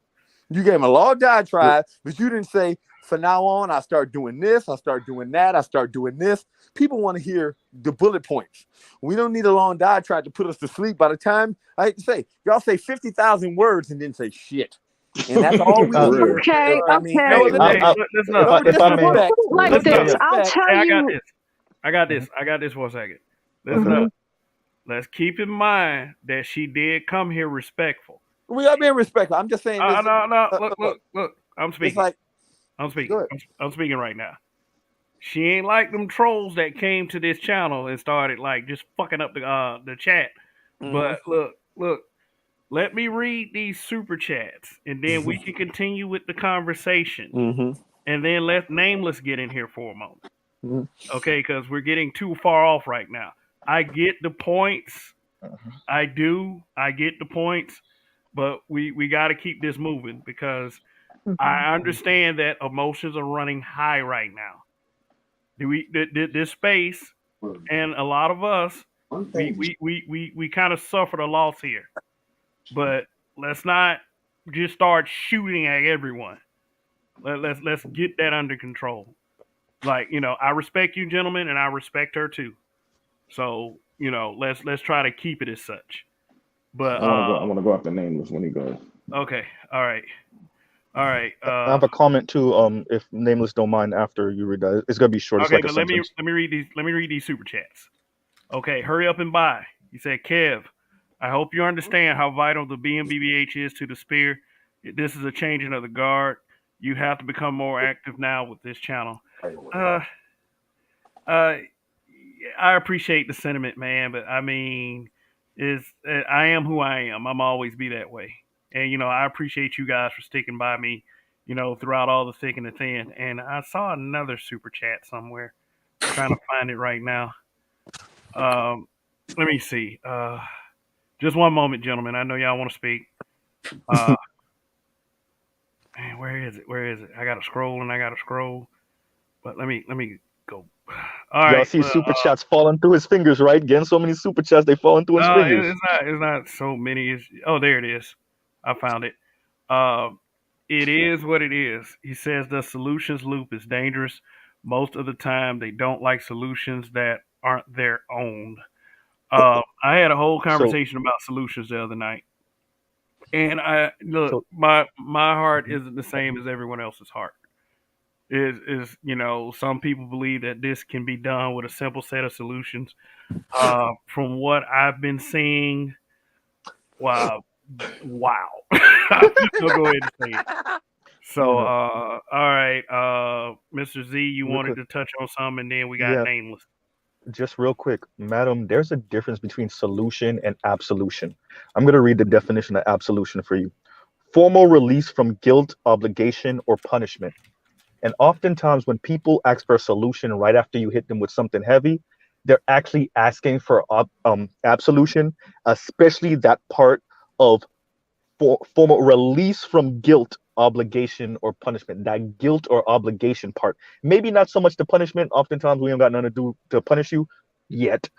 You gave him a long diatribe, but you didn't say, from now on, I start doing this, I start doing that, I start doing this. People want to hear the bullet points. We don't need a long diatribe to put us to sleep. By the time, I hate to say, y'all say 50,000 words and didn't say shit. And that's all we hear. Okay, I'll tell you. I got this for a second. Let's keep in mind that she did come here respectful. We are being respectful. I'm just saying. Look. I'm speaking. I'm speaking right now. She ain't like them trolls that came to this channel and started like just fucking up the chat. But look. Let me read these super chats, and then we can continue with the conversation. And then let Nameless get in here for a moment. Okay, because we're getting too far off right now. I get the points. I do. I get the points. But we got to keep this moving because I understand that emotions are running high right now. This space and a lot of us, we kind of suffered a loss here. But let's not just start shooting at everyone. Let's get that under control. Like, I respect you, gentlemen, and I respect her too. So, let's try to keep it as such. But I want to go after Nameless when he goes. Okay. All right. I have a comment too. If Nameless don't mind after you read that, it's gonna be short. Okay, but let me read these. Let me read these super chats. Okay, hurry up and buy. He said, Kev, I hope you understand how vital the BMBBH is to the spear. This is a changing of the guard. You have to become more active now with this channel. I appreciate the sentiment, man, but I mean, I am who I am. I'm always be that way. And, I appreciate you guys for sticking by me, throughout all the thick and the thin. And I saw another super chat somewhere. I'm trying to find it right now. Let me see. Just one moment, gentlemen. I know y'all want to speak. Man, where is it? I got to scroll. But let me go. All right. Y'all see super chats falling through his fingers, right? Getting so many super chats, they falling through his fingers. It's not so many. There it is. I found it. It is what it is. He says the solutions loop is dangerous. Most of the time, they don't like solutions that aren't their own. I had a whole conversation about solutions the other night, and my heart isn't the same as everyone else's heart. is some people believe that this can be done with a simple set of solutions. From what I've been seeing, wow. I'm just gonna go ahead and say it. So, all right, Mr. Z, you Real wanted quick. to touch on some, and then we got Yeah, Nameless. just real quick, madam, there's a difference between solution and absolution. I'm going to read the definition of absolution for you. Formal release from guilt, obligation, or punishment. And oftentimes, when people ask for a solution right after you hit them with something heavy, they're actually asking for absolution, especially that part of formal release from guilt, obligation, or punishment. That guilt or obligation part. Maybe not so much the punishment. Oftentimes, we ain't got nothing to do to punish you yet,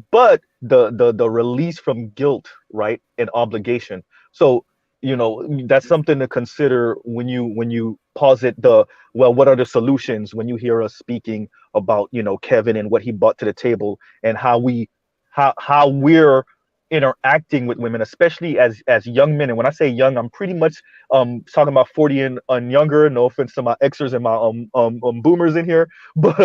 but the release from guilt, right, and obligation. So that's something to consider when you posit the, well, what are the solutions, when you hear us speaking about Kevin and what he brought to the table, and how we're interacting with women, especially as young men. And when I say young, I'm pretty much talking about 40 and younger. No offense to my Xers and my boomers in here, but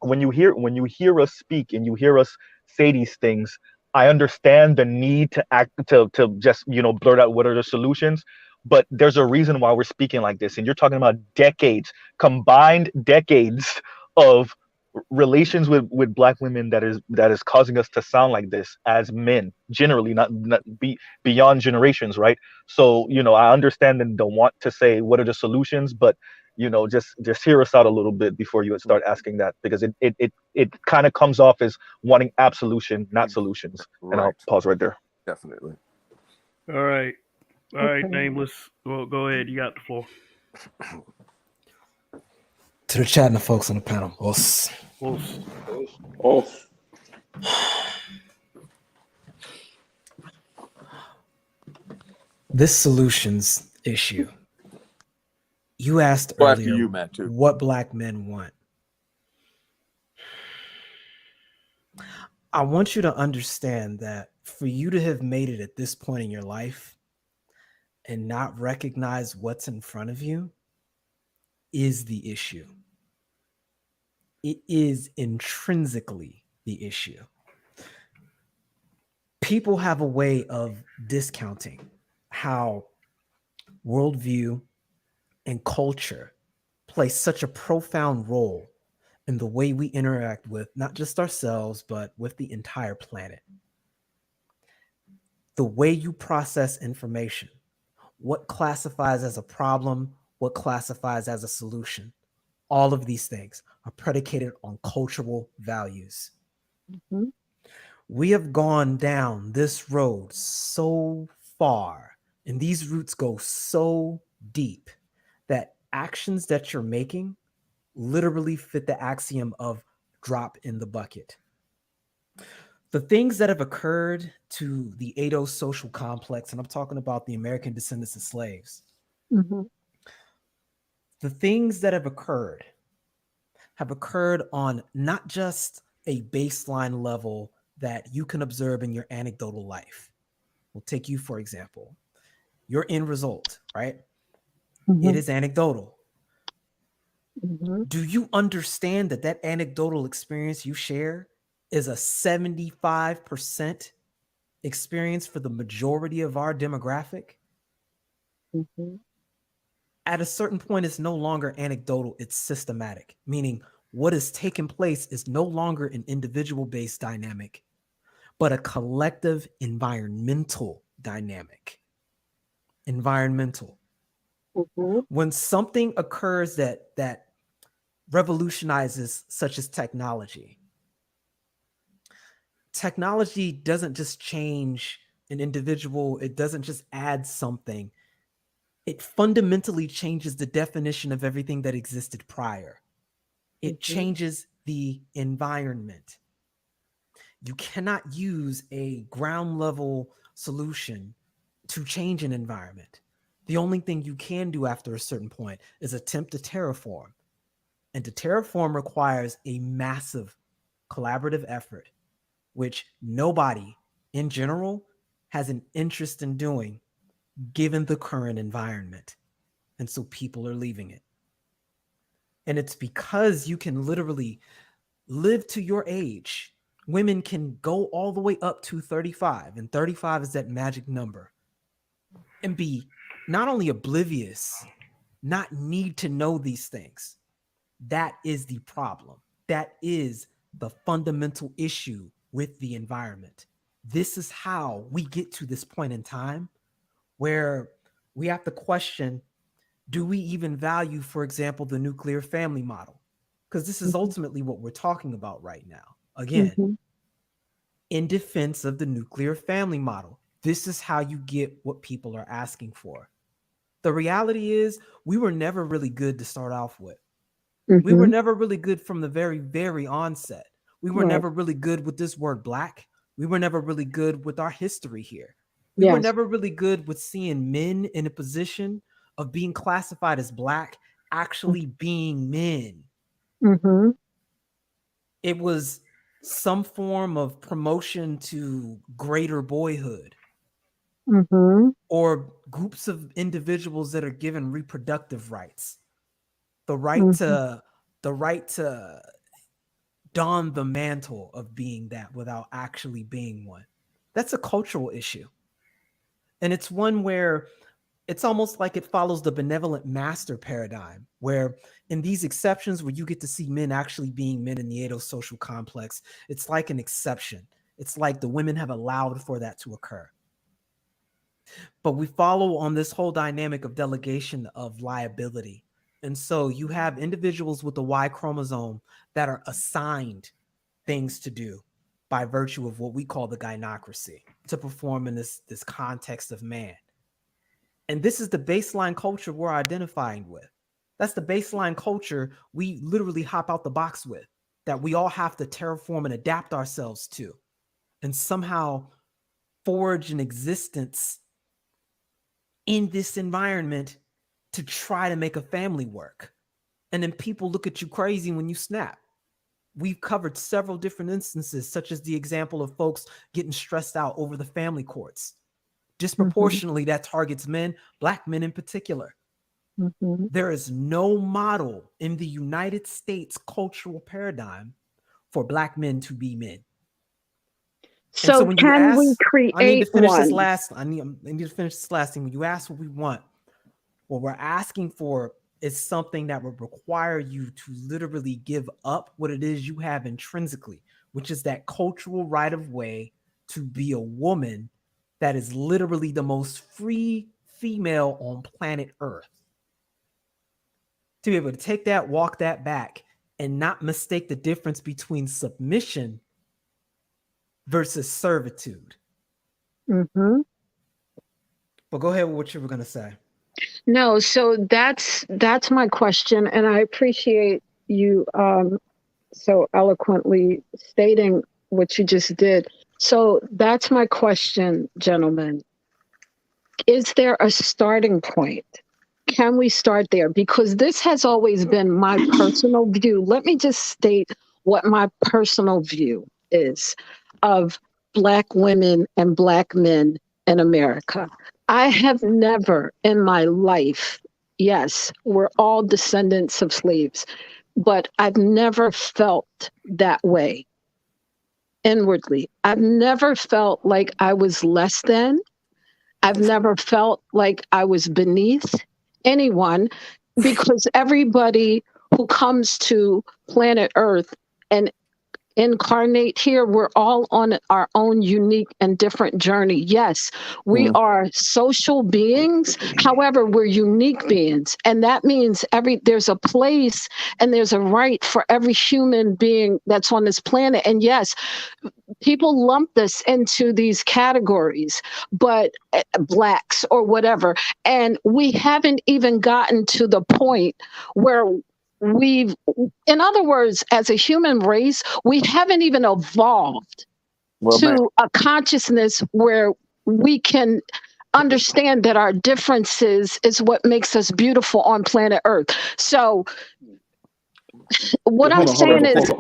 when you hear us speak and you hear us say these things, I understand the need to act to just blurt out what are the solutions, but there's a reason why we're speaking like this, and you're talking about decades, combined decades of relations with black women that is causing us to sound like this as men, generally, not beyond generations, right? So I understand and don't want to say what are the solutions, but just hear us out a little bit before you start asking that, because it kind of comes off as wanting absolution, not solutions. Right. And I'll pause right there. Definitely. All right, Okay. Nameless. Well, go ahead. You got the floor. To the chat and the folks on the panel. Os. This solutions issue. You asked earlier you, Matt, too. what black men want. I want you to understand that for you to have made it at this point in your life and not recognize what's in front of you is the issue. It is intrinsically the issue. People have a way of discounting how worldview and culture play such a profound role in the way we interact with not just ourselves, but with the entire planet. The way you process information, what classifies as a problem, what classifies as a solution, all of these things are predicated on cultural values. Mhm. We have gone down this road so far, and these roots go so deep that actions that you're making literally fit the axiom of drop in the bucket. The things that have occurred to the Edo social complex, and I'm talking about the American descendants of slaves, Mhm. the things that have occurred on not just a baseline level that you can observe in your anecdotal life. We'll take you, for example, your end result, right? It is anecdotal. Do you understand that anecdotal experience you share is a 75% experience for the majority of our demographic? At a certain point, it's no longer anecdotal, it's systematic, meaning what is taking place is no longer an individual-based dynamic, but a collective environmental dynamic. Environmental. When something occurs that revolutionizes, such as technology doesn't just change an individual, it doesn't just add something. It fundamentally changes the definition of everything that existed prior. It changes the environment. You cannot use a ground level solution to change an environment. The only thing you can do after a certain point is attempt to terraform. And to terraform requires a massive collaborative effort, which nobody in general has an interest in doing given the current environment. And so people are leaving it. And it's because you can literally live to your age. Women can go all the way up to 35, and 35 is that magic number, and be not only oblivious, not need to know these things. That is the problem. That is the fundamental issue with the environment. This is how we get to this point in time where we have to question, do we even value, for example, the nuclear family model? Because this is ultimately what we're talking about right now. Again, in defense of the nuclear family model, this is how you get what people are asking for. The reality is, we were never really good to start off with. We were never really good from the very, very onset. We were never really good with this word black. We were never really good with our history here. We were never really good with seeing men in a position of being classified as black, actually being men. It was some form of promotion to greater boyhood, or groups of individuals that are given reproductive rights, the right to don the mantle of being that without actually being one. That's a cultural issue. And it's one where it's almost like it follows the benevolent master paradigm, where in these exceptions where you get to see men actually being men in the adosocial complex, it's like an exception. It's like the women have allowed for that to occur. But we follow on this whole dynamic of delegation of liability. And so you have individuals with the Y chromosome that are assigned things to do by virtue of what we call the gynocracy, to perform in this context of man. And this is the baseline culture we're identifying with. That's the baseline culture we literally hop out the box with, that we all have to terraform and adapt ourselves to, and somehow forge an existence in this environment to try to make a family work. And then people look at you crazy when you snap. We've covered several different instances, such as the example of folks getting stressed out over the family courts. Disproportionately, that targets men, Black men in particular. There is no model in the United States cultural paradigm for Black men to be men. So when can you ask, we create I need to finish one? this last. I need to finish this last thing. When you ask what we want, what we're asking for is something that would require you to literally give up what it is you have intrinsically, which is that cultural right of way to be a woman that is literally the most free female on planet Earth. To be able to take that, walk that back, and not mistake the difference between submission versus servitude. But go ahead with what you were going to say. No, so that's my question, and I appreciate you so eloquently stating what you just did. So that's my question, gentlemen. Is there a starting point? Can we start there? Because this has always been my personal view. Let me just state what my personal view is of Black women and Black men in America. I have never in my life, yes, we're all descendants of slaves, but I've never felt that way inwardly. I've never felt like I was less than. I've never felt like I was beneath anyone, because everybody who comes to planet Earth and incarnate here, we're all on our own unique and different journey. Yes, we are social beings. However, we're unique beings. And that means there's a place and there's a right for every human being that's on this planet. And yes, people lump this into these categories, but Blacks or whatever. And we haven't even gotten to the point where in other words, as a human race, we haven't even evolved to a consciousness where we can understand that our differences is what makes us beautiful on planet Earth. So What I'm saying is, The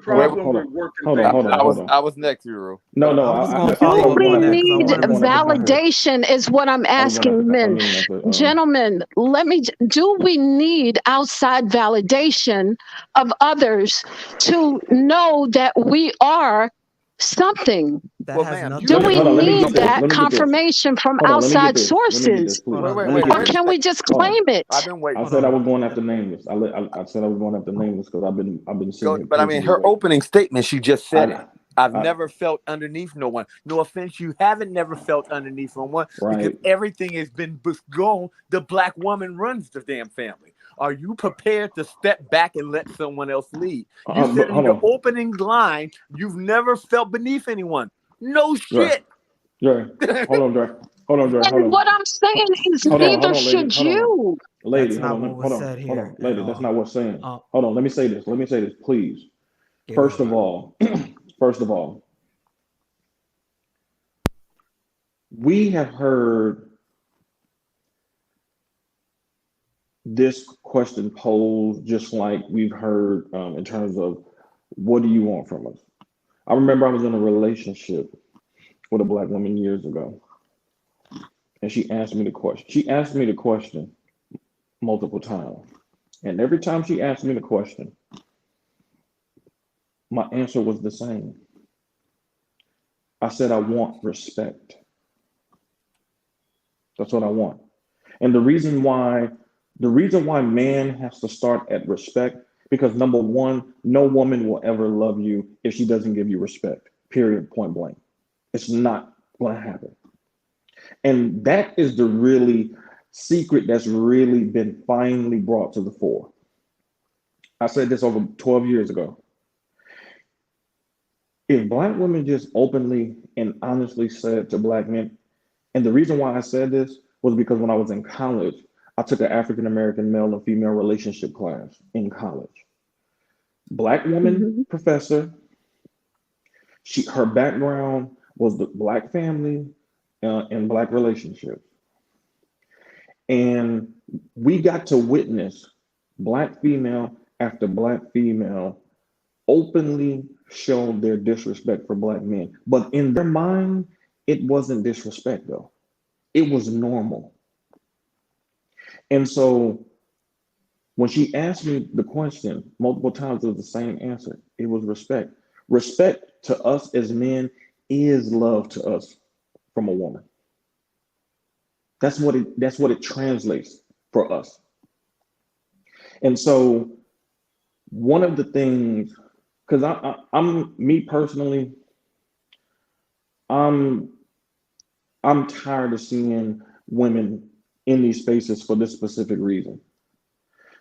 problem with working things out. I was next, Hero. No, I was gonna do follow up we on that because I need wanted to know about her. validation is what I'm asking men. Gentlemen, do we need outside validation of others to know that we are something? That has nothing. Do we Hold on, need let me that get this. confirmation from Hold on, let me get outside this. Let me get sources? this, please. Hold on. Let me get Or this. can we just Hold on. claim it? I've been waiting. I said I was going to have to name this. I said I was going to have to name this because I've been sitting here. But I mean, patiently her waiting. opening statement, she just said it. I've never felt underneath no one. No offense, you haven't never felt underneath no one because everything has been gone. The black woman runs the damn family. Are you prepared to step back and let someone else lead? You said in your opening line, you've never felt beneath anyone. No shit. Dre. Hold on, Dre. Hold on, Dre. Hold on. What I'm saying is neither should you. Lady, That's hold not on, what was hold said on, here hold on, lady. at That's all. not what's saying. Hold on, let me say this, please. Yeah, First of all, we have heard this question posed just like we've heard in terms of what do you want from us? I remember I was in a relationship with a black woman years ago, and she asked me the question. She asked me the question multiple times, and every time she asked me the question, my answer was the same. I said, I want respect. That's what I want. And the reason why man has to start at respect, because number one, no woman will ever love you if she doesn't give you respect, period, point blank. It's not going to happen. And that is the really secret that's really been finally brought to the fore. I said this over 12 years ago. If black women just openly and honestly said to black men, and the reason why I said this was because when I was in college, I took an African American male and female relationship class in college. Black woman professor. Her background was the black family and black relationships. And we got to witness black female after black female openly show their disrespect for black men. But in their mind, it wasn't disrespect though. It was normal. And so when she asked me the question multiple times, it was the same answer. It was respect. Respect to us as men is love to us from a woman. That's what it translates for us. And so one of the things, because I'm me personally, I'm tired of seeing women in these spaces for this specific reason.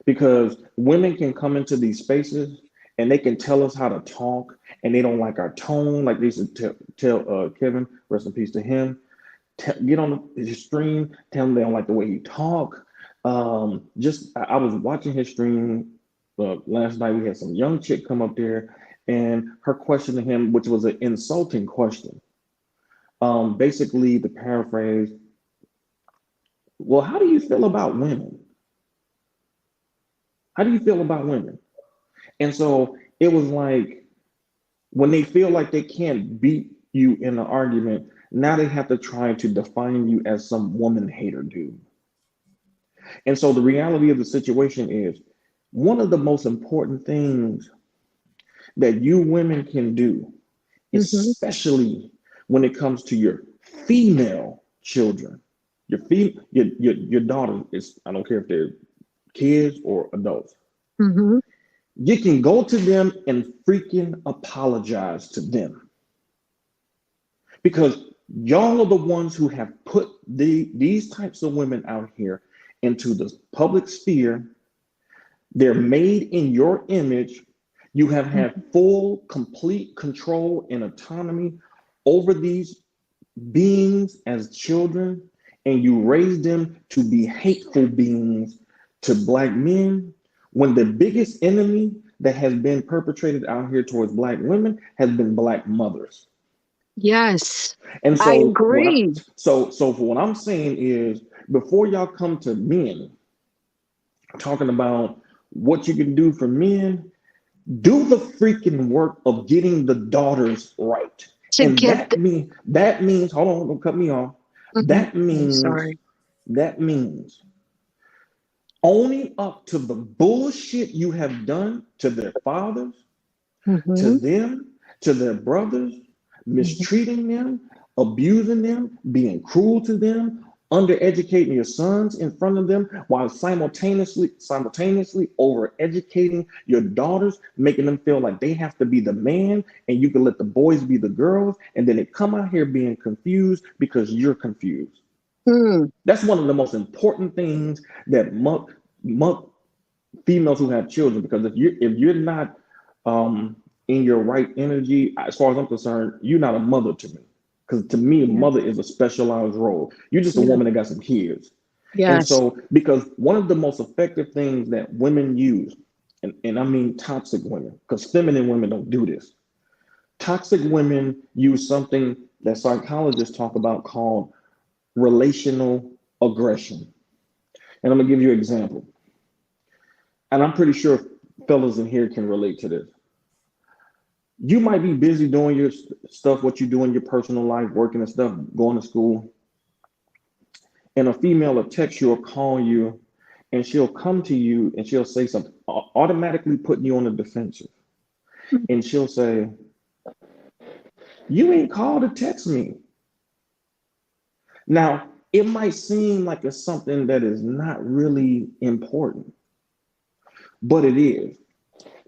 Because women can come into these spaces and they can tell us how to talk, and they don't like our tone, like they used to tell Kevin, rest in peace to him, get on his stream, tell him they don't like the way he talk. I was watching his stream last night. We had some young chick come up there, and her question to him, which was an insulting question. Basically, the paraphrase, well, how do you feel about women? How do you feel about women? And so it was like, when they feel like they can't beat you in an argument, now they have to try to define you as some woman hater dude. And so the reality of the situation is, one of the most important things that you women can do, especially when it comes to your female children, your daughter is, I don't care if they're kids or adults. You can go to them and freaking apologize to them. Because y'all are the ones who have put these types of women out here into the public sphere. They're made in your image. You have had full, complete control and autonomy over these beings as children, and you raised them to be hateful beings to black men, when the biggest enemy that has been perpetrated out here towards black women has been black mothers. Yes, and so I agree. So what I'm saying is, before y'all come to men talking about what you can do for men, do the freaking work of getting the daughters right. To And get that means, hold on, don't cut me off. That I'm means sorry. owning up to the bullshit you have done to their fathers, to Hmm. them, to their brothers, mistreating them, abusing them, being cruel to them, undereducating your sons in front of them, while simultaneously overeducating your daughters, making them feel like they have to be the man and you can let the boys be the girls, and then they come out here being confused because you're confused. Mm. That's one of the most important things that females who have children, because if you're not in your right energy, as far as I'm concerned, you're not a mother to me. Because to me, a Yeah. mother is a specialized role. You're just a Yeah. woman that got some kids. And Yes. so, because one of the most effective things that women use, and I mean toxic women, because feminine women don't do this. Toxic women use something that psychologists talk about called relational aggression. And I'm gonna give you an example. And I'm pretty sure fellas in here can relate to this. You might be busy doing your stuff, what you do in your personal life, working and stuff, going to school, and a female will text you or call you, and she'll come to you and she'll say something, automatically putting you on the defensive. And she'll say, "You ain't called to text me." Now, it might seem like it's something that is not really important, but it is.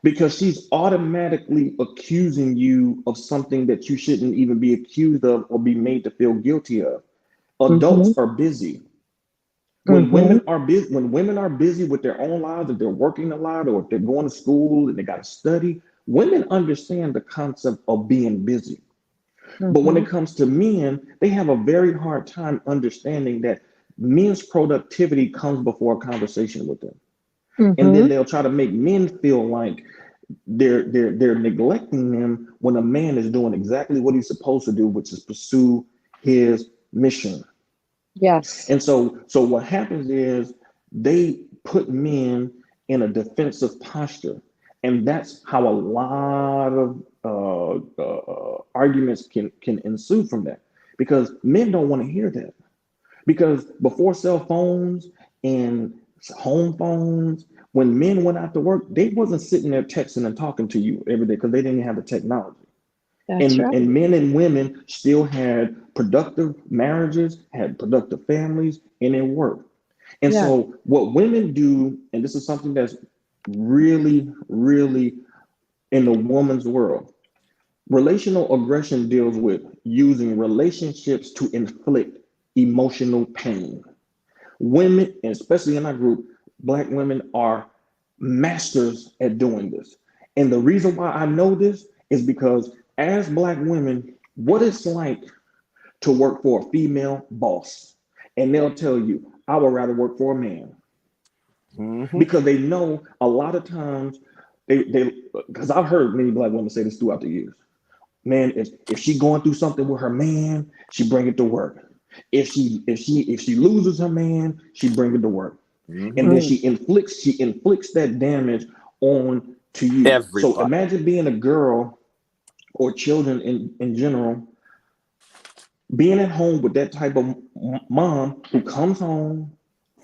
Because she's automatically accusing you of something that you shouldn't even be accused of or be made to feel guilty of. Hmm. Adults are busy. Hmm. When women are busy with their own lives, if they're working a lot or if they're going to school and they got to study, women understand the concept of being busy. But when Hmm. it comes to men, they have a very hard time understanding that men's productivity comes before a conversation with them. And Hmm. then they'll try to make men feel like they're neglecting them when a man is doing exactly what he's supposed to do, which is pursue his mission. Yes. And so what happens is they put men in a defensive posture, and that's how a lot of arguments can ensue from that, because men don't want to hear that. Because before cell phones and home phones, when men went out to work, they wasn't sitting there texting and talking to you every day because they didn't have the technology. That's And right. men and women still had productive marriages, had productive families, and they worked. And Yeah. so what women do, and this is something that's really, really in the woman's world, relational aggression deals with using relationships to inflict emotional pain. Women, and especially in our group, Black women are masters at doing this. And the reason why I know this is because as Black women, what it's like to work for a female boss. And they'll tell you, I would rather work for a man. Mm-hmm. Because they know a lot of times because I've heard many Black women say this throughout the years. Man, if she going through something with her man, she bring it to work. If she loses her man, she bring it to work. Mm-hmm. And then Mm. she inflicts that damage on to you. So Everybody. imagine being a girl or children in general, being at home with that type of mom who comes home,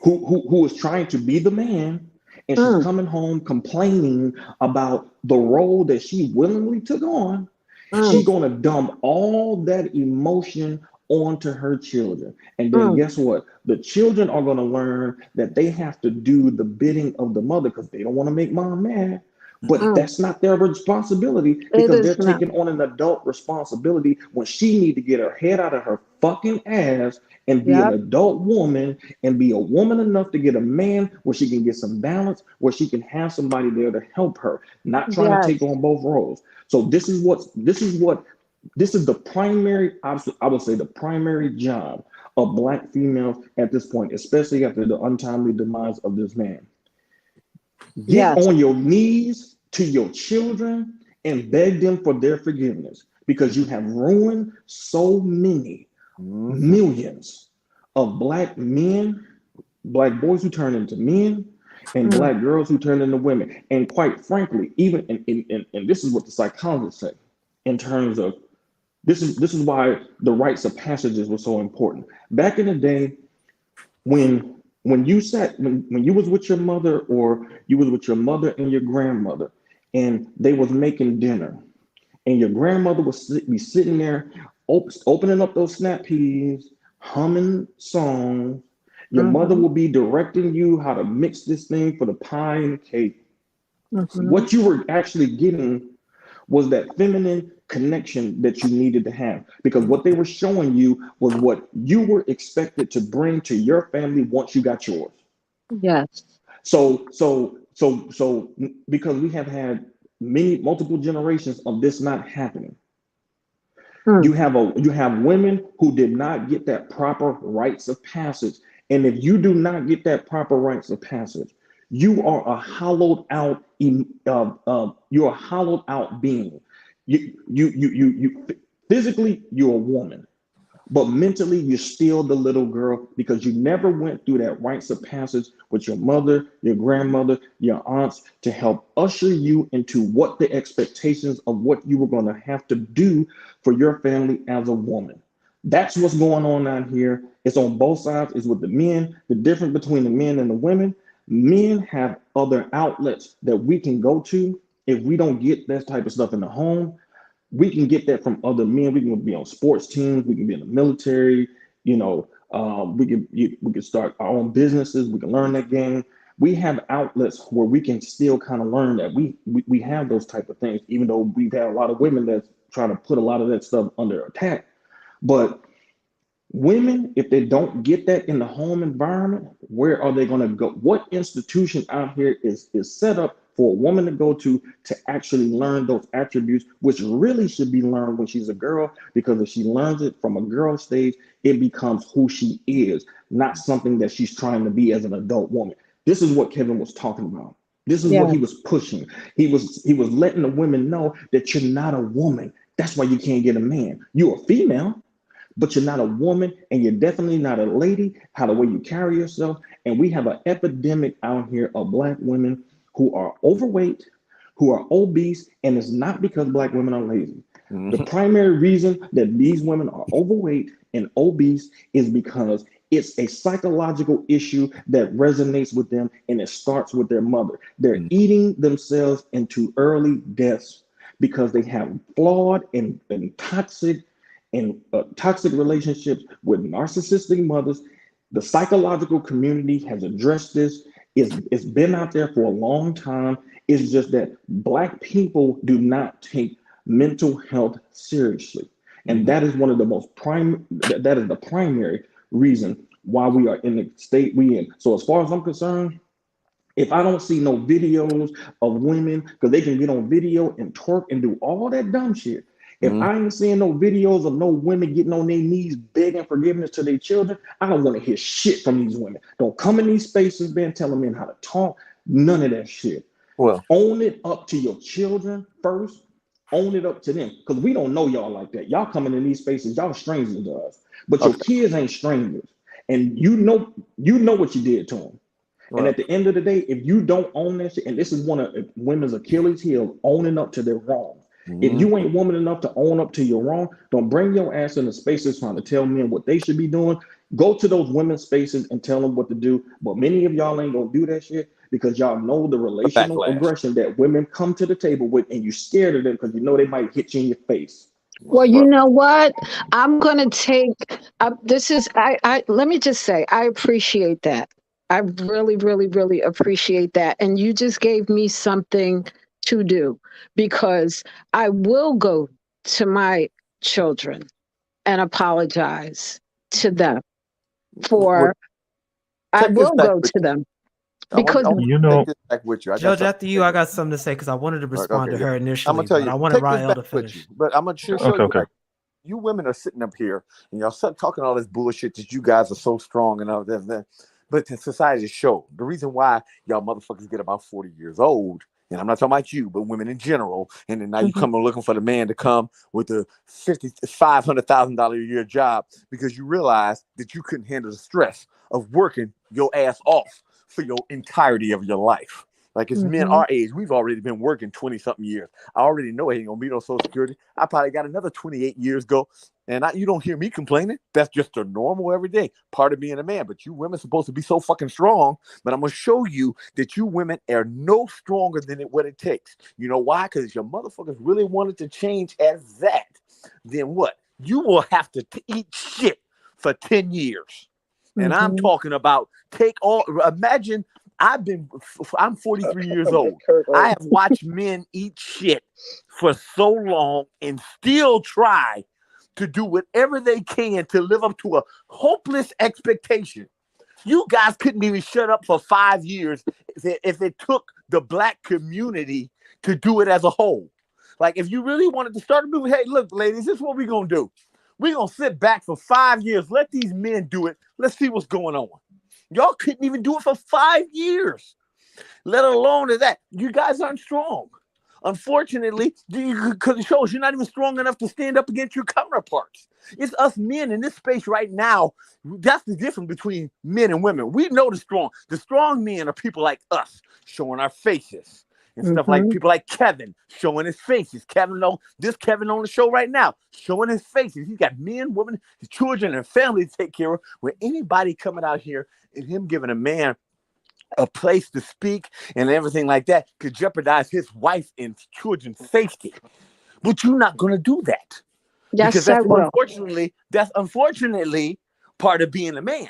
who is trying to be the man, and she's Mm. coming home complaining about the role that she willingly took on. She's Mm. going to dump all that emotion onto her children. And then Mm. guess what? The children are going to learn that they have to do the bidding of the mother because they don't want to make mom mad. But Mm. that's not their responsibility It because they're is not. taking on an adult responsibility when she need to get her head out of her fucking ass and be an Yep. adult woman and be a woman enough to get a man where she can get some balance, where she can have somebody there to help her, not trying to Yes. take on both roles. So this is the primary, I would say the primary job of Black females at this point, especially after the untimely demise of this man. Get Yes. on your knees to your children and beg them for their forgiveness because you have ruined so many Mm-hmm. millions of Black men, Black boys who turn into men. and black girls who turn into women. And quite frankly, even and this is what the psychologists say in terms of this is why the rites of passages were so important. Back in the day, when you sat when you was with your mother, or you was with your mother and your grandmother, and they was making dinner, and your grandmother would be sitting there opening up those snap peas, humming songs. Your mother will be directing you how to mix this thing for the pie and the cake. What you were actually getting was that feminine connection that you needed to have, because what they were showing you was what you were expected to bring to your family once you got yours. Yes. So because we have had multiple generations of this not happening, you have women who did not get that proper rites of passage. And if you do not get that proper rites of passage, you are a hollowed out you're a hollowed out being. You physically you're a woman, but mentally you're still the little girl, because you never went through that rites of passage with your mother, your grandmother, your aunts, to help usher you into what the expectations of what you were going to have to do for your family as a woman. That's what's going on out here. It's on both sides. It's with the men. The difference between the men and the women: men have other outlets that we can go to if we don't get that type of stuff in the home. We can get that from other men. We can be on sports teams. We can be in the military. We can start our own businesses. We can learn that game. We have outlets where we can still kind of learn that we have those type of things, even though we've had a lot of women that's trying to put a lot of that stuff under attack. But women, if they don't get that in the home environment, where are they going to go? What institution out here is set up for a woman to go to actually learn those attributes, which really should be learned when she's a girl? Because if she learns it from a girl stage, it becomes who she is, not something that she's trying to be as an adult woman. This is what Kevin was talking about. This is what he was pushing. He was letting the women know that you're not a woman. That's why you can't get a man. You're a female, but you're not a woman, and you're definitely not a lady. How the way you carry yourself. And we have an epidemic out here of black women who are overweight, who are obese, and it's not because black women are lazy. The primary reason that these women are overweight and obese is because it's a psychological issue that resonates with them, and it starts with their mother. They're eating themselves into early deaths because they have flawed and toxic relationships with narcissistic mothers. The psychological community has addressed this. It's been out there for a long time. It's just that black people do not take mental health seriously. And that is one of the that is the primary reason why we are in the state we in. So as far as I'm concerned, if I don't see no videos of women, because they can get on video and twerk and do all that dumb shit. If I ain't seeing no videos of no women getting on their knees begging forgiveness to their children, I don't want to hear shit from these women. Don't come in these spaces, man, telling men how to talk. None of that shit. Well, own it up to your children first. Own it up to them, because we don't know y'all like that. Y'all coming in these spaces, y'all strangers to us. But your kids ain't strangers, and you know what you did to them. And at the end of the day, if you don't own that shit, and this is one of women's Achilles heel, owning up to their wrong. If you ain't woman enough to own up to your wrong, don't bring your ass into spaces trying to tell men what they should be doing. Go to those women's spaces and tell them what to do. But many of y'all ain't gonna do that shit because y'all know the relational aggression that women come to the table with, and you're scared of them because you know they might hit you in your face. Well, you know what? I'm going to take let me just say, I appreciate that. I really, really, really appreciate that. And you just gave me something to do, because I will go to my children and apologize to them for, I will go to them. Because back with you. Judge, after you, I got something to say because I wanted to respond to her initially. I'm gonna tell you, but I wanted Rael to back with finish. you, but I'm gonna show you. Like, you women are sitting up here and y'all talking all this bullshit that you guys are so strong and all that. But the society show the reason why y'all motherfuckers get about 40 years old. And I'm not talking about you, but women in general. And then now you come looking for the man to come with a $500,000 a year job because you realize that you couldn't handle the stress of working your ass off for your entirety of your life. Like as men our age, we've already been working 20-something years. I already know I ain't gonna be no Social Security. I probably got another 28 years go. And you don't hear me complaining. That's just a normal everyday part of being a man. But you women supposed to be so fucking strong. But I'm gonna show you that you women are no stronger than what it takes. You know why? Because if your motherfuckers really wanted to change as that, then what? You will have to eat shit for 10 years. And I'm talking about imagine I'm 43 years old. I have watched men eat shit for so long and still try to do whatever they can to live up to a hopeless expectation. You guys couldn't even shut up for 5 years if it took the black community to do it as a whole. Like if you really wanted to start a movement, hey, look, ladies, this is what we're going to do. We're going to sit back for 5 years. Let these men do it. Let's see what's going on. Y'all couldn't even do it for 5 years, let alone that. You guys aren't strong. Unfortunately, because it shows you're not even strong enough to stand up against your counterparts. It's us men in this space right now. That's the difference between men and women. We know the strong. The strong men are people like us, showing our faces. And stuff like people like Kevin showing his faces. Kevin on the show right now, showing his faces. He's got men, women, his children, and family to take care of. Where anybody coming out here and him giving a man a place to speak and everything like that could jeopardize his wife and children's safety. But you're not going to do that. Yes, because that's unfortunately part of being a man.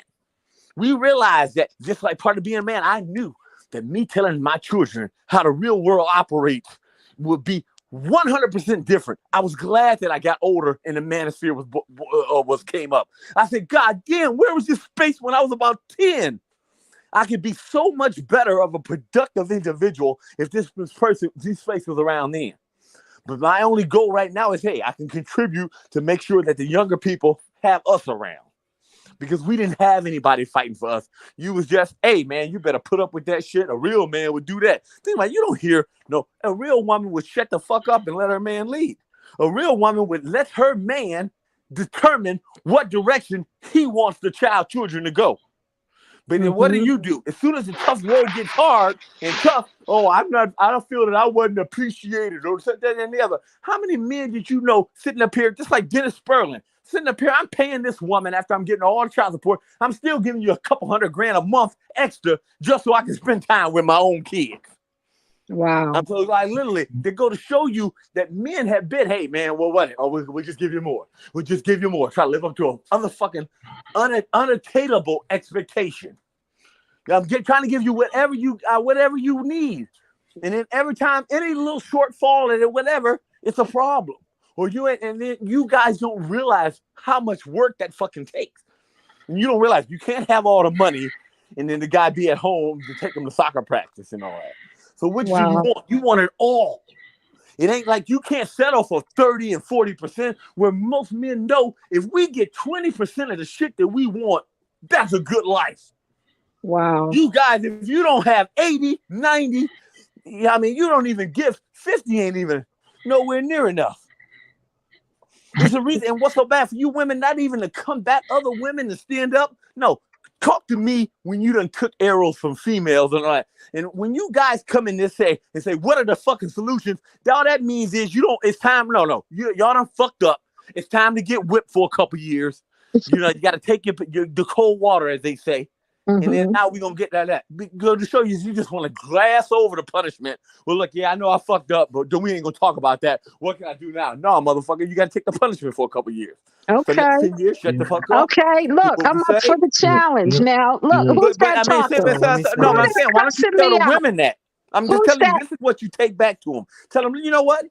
We realize that just like part of being a man, I knew that me telling my children how the real world operates would be 100% different. I was glad that I got older and the manosphere came up. I said, God damn, where was this space when I was about 10? I could be so much better of a productive individual if this space was around then. But my only goal right now is, hey, I can contribute to make sure that the younger people have us around. Because we didn't have anybody fighting for us. You was just, hey, man, you better put up with that shit. A real man would do that. Think about it, you don't hear, a real woman would shut the fuck up and let her man lead. A real woman would let her man determine what direction he wants the children to go. But then what do? As soon as the tough road gets hard and tough, I don't feel that I wasn't appreciated or that and the other. How many men did you know sitting up here, just like Dennis Sperling, sitting up here, I'm paying this woman after I'm getting all the child support. I'm still giving you a couple $100,000 a month extra just so I can spend time with my own kids. Wow. So like literally, they go to show you that men have been, hey man, well what? We'll just give you more. We'll just give you more. Try to live up to a other fucking unattainable expectation. I'm trying to give you whatever you need. And then every time any little shortfall in it, whatever, it's a problem. And then you guys don't realize how much work that fucking takes. And you don't realize you can't have all the money and then the guy be at home to take him to soccer practice and all that. So what do you want? You want it all. It ain't like you can't settle for 30 and 40%, where most men know if we get 20% of the shit that we want, that's a good life. Wow. You guys, if you don't have 80, 90, you don't even give 50, ain't even nowhere near enough. There's a reason. And what's so bad for you women not even to combat other women to stand up? No. Talk to me when you done took arrows from females and all that. And when you guys come in this and say, what are the fucking solutions? All that means is it's time. No. Y'all done fucked up. It's time to get whipped for a couple years. You got to take the cold water, as they say. And then now we're going to get that. Go to show you just want to glass over the punishment. Well, look, I know I fucked up, but we ain't going to talk about that. What can I do now? No, motherfucker, you got to take the punishment for a couple years. Okay. For the next 10 years, shut the fuck up. Okay, look, I'm up for the challenge now. Look, who's that talking? No, I'm saying, why don't you tell the women that? I'm just telling you, this is what you take back to them. Tell them, you know what?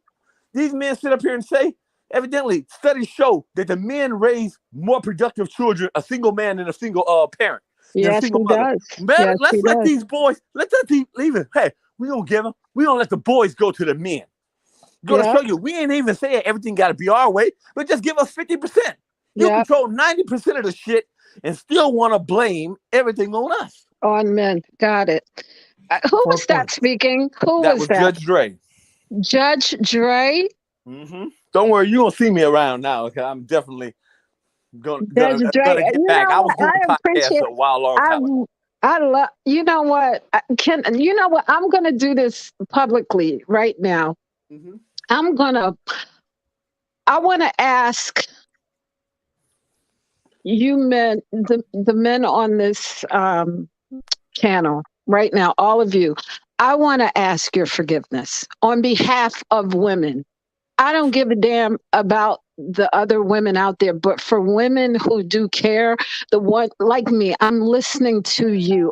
These men sit up here and say, evidently, studies show that the men raise more productive children, a single man than a single parent. Yes, he does. Man, let's let these boys, leave it. Hey, we don't let the boys go to the men. To show you, we ain't even saying everything got to be our way, but just give us 50%. You control 90% of the shit and still want to blame everything on us. On men. Got it. Who was that speaking? That was Judge Dre. Judge Dre? Mm-hmm. Don't worry, you won't see me around now, because I'm definitely gonna get back. I was doing the podcast a long time ago. I love, you know what? You know what? I'm going to do this publicly right now. Mhm. I want to ask you men, the men on this channel right now, all of you, I want to ask your forgiveness on behalf of women. I don't give a damn about the other women out there, but for women who do care, the one like me, I'm listening to you.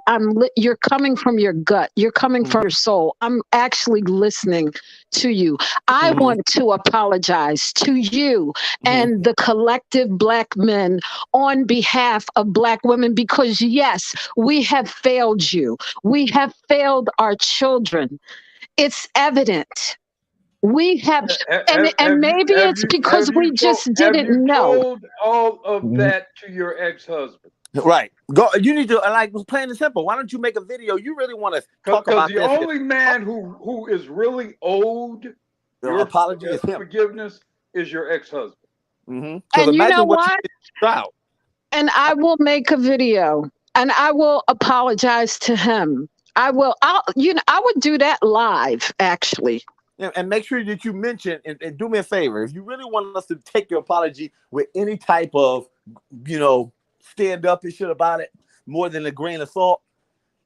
You're coming from your gut. You're coming from your soul. I'm actually listening to you. I want to apologize to you and the collective Black men on behalf of Black women because yes, we have failed you. We have failed our children. It's evident. We have, and maybe it's because we just have didn't you know. told all of that to your ex-husband? Right. Go. You need to like plain and simple. Why don't you make a video? You really want to talk Because about the this? only man who is really owed The your apology is him. forgiveness is your ex-husband. Because And you know imagine what you what? did to the child. And I will make a video and I will apologize to him. I would do that live actually. And make sure that you mention and do me a favor. If you really want us to take your apology with any type of, stand up and shit about it, more than a grain of salt,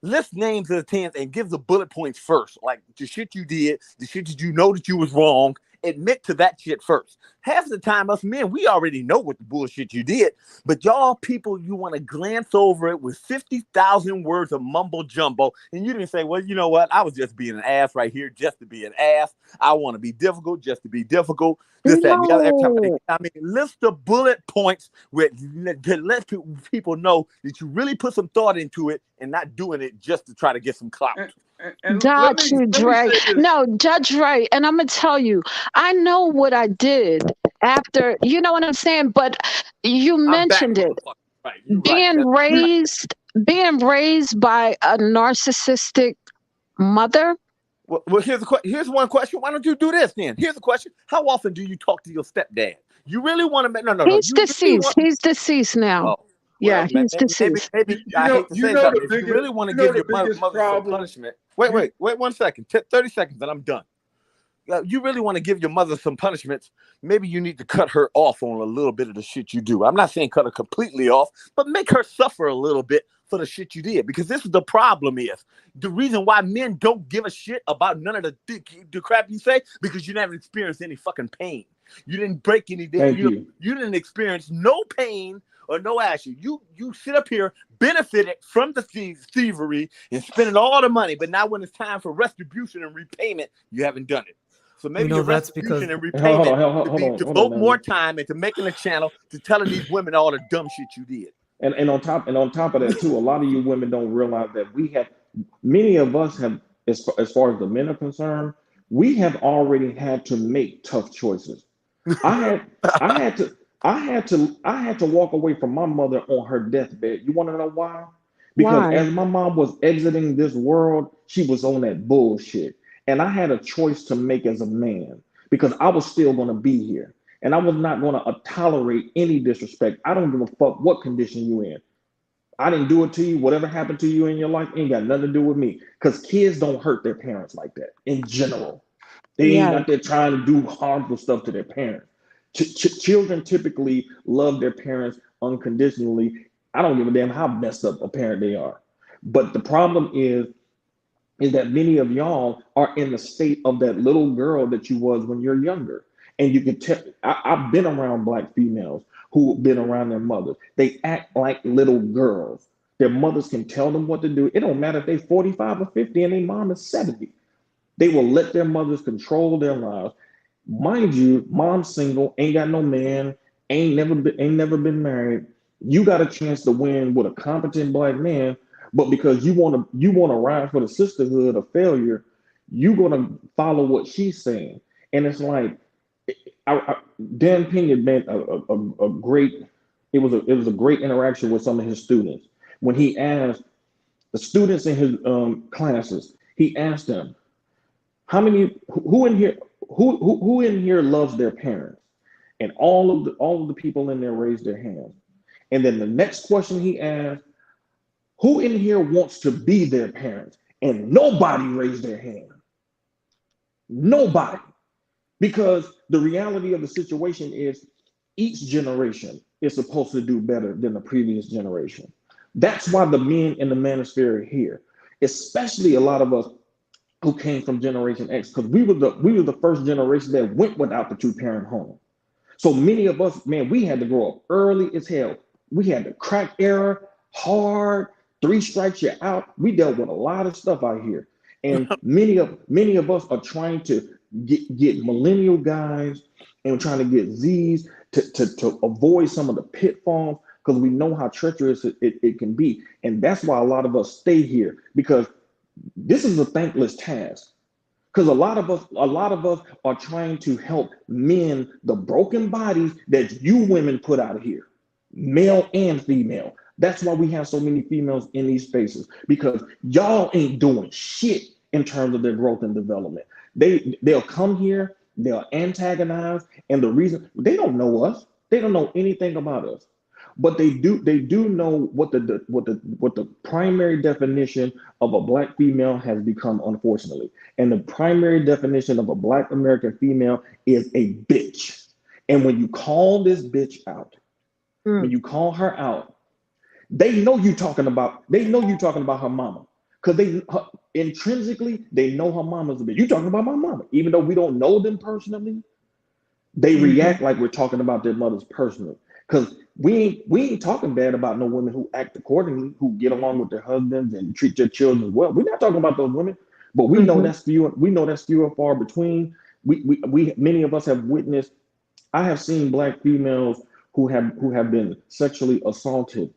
list names of the 10 and give the bullet points first. Like the shit you did, the shit that you know that you was wrong. Admit to that shit first. Half the time, us men, we already know what the bullshit you did, but y'all people, you want to glance over it with 50,000 words of mumbo jumbo, and you didn't say, well, you know what? I was just being an ass right here, just to be an ass. I want to be difficult, just to be difficult. This, that, and the other. Every time list the bullet points to let people know that you really put some thought into it and not doing it just to try to get some clout. Judge Ray. No, Judge Ray. And I'm going to tell you, I know what I did after, you know what I'm saying? But you mentioned it. Right, Being raised by a narcissistic mother. Well, here's one question. Why don't you do this then? Here's the question. How often do you talk to your stepdad? You really want to make no. He's deceased. He's deceased now. Oh, yeah, he's deceased. Maybe I hate to say something. If you really want to give your mother some punishment, wait 1 second, 30 seconds, and I'm done. You really want to give your mother some punishments, maybe you need to cut her off on a little bit of the shit you do. I'm not saying cut her completely off, but make her suffer a little bit for the shit you did. Because this is the problem is, the reason why men don't give a shit about none of the crap you say, because you never experienced any fucking pain. You didn't break any damn, you didn't experience no pain or no action. You sit up here benefited from the thievery and spending all the money, but now when it's time for retribution and repayment, you haven't done it. So maybe your that's restitution because and repayment hold devote on, more time into making a channel to telling these women all the dumb shit you did. And on top of that too, a lot of you women don't realize that many of us have, as far as the men are concerned, we have already had to make tough choices. I had to walk away from my mother on her deathbed. You want to know why? Because as my mom was exiting this world, she was on that bullshit. And I had a choice to make as a man because I was still going to be here. And I was not going to tolerate any disrespect. I don't give a fuck what condition you in. I didn't do it to you. Whatever happened to you in your life ain't got nothing to do with me. Because kids don't hurt their parents like that in general. They ain't out there trying to do harmful stuff to their parents. Children typically love their parents unconditionally. I don't give a damn how messed up a parent they are. But the problem is that many of y'all are in the state of that little girl that you was when you're younger. And you can tell, I've been around Black females who've been around their mothers. They act like little girls. Their mothers can tell them what to do. It don't matter if they're 45 or 50 and their mom is 70. They will let their mothers control their lives. Mind you, mom's single, ain't got no man, ain't never been married. You got a chance to win with a competent Black man, but because you want to ride for the sisterhood of failure, you're gonna follow what she's saying. And it's like, Dan Pena made a great. It was a great interaction with some of his students when he asked the students in his classes. He asked them, "How many? Who in here? Who in here loves their parents?" And all of the people in there raised their hands. And then the next question he asked, Who in here wants to be their parents? And nobody raised their hand. Nobody. Because the reality of the situation is each generation is supposed to do better than the previous generation. That's why the men in the manosphere are here, especially a lot of us who came from Generation X, because we were the first generation that went without the two-parent home. So many of us, man, we had to grow up early as hell. We had the crack era, hard, 3 strikes you're out. We dealt with a lot of stuff out here. And many of us are trying to get millennial guys and trying to get Z's to avoid some of the pitfalls because we know how treacherous it can be. And that's why a lot of us stay here, because this is a thankless task. Because a lot of us are trying to help mend the broken bodies that you women put out here, male and female. That's why we have so many females in these spaces, because y'all ain't doing shit in terms of their growth and development. They'll come here, they'll antagonize, and the reason they don't know us, they don't know anything about us. But they do know what the primary definition of a Black female has become, unfortunately. And the primary definition of a Black American female is a bitch. And when you call this bitch out, when you call her out, they know you talking about her mama. Because intrinsically, they know her mama's a bitch. You talking about my mama. Even though we don't know them personally, they react like we're talking about their mothers personally. Because we ain't talking bad about no women who act accordingly, who get along with their husbands and treat their children well. We're not talking about those women, but we know that's few. We know that's few and far between. We many of us have witnessed. I have seen Black females who have been sexually assaulted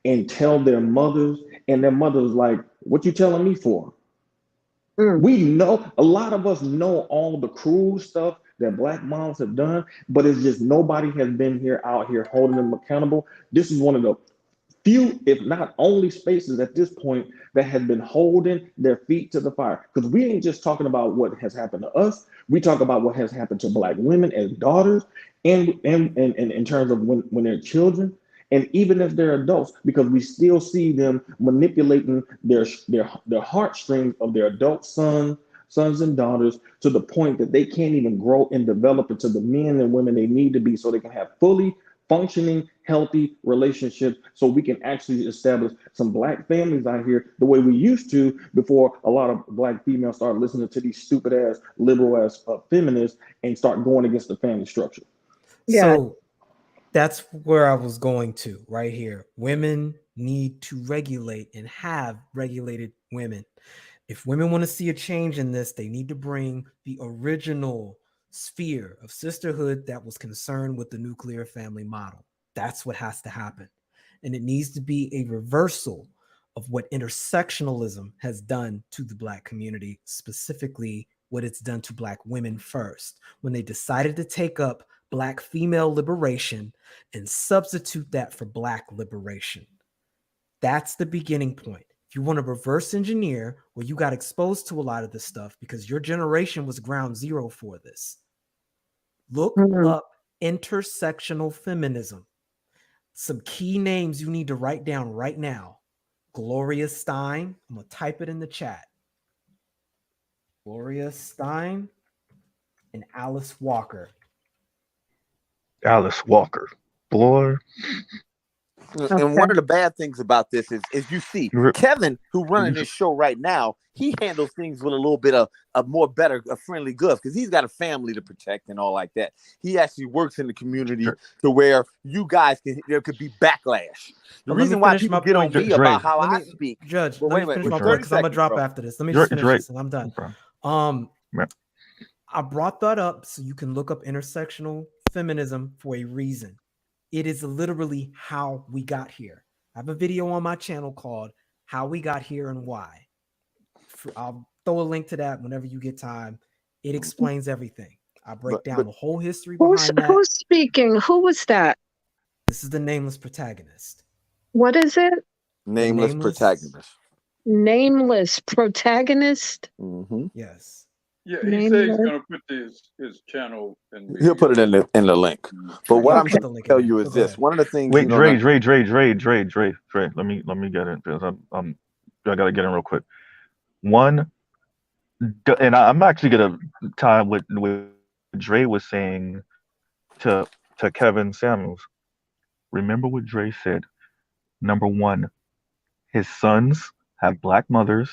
and tell their mothers, and their mothers like, "What you telling me for?" We know, a lot of us know all the cruel stuff that Black moms have done, but it's just nobody has been out here holding them accountable. This is one of the few, if not only, spaces at this point that has been holding their feet to the fire. Because we ain't just talking about what has happened to us. We talk about what has happened to Black women as daughters, and in terms of when they're children, and even if they're adults, because we still see them manipulating their heartstrings of their adult sons and daughters to the point that they can't even grow and develop into the men and women they need to be, so they can have fully functioning, healthy relationships, so we can actually establish some Black families out here the way we used to before a lot of Black females start listening to these stupid ass, liberal ass feminists and start going against the family structure. So that's where I was going to right here. Women need to regulate and have regulated women. If women want to see a change in this, they need to bring the original sphere of sisterhood that was concerned with the nuclear family model. That's what has to happen. And it needs to be a reversal of what intersectionalism has done to the Black community, specifically what it's done to Black women first, when they decided to take up Black female liberation and substitute that for Black liberation. That's the beginning point. If you want to reverse engineer where you got exposed to a lot of this stuff because your generation was ground zero for this, look up intersectional feminism. Some key names you need to write down right now. Gloria Steinem. I'm going to type it in the chat. Gloria Steinem and Alice Walker. Alice Walker, boy. And one of the bad things about this is you see Kevin, who running this show right now, he handles things with a little bit of a friendly goof, because he's got a family to protect and all like that. He actually works in the community to where there could be backlash. The reason why people get on me about how I speak, Judge, but let me finish my point, because I'm gonna drop after this. Let me just finish this and I'm done. I brought that up so you can look up intersectional feminism for a reason. It is literally how we got here. I have a video on my channel called How We Got Here and Why. I'll throw a link to that whenever you get time. It explains everything. I break down the whole history behind that. Who's speaking? Who was that? This is the nameless protagonist. What is it? Nameless protagonist. Nameless protagonist? Mm-hmm. Yes. Yeah, he Name said he's that. gonna put his channel in the. He'll put it in the link. But what Yeah, I'm put trying the to link in tell there. you So is go this: ahead. one of the things Wait, you don't Dre. Let me get it because I gotta get in real quick. One, and I'm actually gonna tie what Dre was saying to Kevin Samuels. Remember what Dre said. Number one, his sons have black mothers.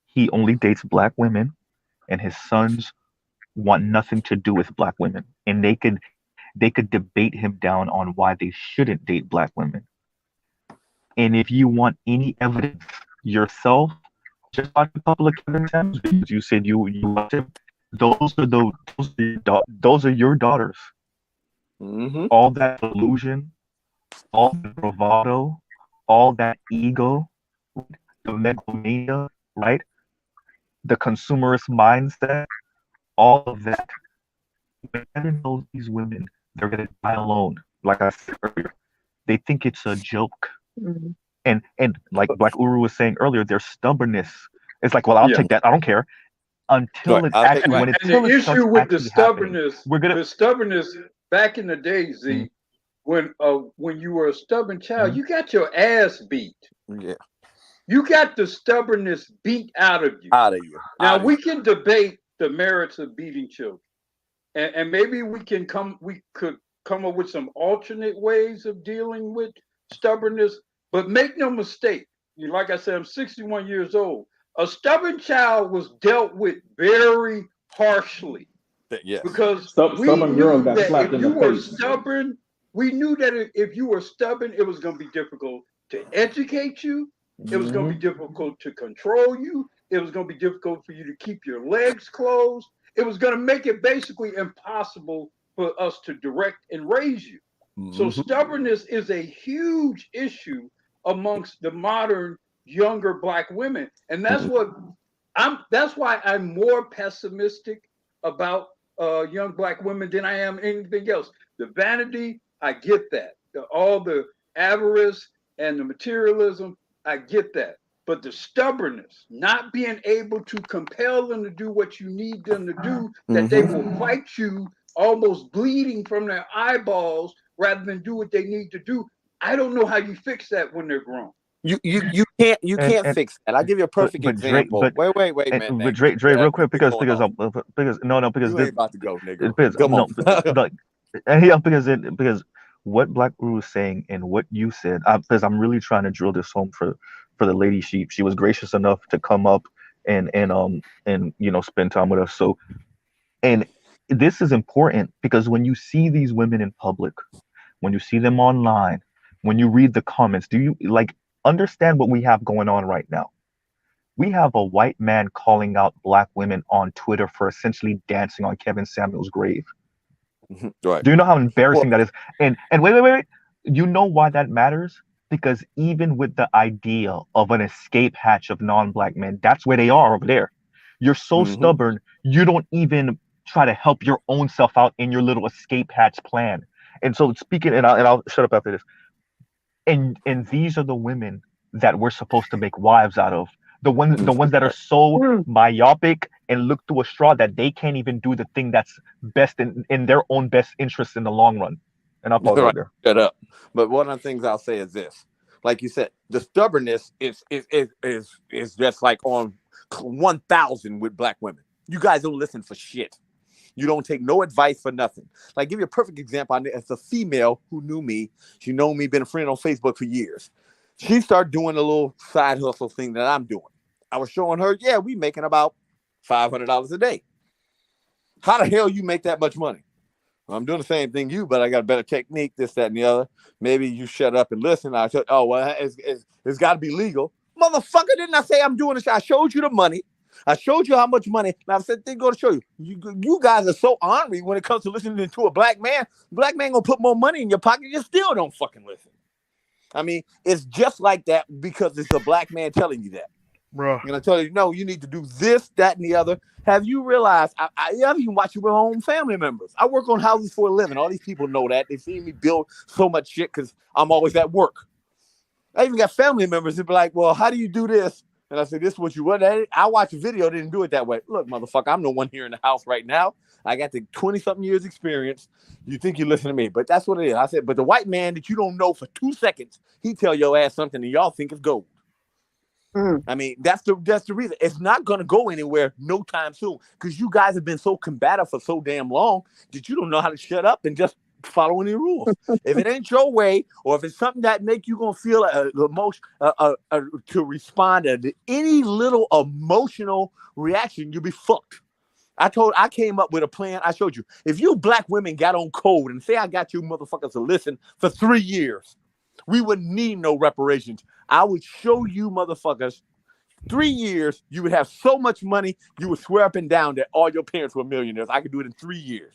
He only dates black women, and his sons want nothing to do with black women. And they could debate him down on why they shouldn't date black women. And if you want any evidence yourself, just watch a couple of Kevin Samuels videos. You said you watch him. Those are your daughters. Mm-hmm. All that illusion, all the bravado, all that ego, the megalomania, right? The consumerist mindset, all of that. When Kevin tells these women they're gonna die alone, like I said earlier, they think it's a joke. Mhm. And like Uru was saying earlier, their stubbornness. It's like, well, I'll Yeah. take that. I don't care. Until Right. it I'll take actually, right. And the it starts issue with the actually happening, stubbornness back in the day, Z, when you were a stubborn child, Mhm. you got your ass beat. Yeah. You got the stubbornness beat out of you. Out of you. Now we can debate the merits of beating children, and maybe we could come up with some alternate ways of dealing with stubbornness. But make no mistake, like I said, I'm 61 years old. A stubborn child was dealt with very harshly. Yes. Because we Stubborn girls knew got that slapped if in you the were face. stubborn, we knew that if you were stubborn, it was going to be difficult to educate you. It was going to be difficult to control you. It was going to be difficult for you to keep your legs closed. It was going to make it basically impossible for us to direct and raise you. So stubbornness is a huge issue amongst the modern younger black women. And that's why I'm more pessimistic about young black women than I am anything else. The vanity, I get that. All the avarice and the materialism, I get that. But the stubbornness, not being able to compel them to do what you need them to do, that they will fight you almost bleeding from their eyeballs rather than do what they need to do. I don't know how you fix that when they're grown. You can't fix that. I'll give you a perfect example. Wait, man. But Dre, real quick, because you ain't about to go, nigga. Come on. Because what Black Guru was saying and what you said, because I'm really trying to drill this home for the lady. She was gracious enough to come up and spend time with us. So, and this is important because when you see these women in public, when you see them online, when you read the comments, do you understand what we have going on right now? We have a white man calling out black women on Twitter for essentially dancing on Kevin Samuels' grave. Right. Do you know how embarrassing that is? And wait. You know why that matters? Because even with the idea of an escape hatch of non-black men, that's where they are over there. You're so stubborn, you don't even try to help your own self out in your little escape hatch plan. And so speaking, and I'll shut up after this. And these are the women that we're supposed to make wives out of. The ones that are so myopic and look through a straw that they can't even do the thing that's best in their own best interest in the long run. And I'll pause right there. Shut up. But one of the things I'll say is this: like you said, the stubbornness is just like on 1,000 with black women. You guys don't listen for shit. You don't take no advice for nothing. Like, give you a perfect example. It's a female who knew me. She known me, been a friend on Facebook for years. She started doing a little side hustle thing that I'm doing. I was showing her, yeah, we making about $500 a day. How the hell you make that much money? I'm doing the same thing but I got a better technique, this, that, and the other. Maybe you shut up and listen. I said, oh, well, it's got to be legal. Motherfucker, didn't I say I'm doing this? I showed you the money. I showed you how much money. Now I said, they're going to show you. You guys are so ornery when it comes to listening to a black man. Black man going to put more money in your pocket. You still don't fucking listen. I mean, it's just like that because it's a black man telling you that. Bro. I'm going to tell you, no, you need to do this, that, and the other. Have you realized, I even watch it with my own family members. I work on houses for a living. All these people know that. They see me build so much shit because I'm always at work. I even got family members that be like, well, how do you do this? And I said, this is what you want. I watched a video, didn't do it that way. Look, motherfucker, I'm the one here in the house right now. I got the 20-something years experience. You think you listen to me, but that's what it is. I said, but the white man that you don't know for 2 seconds, he tell your ass something and y'all think it's gold. I mean, that's the reason. It's not going to go anywhere no time soon because you guys have been so combative for so damn long that you don't know how to shut up and just follow any rules. If it ain't your way, or if it's something that make you gonna feel to respond to any little emotional reaction, you'll be fucked. I came up with a plan. I showed you. If you black women got on code and say I got you motherfuckers to listen for 3 years, we wouldn't need no reparations. I would show you motherfuckers 3 years, you would have so much money, you would swear up and down that all your parents were millionaires. I could do it in 3 years.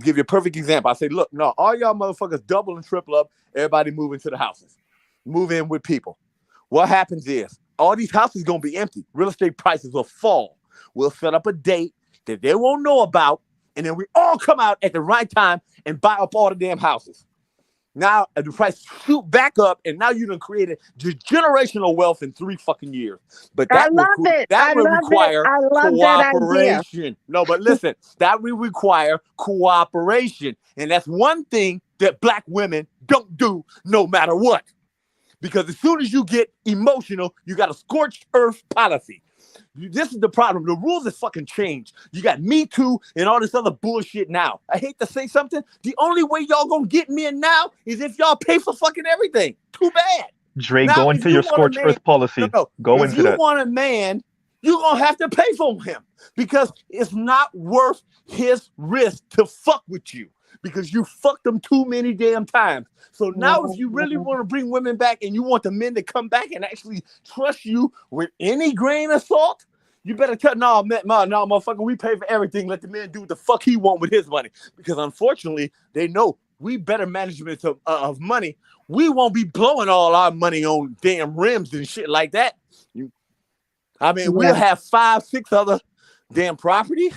Give you a perfect example. I say, look, no, all y'all motherfuckers double and triple up. Everybody move into the houses. Move in with people. What happens is all these houses going to be empty. Real estate prices will fall. We'll set up a date that they won't know about, and then we all come out at the right time and buy up all the damn houses. Now the price shoot back up, and now you done created generational wealth in 3 fucking years. But that will require cooperation. No, but listen, that will require cooperation, and that's one thing that black women don't do, no matter what. Because as soon as you get emotional, you got a scorched earth policy. This is the problem. The rules have fucking changed. You got Me Too and all this other bullshit now. I hate to say something. The only way y'all gonna get men now is if y'all pay for fucking everything. Too bad. Dre, go into your scorched earth policy. Go into that. If you want a man, you're gonna have to pay for him because it's not worth his risk to fuck with you because you fucked them too many damn times. So now if you really want to bring women back and you want the men to come back and actually trust you with any grain of salt, you better tell no, motherfucker, we pay for everything. Let the man do what the fuck he want with his money. Because unfortunately, they know we better management of money. We won't be blowing all our money on damn rims and shit like that. We'll have 5, 6 other damn properties.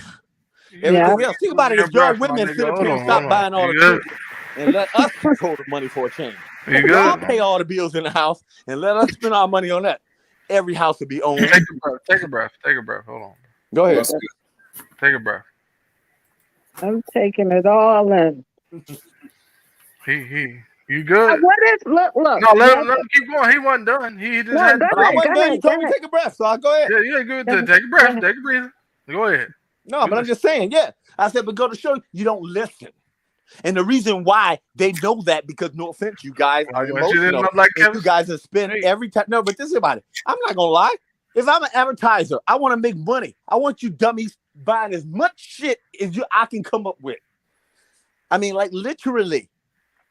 Everything else. Think about it. If y'all women sit up here and stop buying all the shit and let us control the money for a change. Y'all pay all the bills in the house and let us spend our money on that. Every house will be owned. Take a breath. Hold on. Go ahead. Take a breath. I'm taking it all in. You good? What is look? No, let him keep going. He wasn't done. He just had. I wasn't done. He told me to take a breath, so I'll go ahead. Yeah, good. Take a breath. Take a breather. Go ahead. No, but I'm just saying, yeah. I said, but go to show you don't listen. And the reason why they know that, because no offense, you guys are emotional. You guys have spent every time. No, but this is about it. I'm not going to lie. If I'm an advertiser, I want to make money. I want you dummies buying as much shit as I can come up with. I mean, like literally,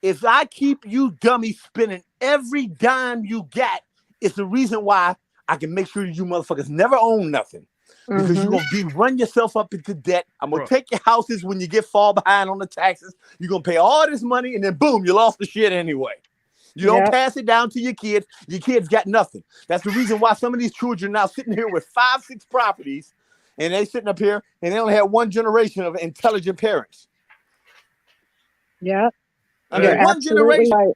if I keep you dummies spending every dime you got, it's the reason why I can make sure you motherfuckers never own nothing. Because you're gonna run yourself up into debt. I'm gonna take your houses when you get fall behind on the taxes. You're gonna pay all this money, and then boom, you lost the shit anyway. You don't pass it down to your kids. Your kids got nothing. That's the reason why some of these children now sitting here with 5, 6 properties, and they sitting up here and they only have one generation of intelligent parents. Yeah, I mean, one generation.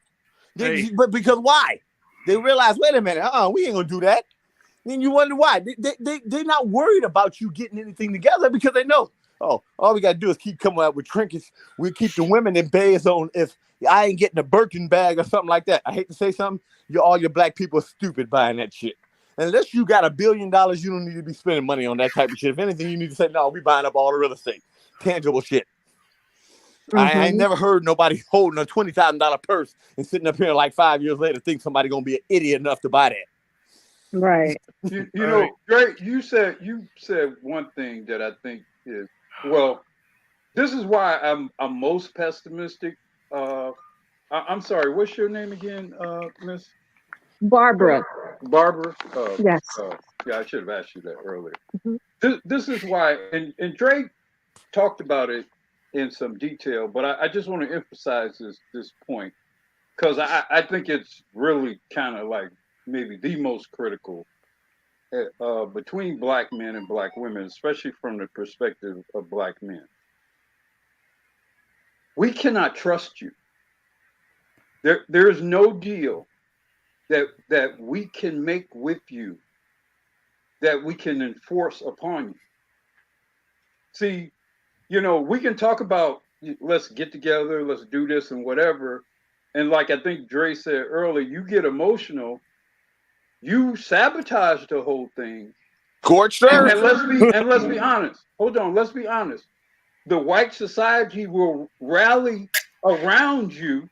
Right. But because why? They realize, wait a minute, we ain't gonna do that. Then you wonder why. They're not worried about you getting anything together because they know, all we got to do is keep coming out with trinkets. We keep the women in bays on if I ain't getting a Birkin bag or something like that. I hate to say something. All your black people are stupid buying that shit. Unless you got $1 billion, you don't need to be spending money on that type of shit. If anything, you need to say, no, we buying up all the real estate. Tangible shit. I ain't never heard nobody holding a $20,000 purse and sitting up here like 5 years later think somebody going to be an idiot enough to buy that. Right. You know, Drake, you said one thing that I think is, well, this is why I'm most pessimistic. I'm sorry, what's your name again, Miss? Barbara. Barbara? Yes. Yeah, I should have asked you that earlier. This is why, and Drake talked about it in some detail, but I just want to emphasize this point because I think it's really kind of like maybe the most critical between black men and black women, especially from the perspective of black men. We cannot trust you. There is no deal that we can make with you that we can enforce upon you. See, you know, we can talk about let's get together, let's do this and whatever. And like I think Dre said earlier, you get emotional, you sabotage the whole thing. Scorched And earth. let's be honest. Hold on, let's be honest. The white society will rally around you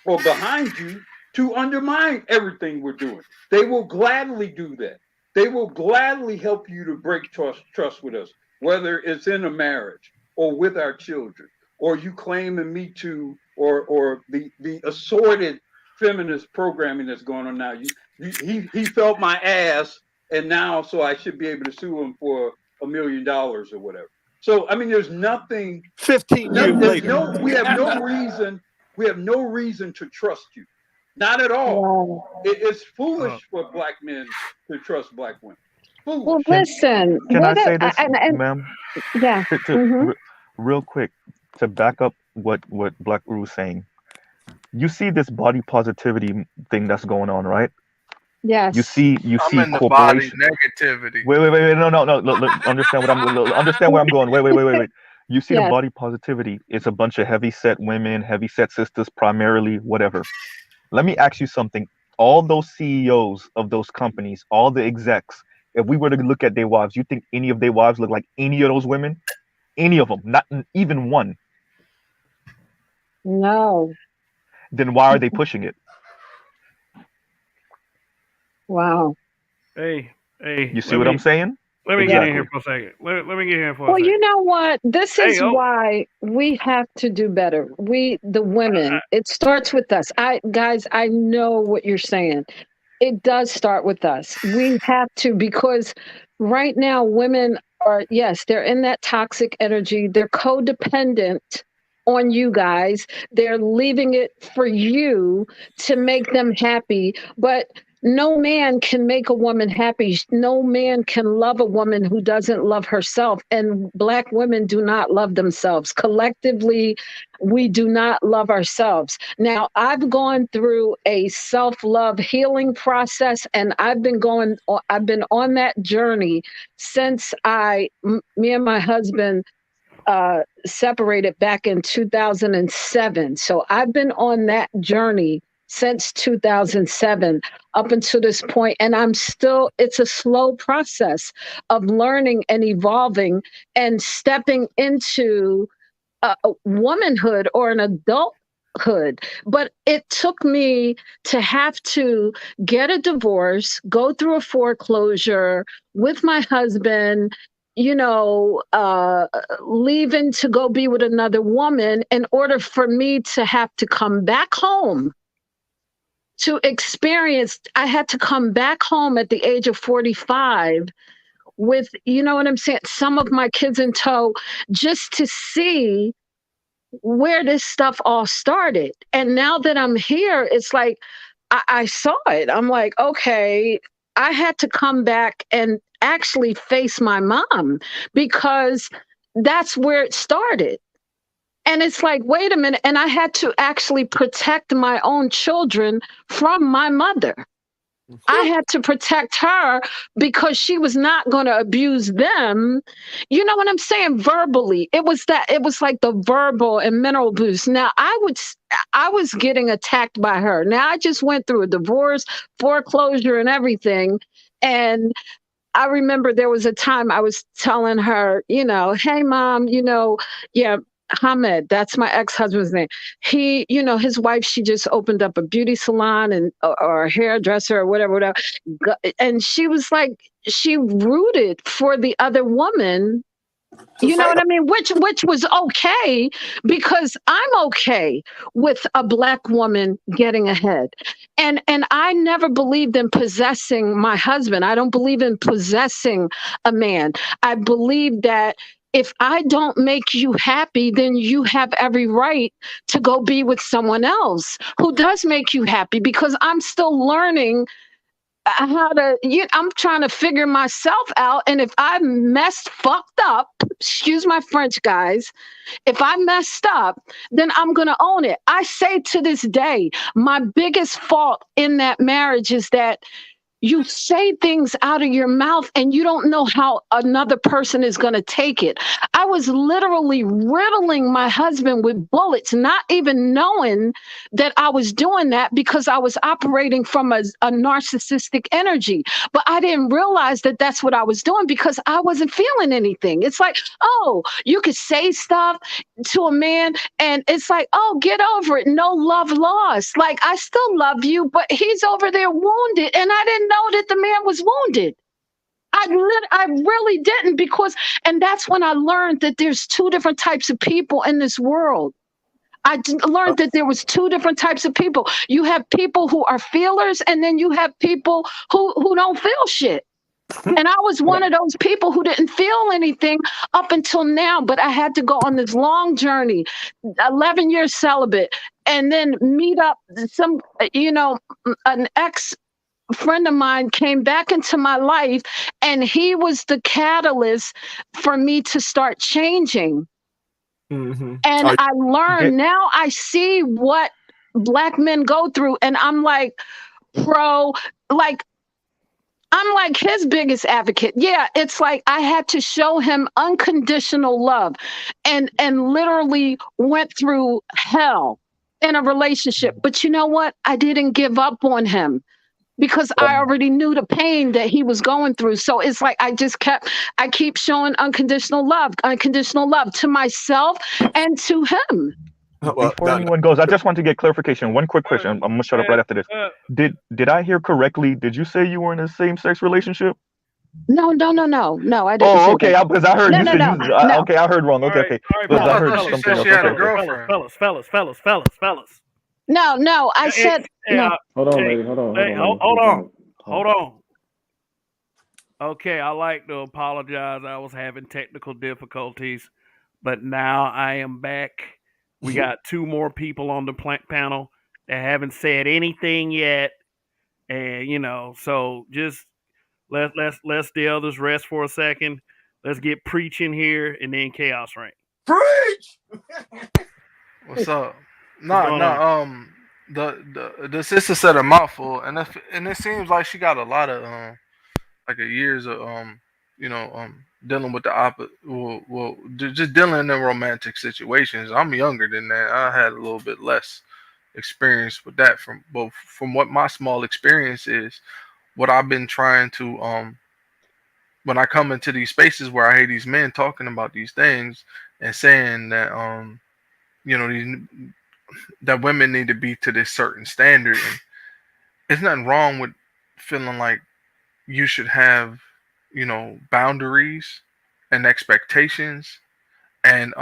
or behind you to undermine everything we're doing. They will gladly do that. They will gladly help you to break trust with us, whether it's in a marriage or with our children, or you claiming Me Too, or the assorted feminist programming that's going on now. He felt my ass, and now so I should be able to sue him for $1 million or whatever. So I mean, there's nothing. 15 years later, we have no reason. We have no reason to trust you, not at all. Wow. It's foolish for black men to trust black women. Foolish. Well, listen. Can I what say a- this, and ma'am? yeah. Mhm. Real quick, to back up what Black Uru is saying. You see this body positivity thing that's going on, right? Yes. You see I'm in the body corporations. negativity. Wait. No. Look, understand where I'm going. Wait. You see the Yes. body positivity. It's a bunch of heavy set women, heavy set sisters, primarily, whatever. Let me ask you something. All those CEOs of those companies, all the execs, if we were to look at their wives, you think any of their wives look like any of those women? Any of them? Not even one. No. Then why are they pushing it? Wow. Hey, You see what I'm saying? Let me get in Exactly. here for a second. Let me get in here for a Well, second. you know what? This is Hey, oh. why we have to do better. We, the women, it starts with us. Guys, I know what you're saying. It does start with us. We have to, because right now women are, yes, they're in that toxic energy. They're codependent on you guys. They're leaving it for you to make them happy. But no man can make a woman happy. No man can love a woman who doesn't love herself. And black women do not love themselves. Collectively, we do not love ourselves. Now, I've gone through a self-love healing process, and I've been on that journey since me and my husband separated back in 2007. So I've been on that journey since 2007 up until this point, and it's a slow process of learning and evolving and stepping into a womanhood or an adulthood. But it took me to have to get a divorce, go through a foreclosure with my husband, leaving to go be with another woman in order for me to have to come back home to experience. I had to come back home at the age of 45 with, you know what I'm saying, some of my kids in tow, just to see where this stuff all started. And now that I'm here, it's like I saw it. I'm like, okay, I had to come back and actually face my mom, because that's where it started. And it's like, wait a minute. And I had to actually protect my own children from my mother. I had to protect her because she was not going to abuse them. You know what I'm saying? Verbally. It was like the verbal and mental abuse. Now I was getting attacked by her. Now I just went through a divorce, foreclosure, and everything. And I remember there was a time I was telling her, hey mom, yeah, Hamed, that's my ex-husband's name. He, his wife, she just opened up a beauty salon or a hairdresser or whatever. And she was like, she rooted for the other woman. You know what I mean? Which was okay, because I'm okay with a black woman getting ahead. And I never believed in possessing my husband. I don't believe in possessing a man. I believe that if I don't make you happy, then you have every right to go be with someone else who does make you happy, because I'm still learning I'm trying to figure myself out. And if I fucked up, excuse my French, guys, if I messed up, then I'm going to own it. I say to this day, my biggest fault in that marriage is that you say things out of your mouth and you don't know how another person is going to take it. I was literally riddling my husband with bullets, not even knowing that I was doing that because I was operating from a narcissistic energy. But I didn't realize that that's what I was doing because I wasn't feeling anything. It's like, oh, you could say stuff to a man and it's like, oh, get over it. No love lost. Like, I still love you, but he's over there wounded. And I didn't know that the man was wounded. I really didn't and that's when I learned that there's two different types of people in this world. Learned that there was two different types of people. You have people who are feelers, and then you have people who don't feel shit. And I was one of those people who didn't feel anything up until now, but I had to go on this long journey, 11 years celibate, and then meet up some, an ex friend of mine came back into my life, and he was the catalyst for me to start changing. And I learned, now I see what Black men go through, and I'm like, I'm like his biggest advocate. Yeah, it's like I had to show him unconditional love and literally went through hell in a relationship. But you know what? I didn't give up on him because I already knew the pain that he was going through. So it's like I keep showing unconditional love to myself and to him. Before anyone goes, I just want to get clarification. One quick question. I'm gonna shut up right after this. Did I hear correctly? Did you say you were in a same-sex relationship? No, I didn't. Oh, okay. Because I heard No. Okay, I heard wrong. Okay. Because I heard something else. She had a Okay. girlfriend. Fellas. No. I said no. Hold on, lady. Hold on. Okay, I like to apologize. I was having technical difficulties, but now I am back. We got two more people on the panel that haven't said anything yet, and so just let the others rest for a second. Let's get preaching here, and then chaos reign. Preach. What's up? The sister said a mouthful, and it seems like she got a lot of like a years of dealing with the just dealing in romantic situations. I'm younger than that. I had a little bit less experience with that from what my small experience is. What I've been trying to when I come into these spaces where I hear these men talking about these things and saying that that women need to be to this certain standard, and there's nothing wrong with feeling like you should have boundaries and expectations and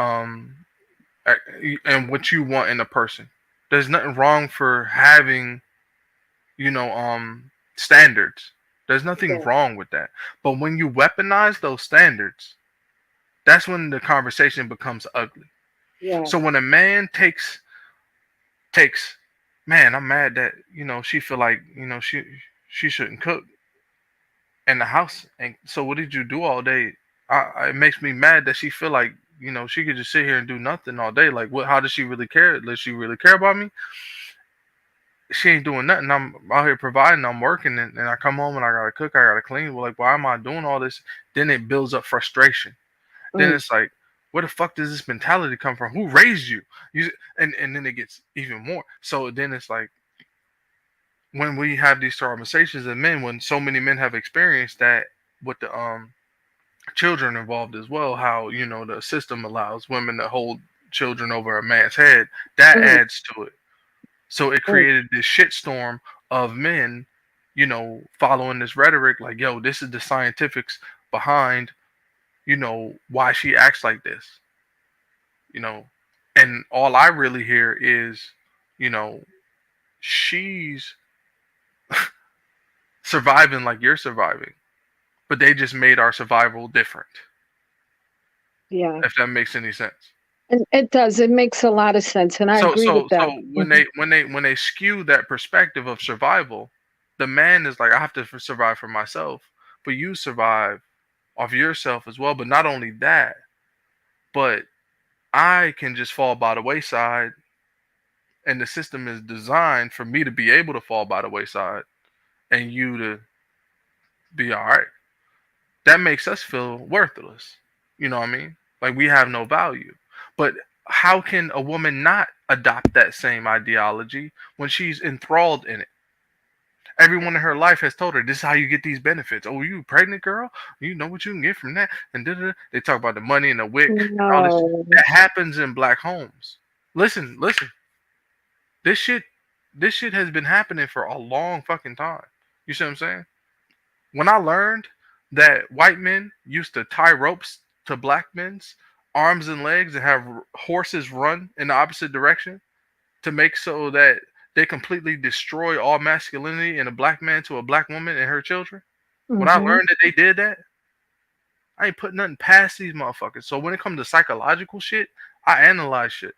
what you want in a person. There's nothing wrong for having standards. There's nothing wrong with that. But when you weaponize those standards, that's when the conversation becomes ugly. Yeah. So when a man takes man, I'm mad that she feel like she shouldn't cook in the house, and so what did you do all day? It makes me mad that she feel like she could just sit here and do nothing all day. Like, what? How does she really care? Does she really care about me? She ain't doing nothing. I'm out here providing. I'm working, and I come home and I gotta cook. I gotta clean. Well, like, why am I doing all this? Then it builds up frustration. Then it's like, where the fuck does this mentality come from? Who raised you? And then it gets even more. So then it's like, when we have these conversations as men, when so many men have experienced that with the children involved as well, how the system allows women to hold children over a man's head, that adds to it. So it created this shitstorm of men, following this rhetoric like, yo, this is the scientifics behind, why she acts like this. And all I really hear is, she's surviving like you're surviving, but they just made our survival different. Yeah. If that makes any sense. And it does. It makes a lot of sense, and I agree with that. So when they skew that perspective of survival, the man is like, I have to survive for myself, but you survive off yourself as well. But not only that, but I can just fall by the wayside, and the system is designed for me to be able to fall by the wayside, and you to be all right. That makes us feel worthless. You know what I mean? Like we have no value. But how can a woman not adopt that same ideology when she's enthralled in it? Everyone in her life has told her this is how you get these benefits. Oh, you pregnant girl? You know what you can get from that. And da-da-da. They talk about the money and the wick and all this shit. No. That happens in black homes. Listen. This shit has been happening for a long fucking time. You see what I'm saying? When I learned that white men used to tie ropes to black men's arms and legs and have horses run in the opposite direction to make so that they completely destroy all masculinity in a black man to a black woman and her children. When I learned that they did that, I ain't putting nothing past these motherfuckers. So when it comes to psychological shit, I analyze shit.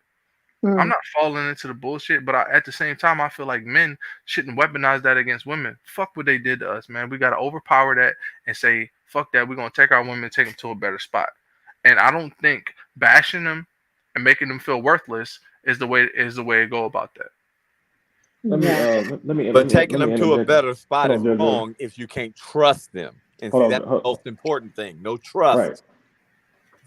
I'm not falling into the bullshit, but at the same time, I feel like men shouldn't weaponize that against women. Fuck what they did to us, man. We got to overpower that and say, fuck that. We're going to take our women and take them to a better spot. And I don't think bashing them and making them feel worthless is the way to go about that. But taking them to a better spot is wrong if you can't trust them. And see, that's the most important thing. No trust. Right.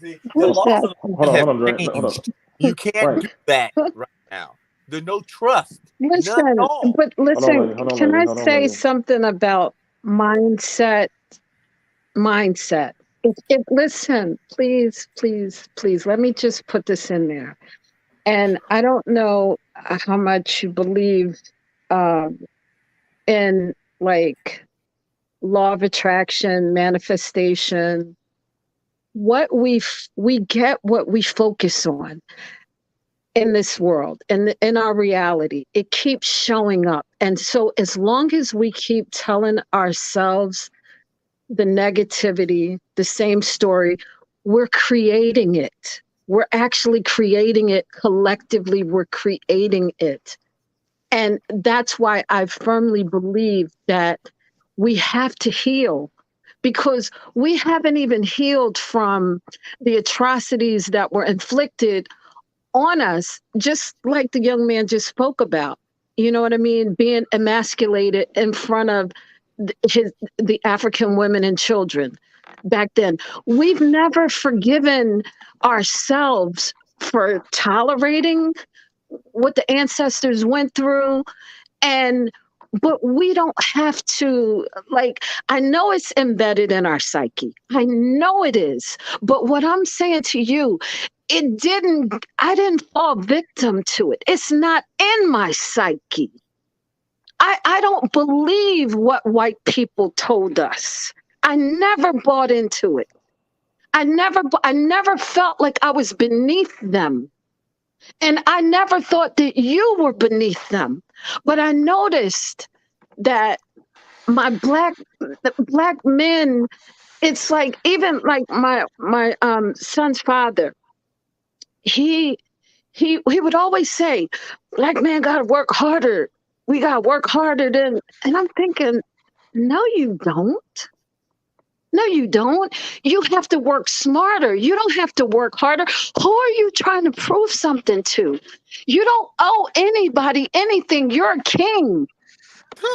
See, the laws of hold on, changed. You can't do that right now. There's no trust. Listen, but listen, can I say something about mindset? Listen, please, let me just put this in there. And I don't know how much you believe in like law of attraction, manifestation. What we get what we focus on in this world and in our reality. It keeps showing up. And so as long as we keep telling ourselves the negativity, the same story, we're creating it. We're actually creating it collectively. We're creating it. And that's why I firmly believe that we have to heal, because we haven't even healed from the atrocities that were inflicted on us, just like the young man just spoke about. You know what I mean? Being emasculated in front of the African women and children back then. We've never forgiven ourselves for tolerating what the ancestors went through. But we don't have to, like, I know it's embedded in our psyche. I know it is. But what I'm saying to you, I didn't fall victim to it. It's not in my psyche. I don't believe what white people told us. I never bought into it. I never felt like I was beneath them. And I never thought that you were beneath them. But I noticed that the black men, it's like, even like my son's father, he would always say, black man gotta work harder. We gotta work harder and I'm thinking, no, you don't. No, you don't. You have to work smarter. You don't have to work harder. Who are you trying to prove something to? You don't owe anybody anything. You're a king.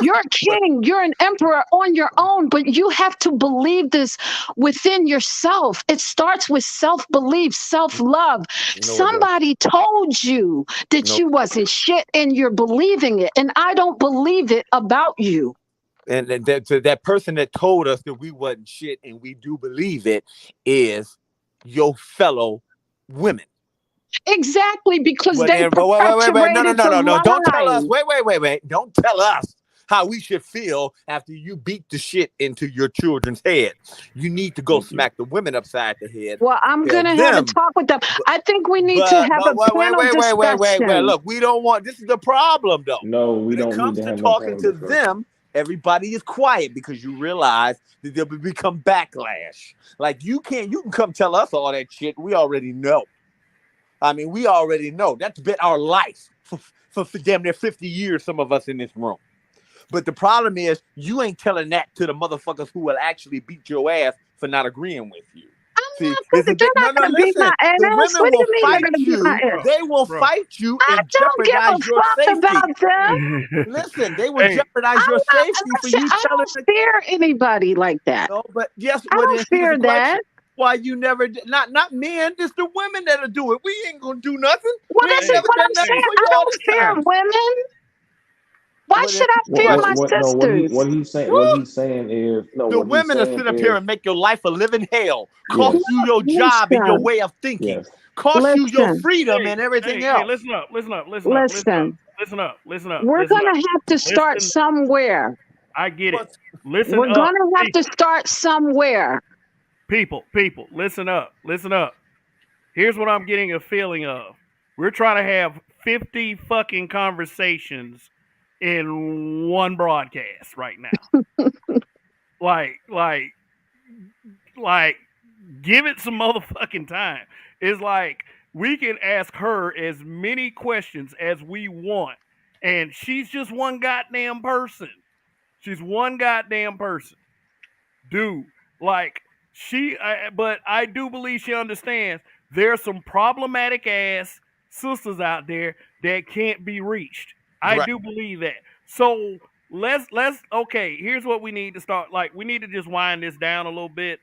You're a king. You're an emperor on your own, but you have to believe this within yourself. It starts with self-belief, self-love. Somebody told you that you wasn't shit and you're believing it. And I don't believe it about you. And that person that told us that we wasn't shit and we do believe it is your fellow women. Exactly, because they wait. No. Don't tell us. Wait. Don't tell us how we should feel after you beat the shit into your children's head. You need to go smack the women upside the head. Well, I'm going to have a talk with them. I think we need to have a panel discussion. Wait. Look, we don't want, this is the problem though. No, we don't need to have talking to them. Everybody is quiet because you realize that there will become backlash. Like you can come tell us all that shit. We already know. I mean, we already know. That's been our life for damn near 50 years, some of us in this room. But the problem is you ain't telling that to the motherfuckers who will actually beat your ass for not agreeing with you. I'm See, You're no, not no, gonna beat listen. my The ass. women What do will you mean you're fight gonna beat my you. ass? They will Bro. fight you I and don't give a jeopardize your fuck safety. about them. Listen, they will Hey, jeopardize your safety for Listen, you I telling don't fear anybody like that. no, but yes, I well don't then here's the fear question. that. Why you never not men, it's the women that'll do it. We ain't gonna do nothing. Well, We this ain't is never hey, what done I'm nothing saying. for hey. you I all don't this fear time. women. Why Well, should I fear my What sisters? he's saying, woo, what he's saying is, no, the what he's women will saying sit up here is, and make your life a living hell, cost yes, you your job and your Listen, way of thinking, yes. cost you your listen, freedom Hey, and everything hey, else. listen up, listen up, listen up, listen up, listen. listen up, listen up, We're listen up, gonna have to start listen. somewhere. I get it. But Listen We're up, gonna have to people, start somewhere. people. Listen up, listen up. Here's what I'm getting a feeling of. We're trying to have 50 fucking conversations in one broadcast right now. Like, like, like, give it some motherfucking time. It's like we can ask her as many questions as we want, and she's just one goddamn person. She's one goddamn person, dude. Like but I do believe she understands there's some problematic ass sisters out there that can't be reached. I right, do believe that. So let's okay. Here's what we need to start. Like we need to just wind this down a little bit.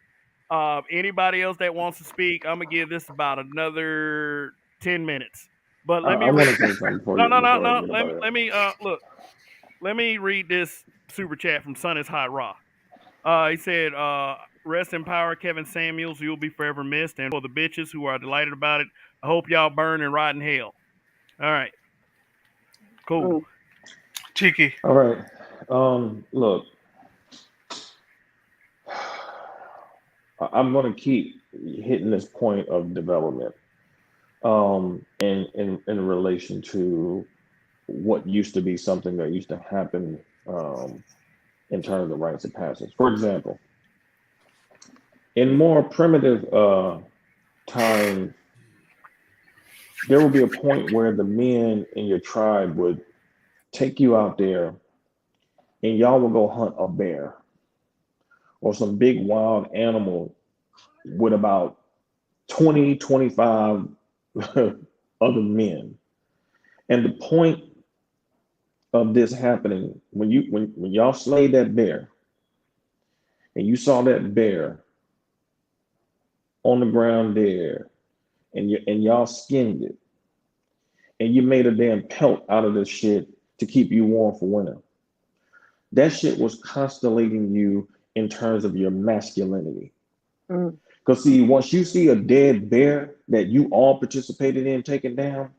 Anybody else that wants to speak, I'm gonna give this about another 10 minutes. But let me I read. want to say something No, no, no, before I no. get Let about me it. let me look. Let me read this super chat from Sun is High Raw. He said, rest in power, Kevin Samuels. You'll be forever missed. And for the bitches who are delighted about it, I hope y'all burn and rot in hell. All right. Cool. Mm. Cheeky. All right. Look, I'm going to keep hitting this point of development. In relation to what used to be something that used to happen, in terms of rites of passage. For example, in more primitive times, there would be a point where the men in your tribe would take you out there and y'all would go hunt a bear or some big wild animal with about 20, 25 other men. And the point of this happening, when y'all slayed that bear and you saw that bear on the ground there and y'all skinned it and you made a damn pelt out of this shit to keep you warm for winter. That shit was constellating you in terms of your masculinity. Mm. Because see, once you see a dead bear that you all participated in taking down,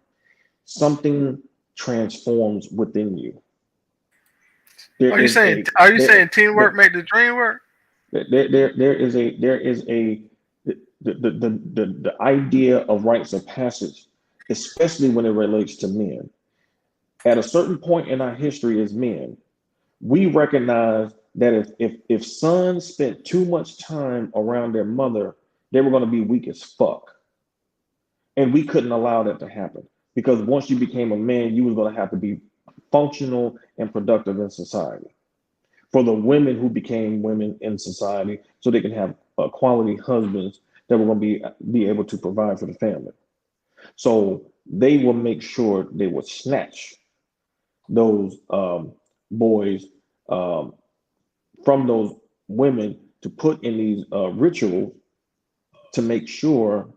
something transforms within you. There Are you is saying a are you there saying teamwork make the dream work? there is a the idea of rites of passage, especially when it relates to men. At a certain point in our history as men, we recognize that if sons spent too much time around their mother, they were going to be weak as fuck. And we couldn't allow that to happen because once you became a man, you was going to have to be functional and productive in society. For the women who became women in society, so they can have quality husbands that were going to be able to provide for the family. So they will make sure they would snatch those boys um, from those women to put in these rituals to make sure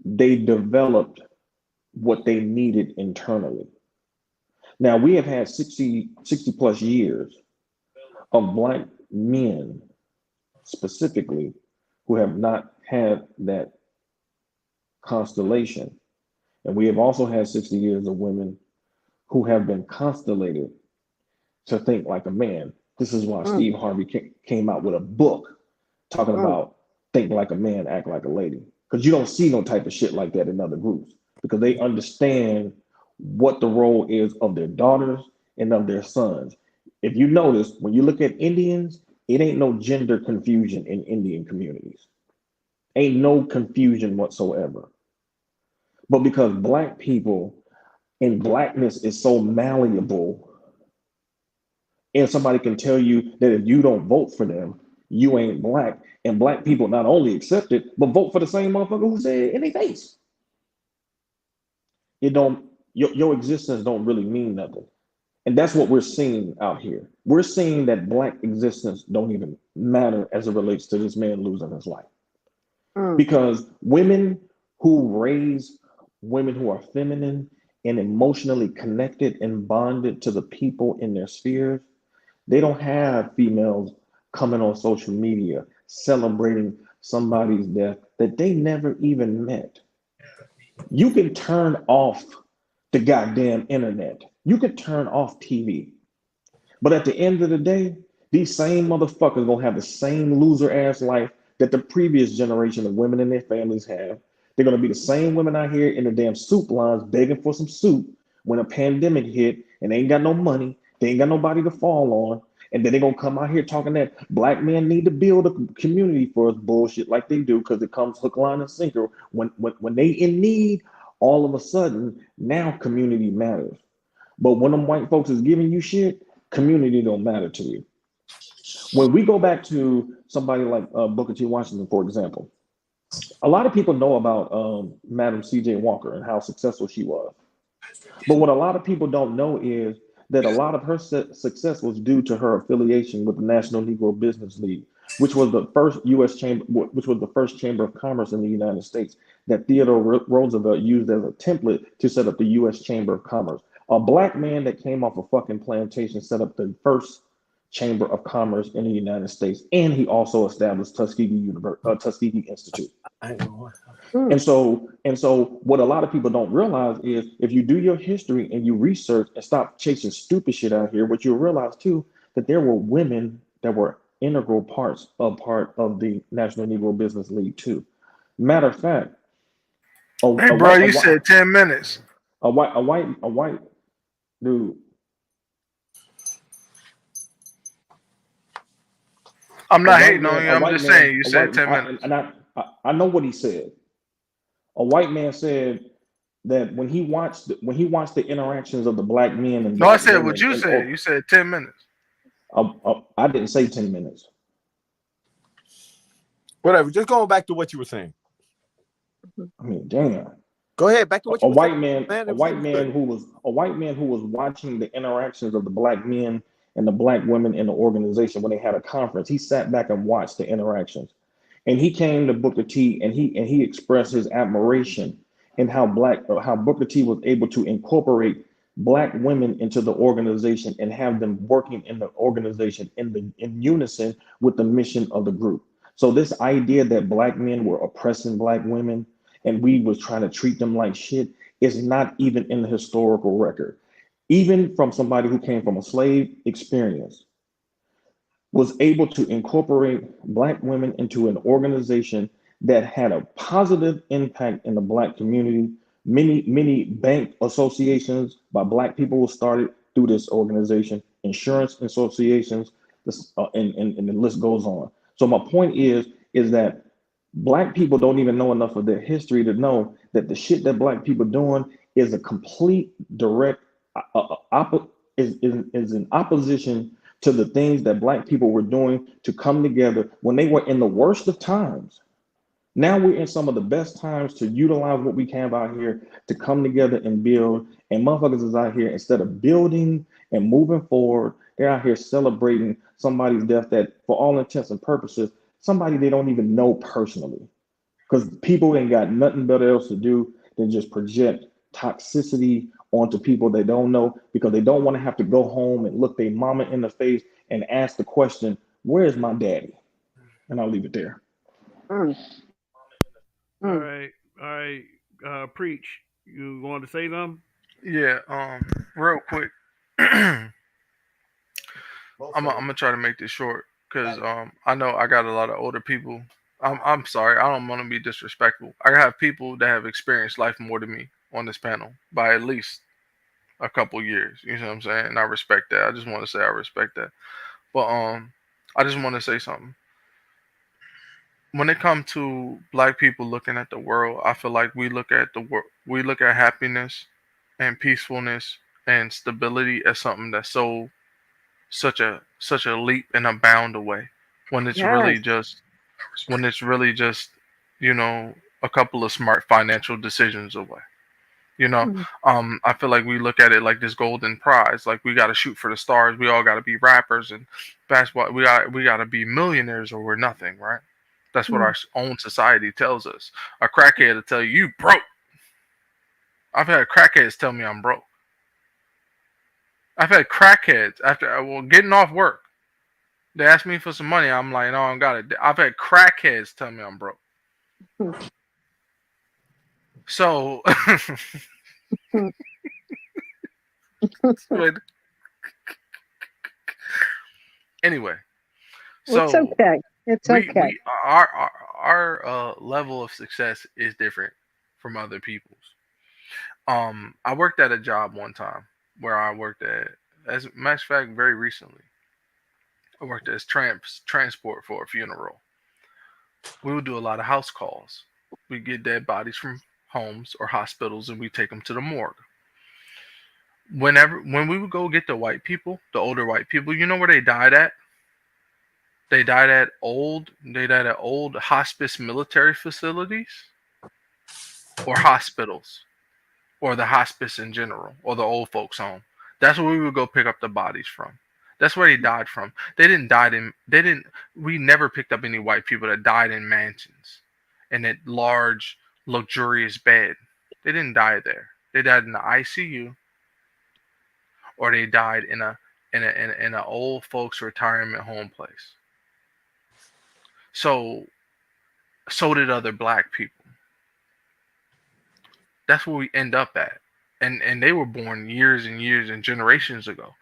they developed what they needed internally. Now, we have had 60 plus years of Black men specifically who have not had that constellation. And we have also had 60 years of women who have been constellated to think like a man. This is why Mm. Steve Harvey came out with a book talking Mm. about think like a man, act like a lady. Because you don't see no type of shit like that in other groups because they understand what the role is of their daughters and of their sons. If you notice, when you look at Indians, it ain't no gender confusion in Indian communities. Ain't no confusion whatsoever. But because Black people and Blackness is so malleable, and somebody can tell you that if you don't vote for them, you ain't black. And black people not only accept it, but vote for the same motherfucker who said it in their face. It don't, your existence don't really mean nothing. And that's what we're seeing out here. We're seeing that black existence don't even matter as it relates to this man losing his life. Because women who raise women who are feminine and emotionally connected and bonded to the people in their spheres, they don't have females coming on social media celebrating somebody's death that they never even met. You can turn off the goddamn internet. You can turn off TV. But at the end of the day, these same motherfuckers gonna have the same loser ass life that the previous generation of women and their families have. They're gonna be the same women out here in the damn soup lines begging for some soup when a pandemic hit and they ain't got no money, they ain't got nobody to fall on, and then they're gonna come out here talking that black men need to build a community for us bullshit like they do because it comes hook, line, and sinker. When they in need, all of a sudden now community matters. But when them white folks is giving you shit, community don't matter to you. When we go back to somebody like Booker T. Washington, for example, a lot of people know about Madam C.J. Walker and how successful she was. But what a lot of people don't know is that a lot of her success was due to her affiliation with the National Negro Business League, which was the first U.S. chamber, which was the first chamber of commerce in the United States that Theodore Roosevelt used as a template to set up the U.S. Chamber of Commerce. A black man that came off a fucking plantation set up the first chamber of commerce in the United States, and he also established Tuskegee Institute. And so what a lot of people don't realize is if you do your history and you research and stop chasing stupid shit out here, what you'll realize too, that there were women that were integral part of the National Negro Business League too. Matter of fact, hey bro, you said 10 minutes. A white dude. I'm not hating on you. I'm just saying you said 10 minutes. And I know what he said. A white man said that when he watched the interactions of the black men and no, I black said women what you said. You said 10 minutes. I didn't say 10 minutes. Whatever. Just going back to what you were saying. I mean, damn. Go ahead. Back to what you were saying. A white man who was watching the interactions of the black men and the black women in the organization when they had a conference. He sat back and watched the interactions. And he came to Booker T and he expressed his admiration in how Booker T was able to incorporate black women into the organization and have them working in the organization in unison with the mission of the group. So this idea that black men were oppressing black women and we was trying to treat them like shit is not even in the historical record. Even from somebody who came from a slave experience, was able to incorporate black women into an organization that had a positive impact in the black community. Many bank associations by black people were started through this organization, insurance associations, and the list goes on. So my point is that black people don't even know enough of their history to know that the shit that black people doing is a complete direct is in opposition to the things that black people were doing to come together when they were in the worst of times. Now we're in some of the best times to utilize what we have out here to come together and build. And motherfuckers is out here, instead of building and moving forward, they're out here celebrating somebody's death that, for all intents and purposes, somebody they don't even know personally. Because people ain't got nothing better else to do than just project toxicity onto people they don't know, because they don't want to have to go home and look their mama in the face and ask the question, where's my daddy? And I'll leave it there. All right. Preach. You want to say something? Yeah. Real quick. I'm gonna try to make this short because I know I got a lot of older people. I'm sorry. I don't want to be disrespectful. I have people that have experienced life more than me on this panel by at least a couple years. You know what I'm saying? And I respect that. I just want to say I respect that. But I just want to say something. When it comes to black people looking at the world, I feel like we look at happiness and peacefulness and stability as something that's such a leap and a bound away. when it's really Yes. just when it's really just, you know, a couple of smart financial decisions away. You know, Mm. I feel like we look at it like this golden prize. Like we got to shoot for the stars. We all got to be rappers and basketball. We got to be millionaires or we're nothing, right? That's what our own society tells us. A crackhead will tell you, you broke. I've had crackheads tell me I'm broke. I've had crackheads after getting off work. They ask me for some money. I'm like, no, I don't got it. I've had crackheads tell me I'm broke. So, but anyway, It's so okay. It's okay. we our level of success is different from other people's. I worked at a job one time where I worked at, as a matter of fact, very recently. I worked as transport for a funeral. We would do a lot of house calls. We get dead bodies from homes or hospitals and we take them to the morgue. When we would go get the white people, the older white people, you know where they died at? They died at old hospice military facilities or hospitals or the hospice in general or the old folks home. That's where we would go pick up the bodies from. That's where they died from. We never picked up any white people that died in mansions in that large luxurious bed. They didn't die there. They died in the ICU or they died in a old folks retirement home place. So did other black people. That's where we end up at. And they were born years and years and generations ago.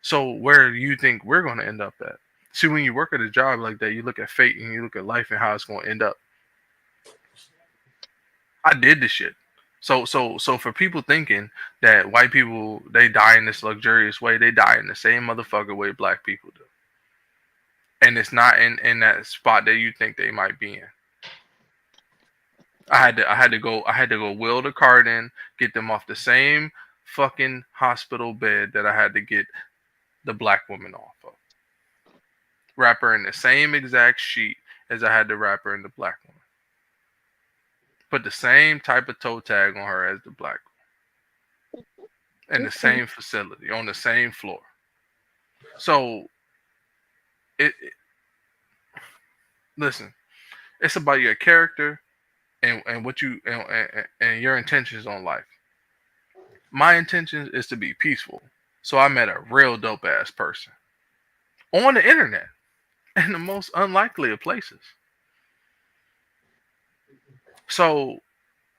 So where do you think we're going to end up at? See, when you work at a job like that, you look at fate and you look at life and how it's going to end up. I did this shit. So for people thinking that white people they die in this luxurious way, they die in the same motherfucker way black people do. And it's not in that spot that you think they might be in. I had to go wheel the cart in, get them off the same fucking hospital bed that I had to get the black woman off of. Wrap her in the same exact sheet as I had to wrap her in the black woman. Put the same type of toe tag on her as the black one. In the same facility, on the same floor. So listen, it's about your character and what you and your intentions on life. My intentions is to be peaceful. So I met a real dope ass person on the internet in the most unlikely of places. So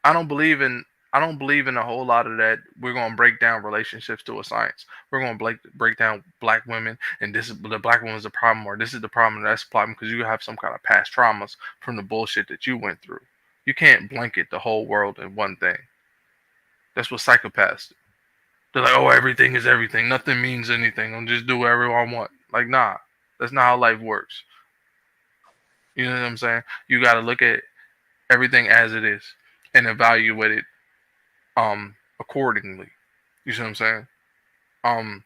I don't believe in a whole lot of that. We're gonna break down relationships to a science. We're gonna break down black women, and this is the black woman's the problem, or this is the problem, and that's the problem because you have some kind of past traumas from the bullshit that you went through. You can't blanket the whole world in one thing. That's what psychopaths do. They're like, oh, everything is everything. Nothing means anything. I'll just do whatever I want. Like, nah, that's not how life works. You know what I'm saying? You got to look at everything as it is and evaluate it accordingly. You see what I'm saying?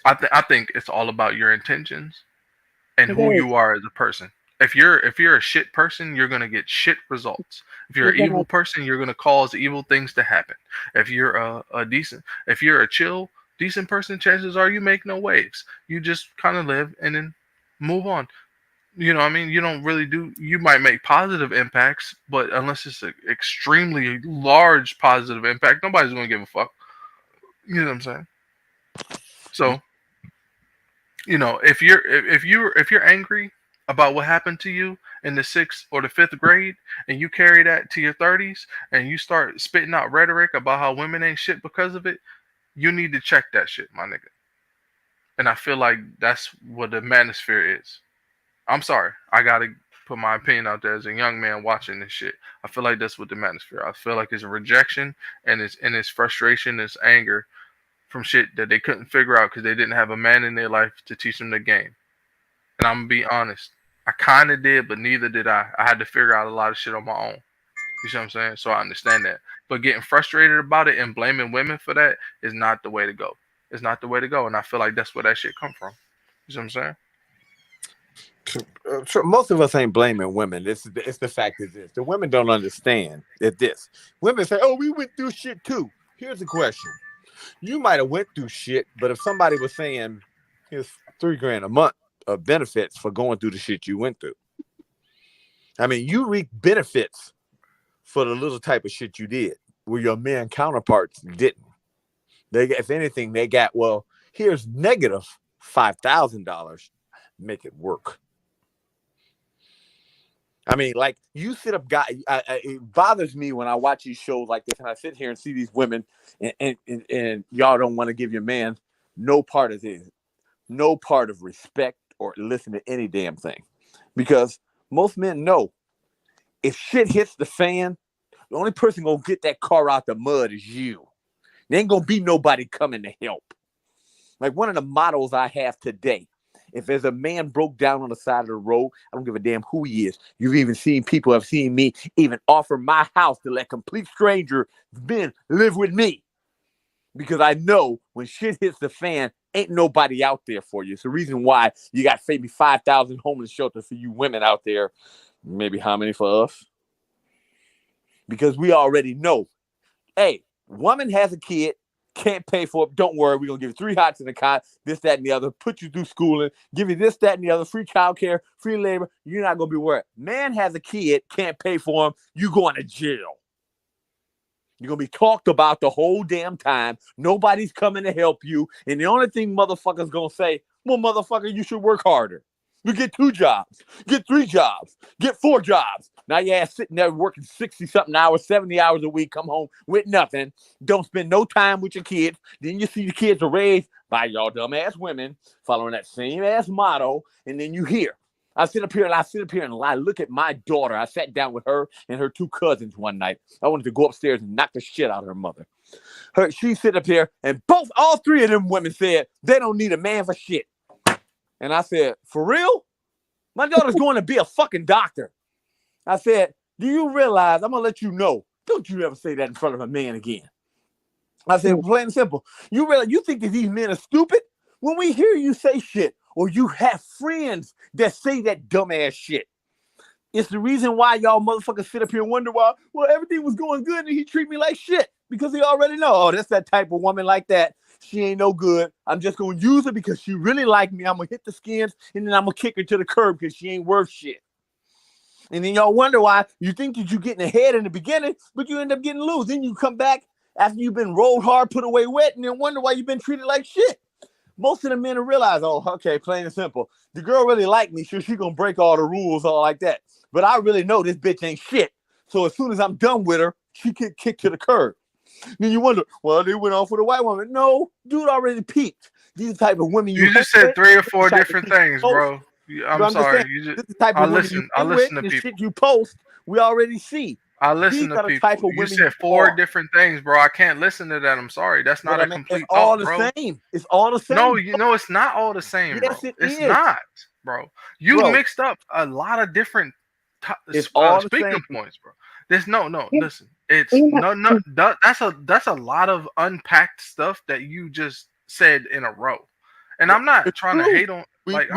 I think it's all about your intentions and who you are as a person. If you're a shit person, you're gonna get shit results. If you're an evil person, you're gonna cause evil things to happen. If you're if you're a chill, decent person, chances are you make no waves. You just kind of live and then move on. You know what I mean? You don't really do. You might make positive impacts, but unless it's an extremely large positive impact, nobody's gonna give a fuck. You know what I'm saying? So, if you're angry about what happened to you in the 6th or the 5th grade, and you carry that to your 30s, and you start spitting out rhetoric about how women ain't shit because of it, you need to check that shit, my nigga. And I feel like that's what the manosphere is. I'm sorry, I gotta put my opinion out there as a young man watching this shit. I feel like that's what the manosphere. I feel like it's a rejection and it's frustration, it's anger from shit that they couldn't figure out because they didn't have a man in their life to teach them the game. And I'm gonna be honest, I kind of did, but neither did I. I had to figure out a lot of shit on my own. You see what I'm saying? So I understand that. But getting frustrated about it and blaming women for that is not the way to go. It's not the way to go, and I feel like that's where that shit come from. You see what I'm saying? Most of us ain't blaming women. It's the fact is this: the women don't understand that this. Women say, "Oh, we went through shit too." Here's the question: you might have went through shit, but if somebody was saying, "Here's $3,000 a month of benefits for going through the shit you went through," I mean, you reap benefits for the little type of shit you did, where your men counterparts didn't. They, if anything, they got, well, here's negative $5,000. Make it work. I mean, like, you sit up, guy. It bothers me when I watch these shows like this, and I sit here and see these women, and y'all don't want to give your man no part of this, no part of respect or listen to any damn thing, because most men know if shit hits the fan, the only person gonna get that car out the mud is you. There ain't gonna be nobody coming to help. Like one of the mottos I have today: if there's a man broke down on the side of the road, I don't give a damn who he is. You've even seen people have seen me even offer my house to let complete stranger men live with me. Because I know when shit hits the fan, ain't nobody out there for you. It's the reason why you got maybe 5,000 homeless shelters for you women out there. Maybe how many for us? Because we already know, hey, woman has a kid, can't pay for it. Don't worry, we're going to give you 3 hots in the car, this, that, and the other, put you through schooling, give you this, that, and the other, free childcare, free labor. You're not going to be worried. Man has a kid, can't pay for him, you going to jail. You're going to be talked about the whole damn time. Nobody's coming to help you. And the only thing motherfuckers going to say, well, motherfucker, you should work harder. You get 2 jobs, get 3 jobs, get 4 jobs. Now your ass sitting there working 60-something hours, 70 hours a week, come home with nothing. Don't spend no time with your kids. Then you see the kids are raised by y'all dumbass women following that same ass motto. And then you hear, I sit up here and I look at my daughter. I sat down with her and her 2 cousins one night. I wanted to go upstairs and knock the shit out of her mother. She sit up here and all 3 of them women said they don't need a man for shit. And I said, for real? My daughter's going to be a fucking doctor. I said, do you realize, I'm going to let you know, don't you ever say that in front of a man again. I said, plain and simple, you realize, you think that these men are stupid? When we hear you say shit, or you have friends that say that dumbass shit, it's the reason why y'all motherfuckers sit up here and wonder why, well, everything was going good and he treat me like shit. Because he already know, oh, that's that type of woman like that. She ain't no good. I'm just going to use her because she really like me. I'm going to hit the skins and then I'm going to kick her to the curb because she ain't worth shit. And then y'all wonder why you think that you're getting ahead in the beginning, but you end up getting loose. Then you come back after you've been rolled hard, put away wet, and then wonder why you've been treated like shit. Most of the men realize, oh, okay, plain and simple. The girl really like me, so she going to break all the rules, all like that. But I really know this bitch ain't shit. So as soon as I'm done with her, she get kicked to the curb. Then you wonder, well, they went off with a white woman. No, dude already peaked. These type of women you just said 3 or 4 different things, bro. I'm sorry. You just, I listen to people. Shit you post, we already see. I listen to people. You said 4 different things, bro. I can't listen to that. I'm sorry. That's not a complete thought, all the same. It's all the same. No, it's not all the same, bro. It's not, bro. You mixed up a lot of different speaking points, bro. There's listen. It's that's a lot of unpacked stuff that you just said in a row. And I'm not trying to hate on wait.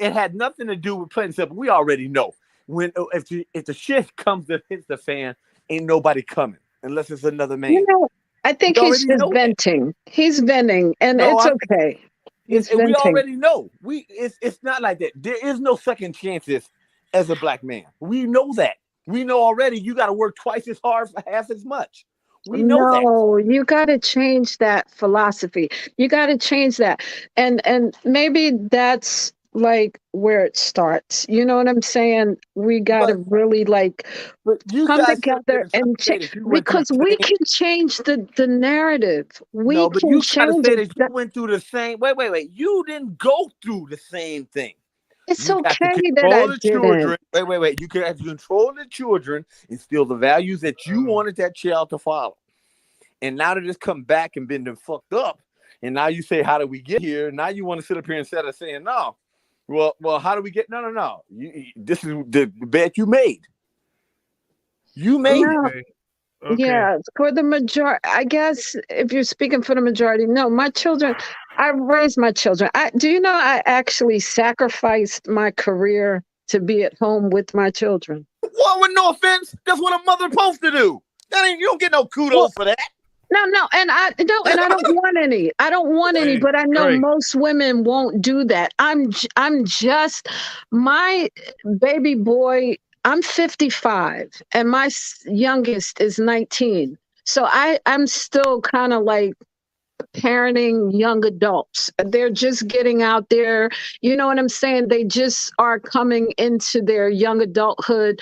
It had nothing to do with plain and simple. We already know when if the shit comes that hits the fan, ain't nobody coming unless it's another man. You know, I think he's just venting. He's venting, and it's okay. We already know. It's not like that. There is no second chances as a black man. We know that. We know already you got to work twice as hard for half as much. We know that. No, you got to change that philosophy. You got to change that. And maybe that's like where it starts. You know what I'm saying? We got to really come together and change, because we can change the narrative. We can you change say that you went through the same. Wait. You didn't go through the same thing. It's okay that I didn't. Wait. You can have to control the children, instill the values that you wanted that child to follow. And now that it's come back and been fucked up, and now you say, how did we get here? Now you want to sit up here instead of saying, no. Well, how do we get? No. This is the bet you made. You made it. Okay. Yeah, for the majority, I guess if you're speaking for the majority, no, my children, I raised my children. Do you know I actually sacrificed my career to be at home with my children? Well, with no offense, that's what a mother's supposed to do. That ain't, you don't get no kudos for that. No, and I don't want any. I don't want any, but I know most women won't do that. I'm just my baby boy. I'm 55, and my youngest is 19. So I'm still kind of like parenting young adults. They're just getting out there. You know what I'm saying? They just are coming into their young adulthood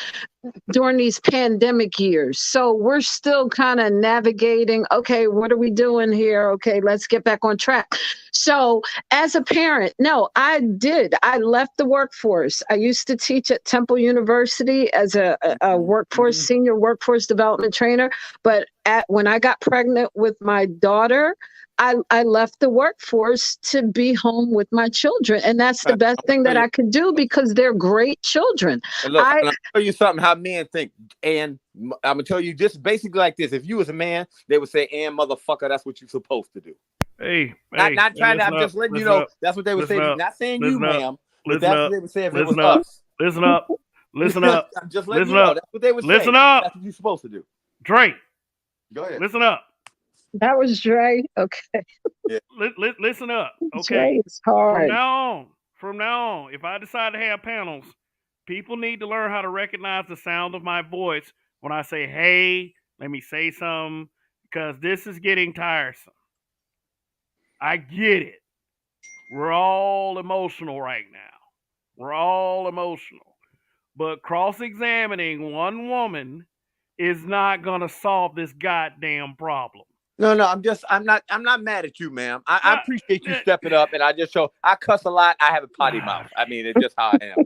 during these pandemic years. So we're still kind of navigating, okay, what are we doing here? Okay, let's get back on track. So as a parent, no, I left the workforce. I used to teach at Temple University as a workforce, senior workforce development trainer. But when I got pregnant with my daughter, I left the workforce to be home with my children. And that's the best thing that I could do because they're great children. And look, I'm going to tell you something how men think. And I'm going to tell you just basically like this. If you was a man, they would say, and motherfucker, that's what you're supposed to do. Not trying to, I'm just letting you know, that's what they would say. Not saying you, ma'am, but that's what they would say if it was us. Listen up. Listen up. I'm just letting you know. That's what they would say. Listen up. That's what you're supposed to do. Drake. Go ahead. Listen up. That was Dre. Okay. Yeah. Listen up. Okay. Dre is hard. From now on, if I decide to have panels, people need to learn how to recognize the sound of my voice when I say, hey, let me say something, because this is getting tiresome. I get it. We're all emotional right now. We're all emotional. But cross-examining one woman is not going to solve this goddamn problem. No, I'm not mad at you, ma'am. I appreciate you stepping up, and I cuss a lot. I have a potty mouth. I mean, it's just how I am.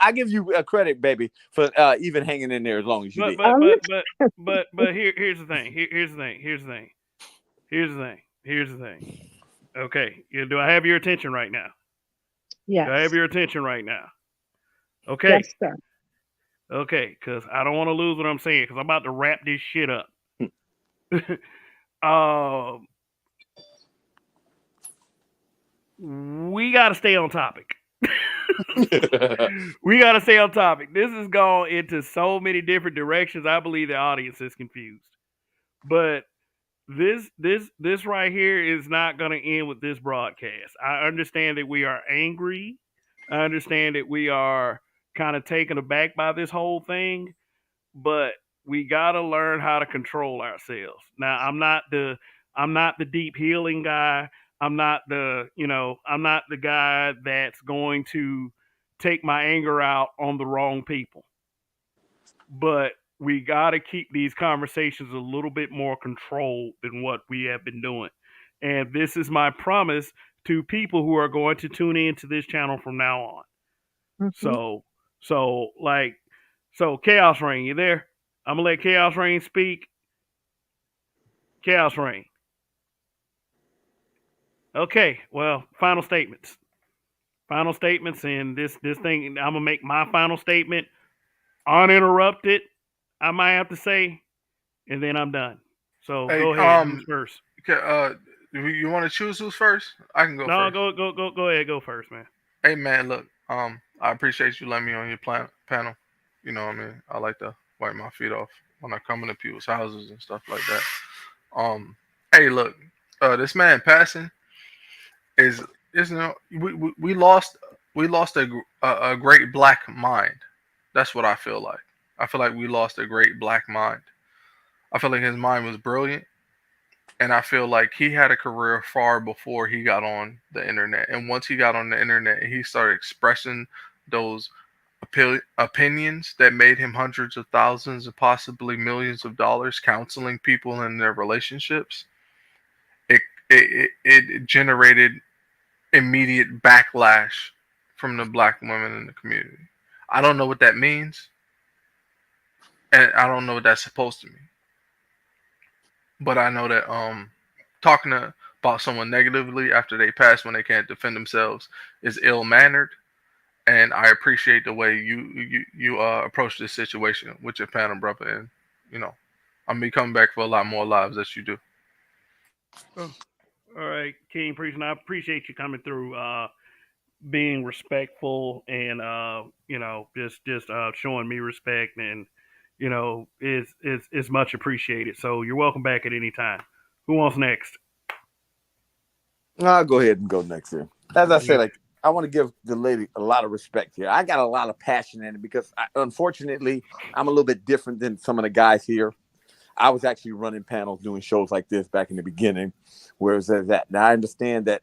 I give you a credit, baby, for even hanging in there as long as you did. But here's the thing. Okay, do I have your attention right now? Yes. Do I have your attention right now? Okay. Yes, sir. Okay, because I don't want to lose what I'm saying, because I'm about to wrap this shit up. We got to stay on topic. We got to stay on topic. This has gone into so many different directions. I believe the audience is confused. But this right here is not going to end with this broadcast. I understand that we are angry. I understand that we are kind of taken aback by this whole thing, but we got to learn how to control ourselves. Now, I'm not the deep healing guy. I'm not the guy that's going to take my anger out on the wrong people. But we got to keep these conversations a little bit more controlled than what we have been doing. And this is my promise to people who are going to tune into this channel from now on. Mm-hmm. So Chaos Reign, you there? I'm going to let Chaos Reign speak. Chaos Reign. Okay, well, final statements. And this thing, I'm going to make my final statement uninterrupted, I might have to say, and then I'm done. So go ahead, who's first? Okay, you want to choose who's first? I can go first. No, go ahead, go first, man. Hey, man, look, I appreciate you letting me on your panel. You know what I mean? I like to wipe my feet off when I come into people's houses and stuff like that. Hey, look, this man passing is we lost a great black mind. That's what I feel like. I feel like we lost a great black mind. I feel like his mind was brilliant, and I feel like he had a career far before he got on the internet. And once he got on the internet, he started expressing those opinions that made him hundreds of thousands and possibly millions of dollars counseling people in their relationships. It generated immediate backlash from the black women in the community. I don't know what that means, and I don't know what that's supposed to mean. But I know that talking about someone negatively after they pass when they can't defend themselves is ill-mannered, and I appreciate the way you approach this situation with your panel, brother. And I'm gonna be coming back for a lot more lives that you do. All right, King Priest, and I appreciate you coming through, being respectful, and just showing me respect, and is much appreciated. So you're welcome back at any time. Who wants next? I'll go ahead and go next here. As I Yeah. said, I want to give the lady a lot of respect here. I got a lot of passion in it because, unfortunately, I'm a little bit different than some of the guys here. I was actually running panels, doing shows like this back in the beginning, whereas that. Now I understand that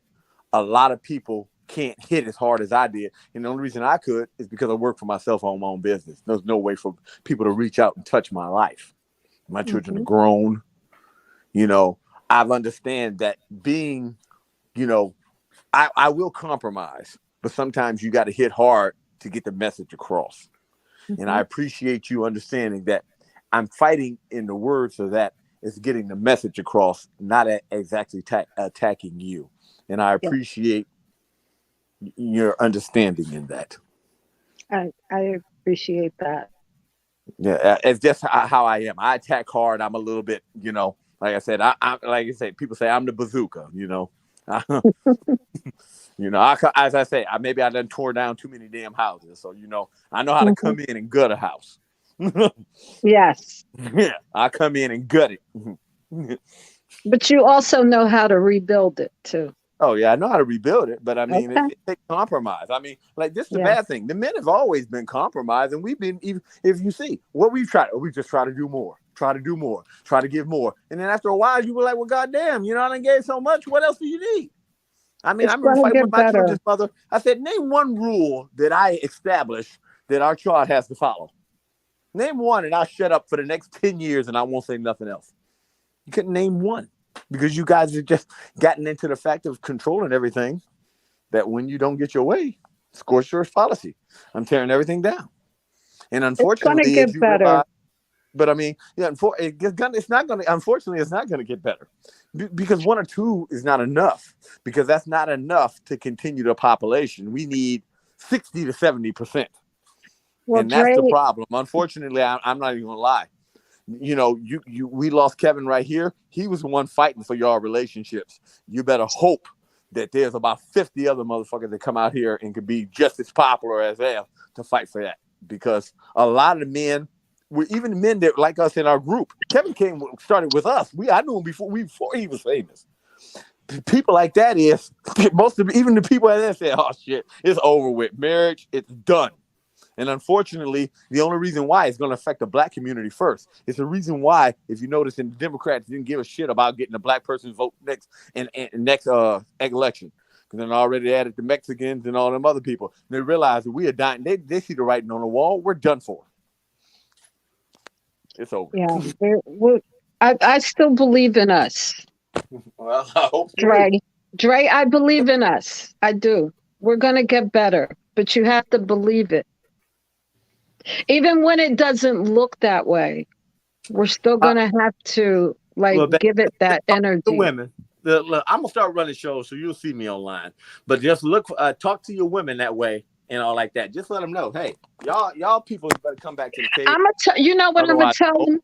a lot of people can't hit as hard as I did, and the only reason I could is because I work for myself on my own business. There's no way for people to reach out and touch my life. My children are grown. I've understand that being, I will compromise, but sometimes you got to hit hard to get the message across. And I appreciate you understanding that I'm fighting in the words of that is getting the message across, not exactly attacking you. And I appreciate your understanding in that. I appreciate that. Yeah, it's just how I am. I attack hard. I'm a little bit, like I said, I like I said, people say I'm the bazooka, as I say, maybe I done tore down too many damn houses. So, I know how to come in and gut a house. Yes. Yeah, I come in and gut it. But you also know how to rebuild it too. Oh yeah, I know how to rebuild it, but I mean, it takes compromise. I mean, like this is the bad thing. The men have always been compromised, and we've been, even if you see what we've tried, we just try to do more, try to give more, and then after a while, you were like, well, goddamn, I done gave so much. What else do you need? I mean, I remember fighting with my children's mother. I said, name one rule that I established that our child has to follow. Name one, and I'll shut up for the next 10 years, and I won't say nothing else. You couldn't name one. Because you guys have just gotten into the fact of controlling everything, that when you don't get your way, scorched earth policy. I'm tearing everything down. And unfortunately, it's gonna get better. But I mean, it's not going to, unfortunately, it's not going to get better. Because 1 or 2 is not enough. Because that's not enough to continue the population. We need 60 to 70%. Well, and that's the problem. Unfortunately, I'm not even going to lie. We lost Kevin right here. He was the one fighting for y'all relationships. You better hope that there's about 50 other motherfuckers that come out here and could be just as popular as them to fight for that. Because a lot of the men, even the men that like us in our group, Kevin started with us. I knew him before he was famous. People like that is even the people that say, "Oh shit, it's over with. Marriage, it's done." And unfortunately, the only reason why it's going to affect the black community first. It's the reason why, if you notice, the Democrats didn't give a shit about getting a black person's vote next election. Because then already added the Mexicans and all them other people. They realize that we are dying. They see the writing on the wall. We're done for. It's over. Yeah. I still believe in us. Well, I hope Dre, I believe in us. I do. We're going to get better. But you have to believe it. Even when it doesn't look that way, we're still going to have to give it that energy. The women. Look, I'm going to start running shows, so you'll see me online. But just talk to your women that way and all like that. Just let them know, hey, y'all people better come back to the table. You know what I'm going to tell them?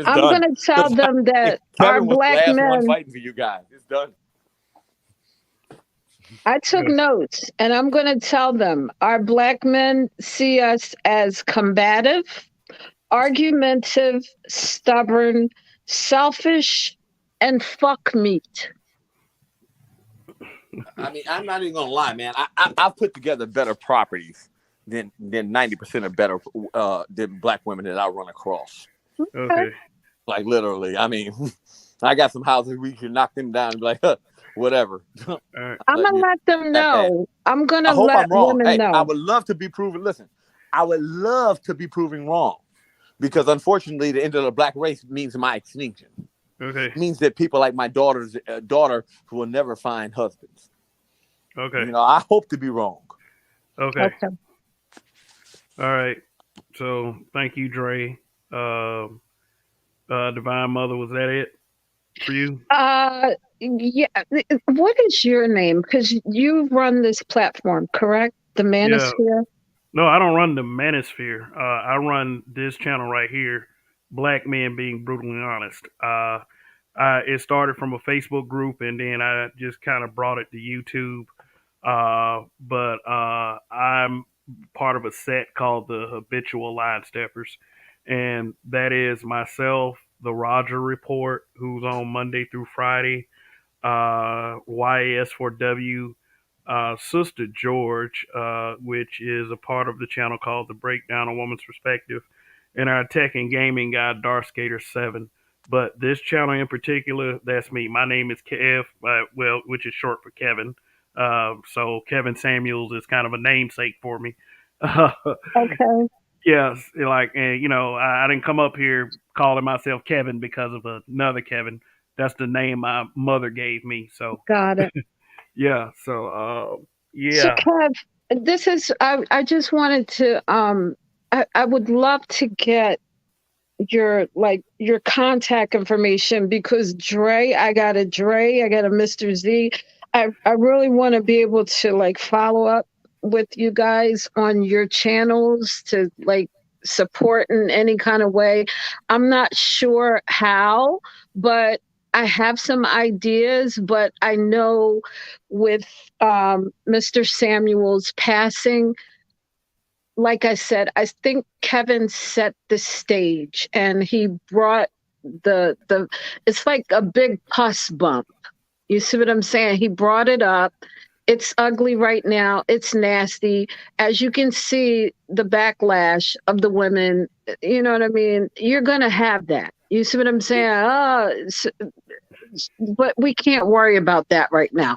I'm going to tell them that our black men. One fighting for you guys. It's done. I took notes, and I'm going to tell them our black men see us as combative, argumentative, stubborn, selfish, and fuck meat. I mean, I'm not even going to lie, man. I've put together better properties than 90% of better than black women that I run across. Okay. Like literally, I mean, I got some houses we can knock them down and be like, whatever. I'm gonna let them know. I'm gonna let women know. I would love to be proven. Listen, I would love to be proven wrong, because unfortunately, the end of the black race means my extinction. Okay. It means that people like my daughter who will never find husbands. Okay. I hope to be wrong. Okay. All right. So thank you, Dre. Divine Mother, was that it for you? Yeah. What is your name? Because you run this platform, correct? The Manosphere? Yeah. No, I don't run the Manosphere. I run this channel right here, Black Men Being Brutally Honest. I It started from a Facebook group, and then I just kind of brought it to YouTube. But I'm part of a set called the Habitual Line Steppers, and that is myself, the Roger Report, who's on Monday through Friday, YAS4W, Sister George, which is a part of the channel called The Breakdown, a Woman's Perspective, and our tech and gaming guy, Darth Skater 7. But this channel in particular, that's me. My name is Kev, well, which is short for Kevin. So Kevin Samuels is kind of a namesake for me. Okay. Yes, like, and I didn't come up here calling myself Kevin because of another Kevin. That's the name my mother gave me. So Got it. yeah, so So yeah. Kev, this is I just wanted to I would love to get your contact information, because I got a Mr. Z. I really want to be able to follow up with you guys on your channels to support in any kind of way. I'm not sure how, but I have some ideas. But I know with Mr. Samuel's passing, like I said, I think Kevin set the stage, and he brought the it's like a big pus bump. You see what I'm saying? He brought it up. It's ugly right now. It's nasty. As you can see, the backlash of the women, you know what I mean? You're going to have that. You see what I'm saying? But we can't worry about that right now.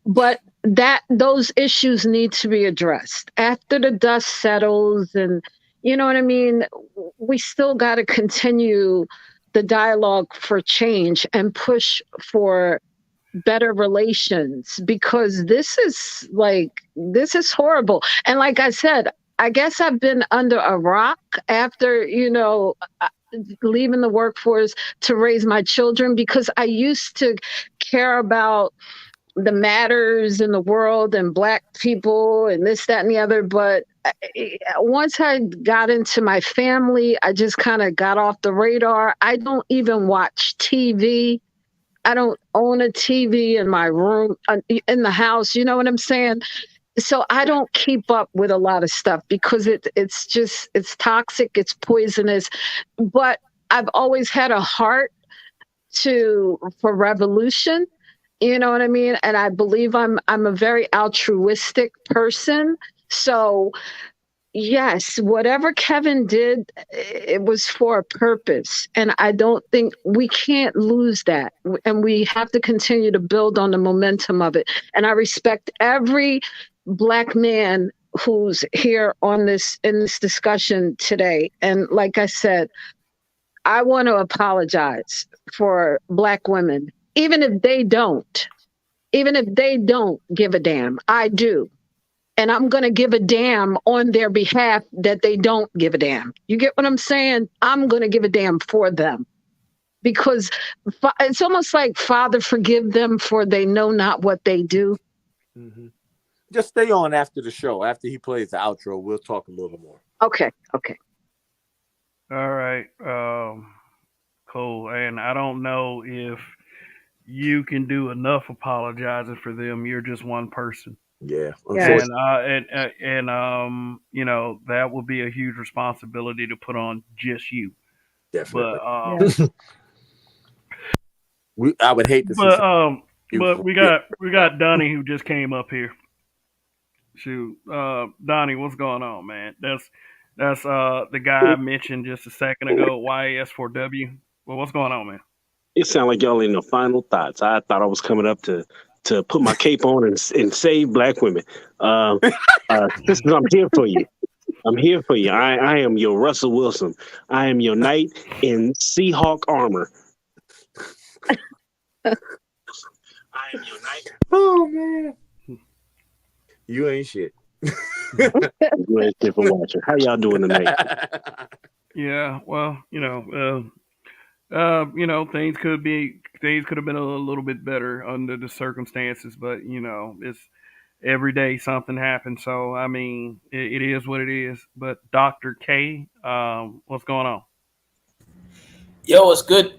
But those issues need to be addressed after the dust settles, and you know what I mean? We still got to continue the dialogue for change and push for better relations, because this is horrible. And like I said, I guess I've been under a rock after leaving the workforce to raise my children, because I used to care about the matters in the world and Black people and this, that, and the other. But once I got into my family, I just kind of got off the radar. I don't even watch TV. I don't own a TV in my room, in the house. You know what I'm saying? So I don't keep up with a lot of stuff, because it's toxic, it's poisonous. But I've always had a heart for revolution. You know what I mean? And I believe I'm a very altruistic person. So yes, whatever Kevin did, it was for a purpose. And I don't think we can't lose that. And we have to continue to build on the momentum of it. And I respect every Black man who's here in this discussion today. And like I said, I want to apologize for Black women. Even if they don't give a damn, I do. And I'm going to give a damn on their behalf that they don't give a damn. You get what I'm saying? I'm going to give a damn for them, because it's almost like, Father, forgive them, for they know not what they do. Mm-hmm. Just stay on after the show. After he plays the outro, we'll talk a little more. Okay. All right. Cool. And I don't know if you can do enough apologizing for them. You're just one person. Yeah. Yes. And that will be a huge responsibility to put on just you. Definitely. But I would hate to see. But we got Donnie, who just came up here. Shoot, Donnie, what's going on, man? That's the guy I mentioned just a second ago, YAS4W. Well, what's going on, man? It sounds like y'all in the final thoughts. I thought I was coming up to put my cape on and save Black women. I'm here for you. I'm here for you. I am your Russell Wilson. I am your knight in Seahawk armor. I am your knight. Oh man, you ain't shit. You ain't shit for watching. How y'all doing tonight? Yeah, well, things could have been a little bit better under the circumstances, but it's every day something happens. So I mean, it is what it is. But Dr. K, what's going on? Yo, what's good?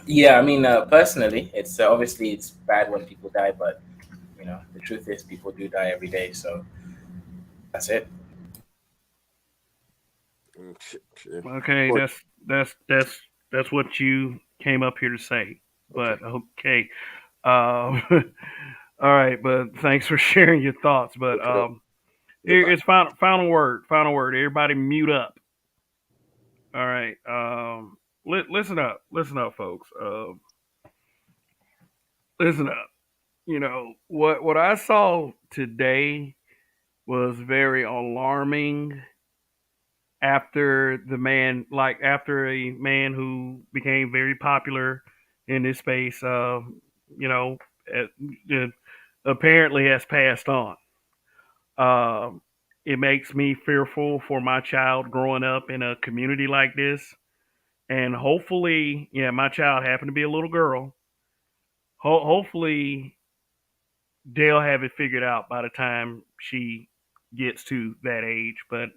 Yeah, I mean, personally, it's obviously it's bad when people die, but the truth is people do die every day, so that's it. Okay, Or- that's what you came up here to say. Okay. But okay, all right. But thanks for sharing your thoughts. But Okay. here Goodbye. it's final word. Final word. Everybody mute up. All right. Listen up. Listen up, folks. Listen up. What I saw today was very alarming after a man who became very popular in this space you know uh, apparently has passed on. It makes me fearful for my child growing up in a community like this, and hopefully, yeah, my child happened to be a little girl. Hopefully they'll have it figured out by the time she gets to that age. But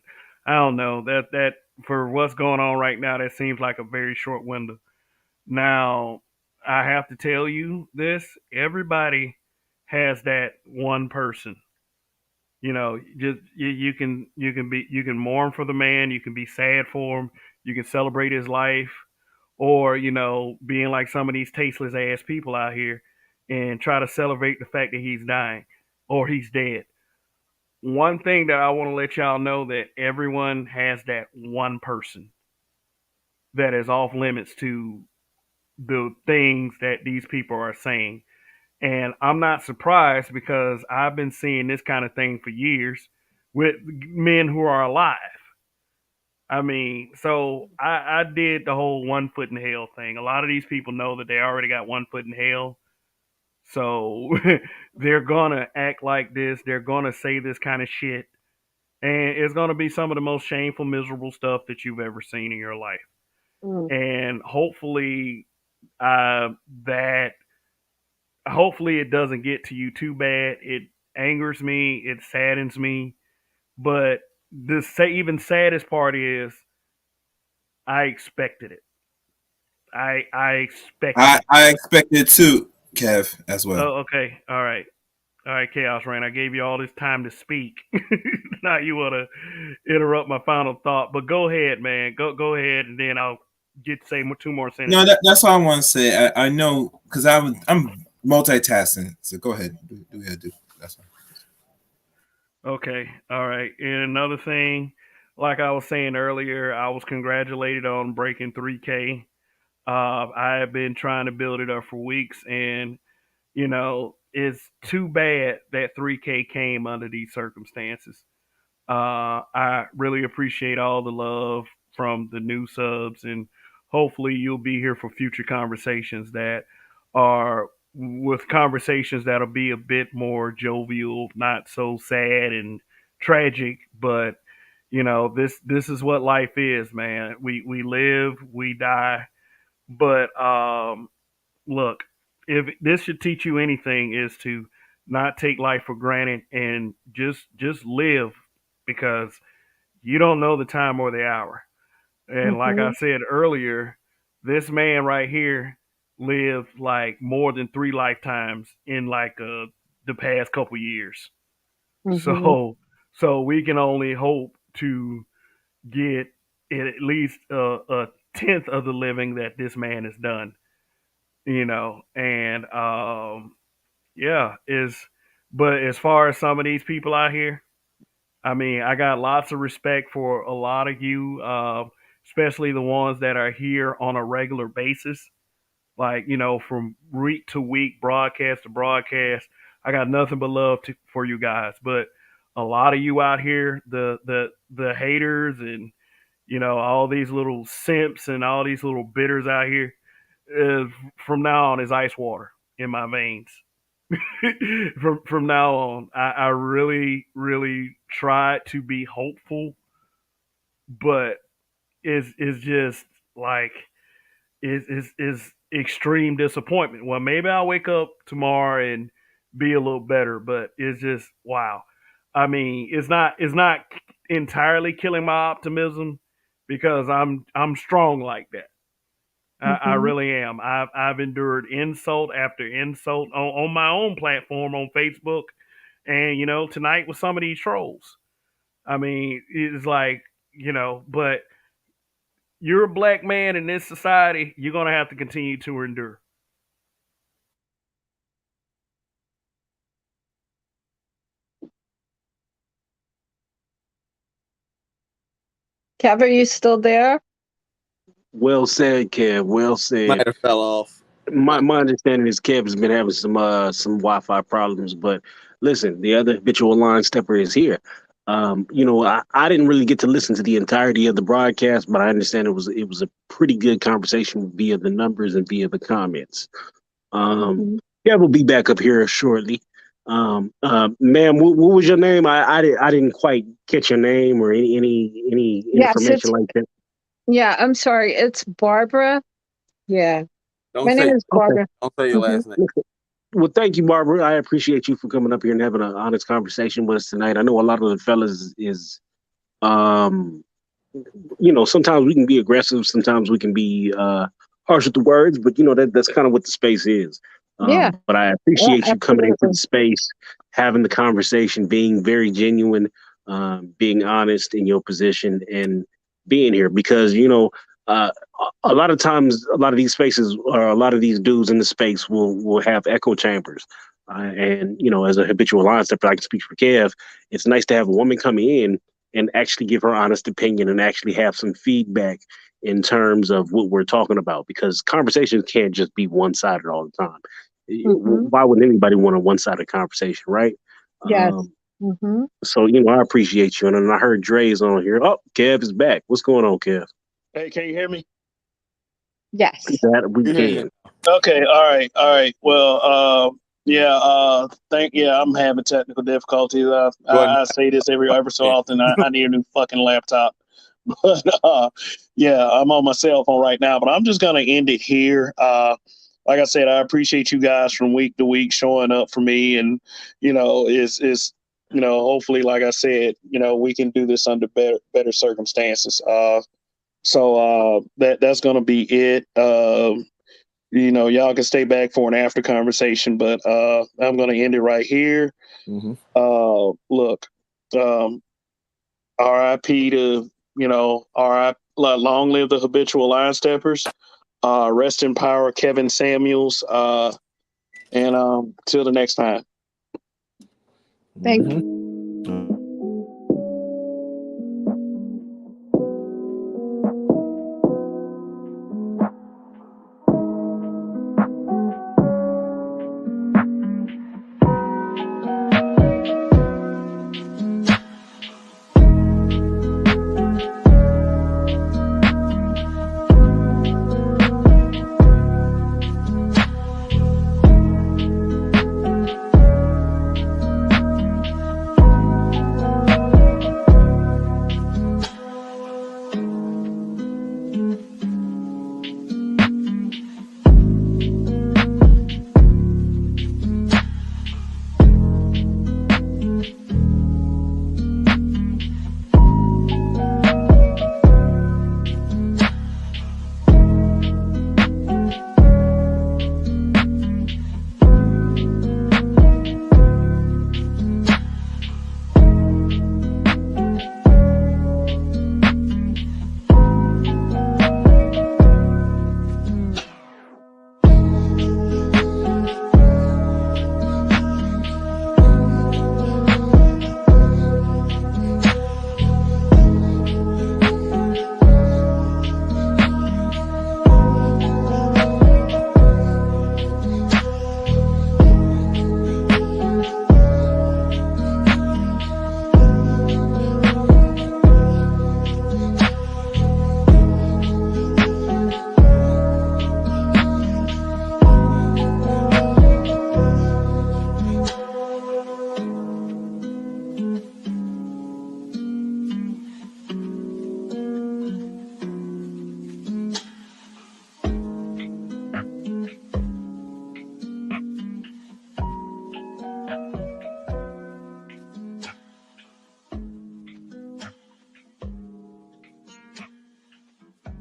I don't know that for what's going on right now, that seems like a very short window. Now, I have to tell you this: everybody has that one person. Just you can mourn for the man, you can be sad for him, you can celebrate his life, or being like some of these tasteless ass people out here and try to celebrate the fact that he's dying or he's dead. One thing that I want to let y'all know, that everyone has that one person that is off limits to the things that these people are saying. And I'm not surprised because I've been seeing this kind of thing for years with men who are alive. I mean, so I did the whole 1 foot in hell thing. A lot of these people know that they already got 1 foot in hell. So they're going to act like this. They're going to say this kind of shit. And it's going to be some of the most shameful, miserable stuff that you've ever seen in your life. Mm. And uh, that hopefully it doesn't get to you too bad. It angers me. It saddens me. But even saddest part is I expected it. I expected I it. I expected it too, Kev, as well. Oh, okay. All right. All right, Chaos Rain. I gave you all this time to speak. Now you want to interrupt my final thought, but go ahead, man. Go ahead, and then I'll get to say two more No, sentences. that's all I want to say. I know because I'm multitasking. So go ahead, do what you do. That's fine. Okay. All right. And another thing, like I was saying earlier, I was congratulated on breaking 3K. I have been trying to build it up for weeks, and it's too bad that 3K came under these circumstances. I really appreciate all the love from the new subs, and hopefully you'll be here for future conversations that are with conversations that'll be a bit more jovial, not so sad and tragic, but this is what life is, man. We live, we die, but look, if this should teach you anything, is to not take life for granted and just live, because you don't know the time or the hour. And like I Mhm. said earlier, this man right here lived like more than 3 lifetimes in like the past couple years. Mhm. So we can only hope to get at least a tenth of the living that this man has done. And yeah, is but as far as some of these people out here, I mean, I got lots of respect for a lot of you, especially the ones that are here on a regular basis. Like, from week to week, broadcast to broadcast. I got nothing but love for you guys. But a lot of you out here, the haters, and all these little simps and all these little bitters out here, uh, from now on is ice water in my veins. From now on, I really really try to be hopeful, but is just like is extreme disappointment. Well, maybe I'll wake up tomorrow and be a little better, but it's just wow. I mean, it's not entirely killing my optimism because I'm strong like that. I really am. I've endured insult after insult on my own platform on Facebook, and tonight with some of these trolls. I mean, it's like but you're a black man in this society. You're gonna have to continue to endure. Kev, are you still there? Well said, Kev. Well Might said. have fell off. My understanding is Kev has been having some Wi-Fi problems, but listen, the other habitual line stepper is here. I didn't really get to listen to the entirety of the broadcast, but I understand it was a pretty good conversation via the numbers and via the comments. Kev will be back up here shortly. Ma'am, what was your name? I didn't quite catch your name or any Yes, information like that. yeah, I'm sorry. It's Barbara. Yeah. My name is Okay. Barbara. Don't say your last name. Well, thank you, Barbara. I appreciate you for coming up here and having an honest conversation with us tonight. I know a lot of the fellas is, sometimes we can be aggressive, sometimes we can be harsh with the words, but that's kind of what the space is. Yeah. But I Yeah, appreciate you coming into absolutely. the space, having the conversation, being very genuine, being honest in your position, and being here because uh, a lot of times, a lot of these spaces or a lot of these dudes in the space will have echo chambers. And as a habitual line stepper, I can speak for Kev. It's nice to have a woman come in and actually give her honest opinion and actually have some feedback in terms of what we're talking about because conversations can't just be one-sided all the time. Why would anybody want a one-sided conversation, right? Yes. So I appreciate you, and then I heard Dre's on here. Oh, Kev is back. What's going on, Kev? Hey, can you hear me? Yes. That we can. Okay. All right. Well, I'm having technical difficulties. I say this every so often. I need a new fucking laptop. But I'm on my cell phone right now. But I'm just gonna end it here. Like I said, I appreciate you guys from week to week showing up for me, and hopefully, like I said, we can do this under better circumstances. So that's gonna be it. Y'all can stay back for an after conversation, but I'm gonna end it right here. Look, R.I.P. to R.I.P. Long live the habitual line steppers. Rest in power, Kevin Samuels. And till the next time. Thank you.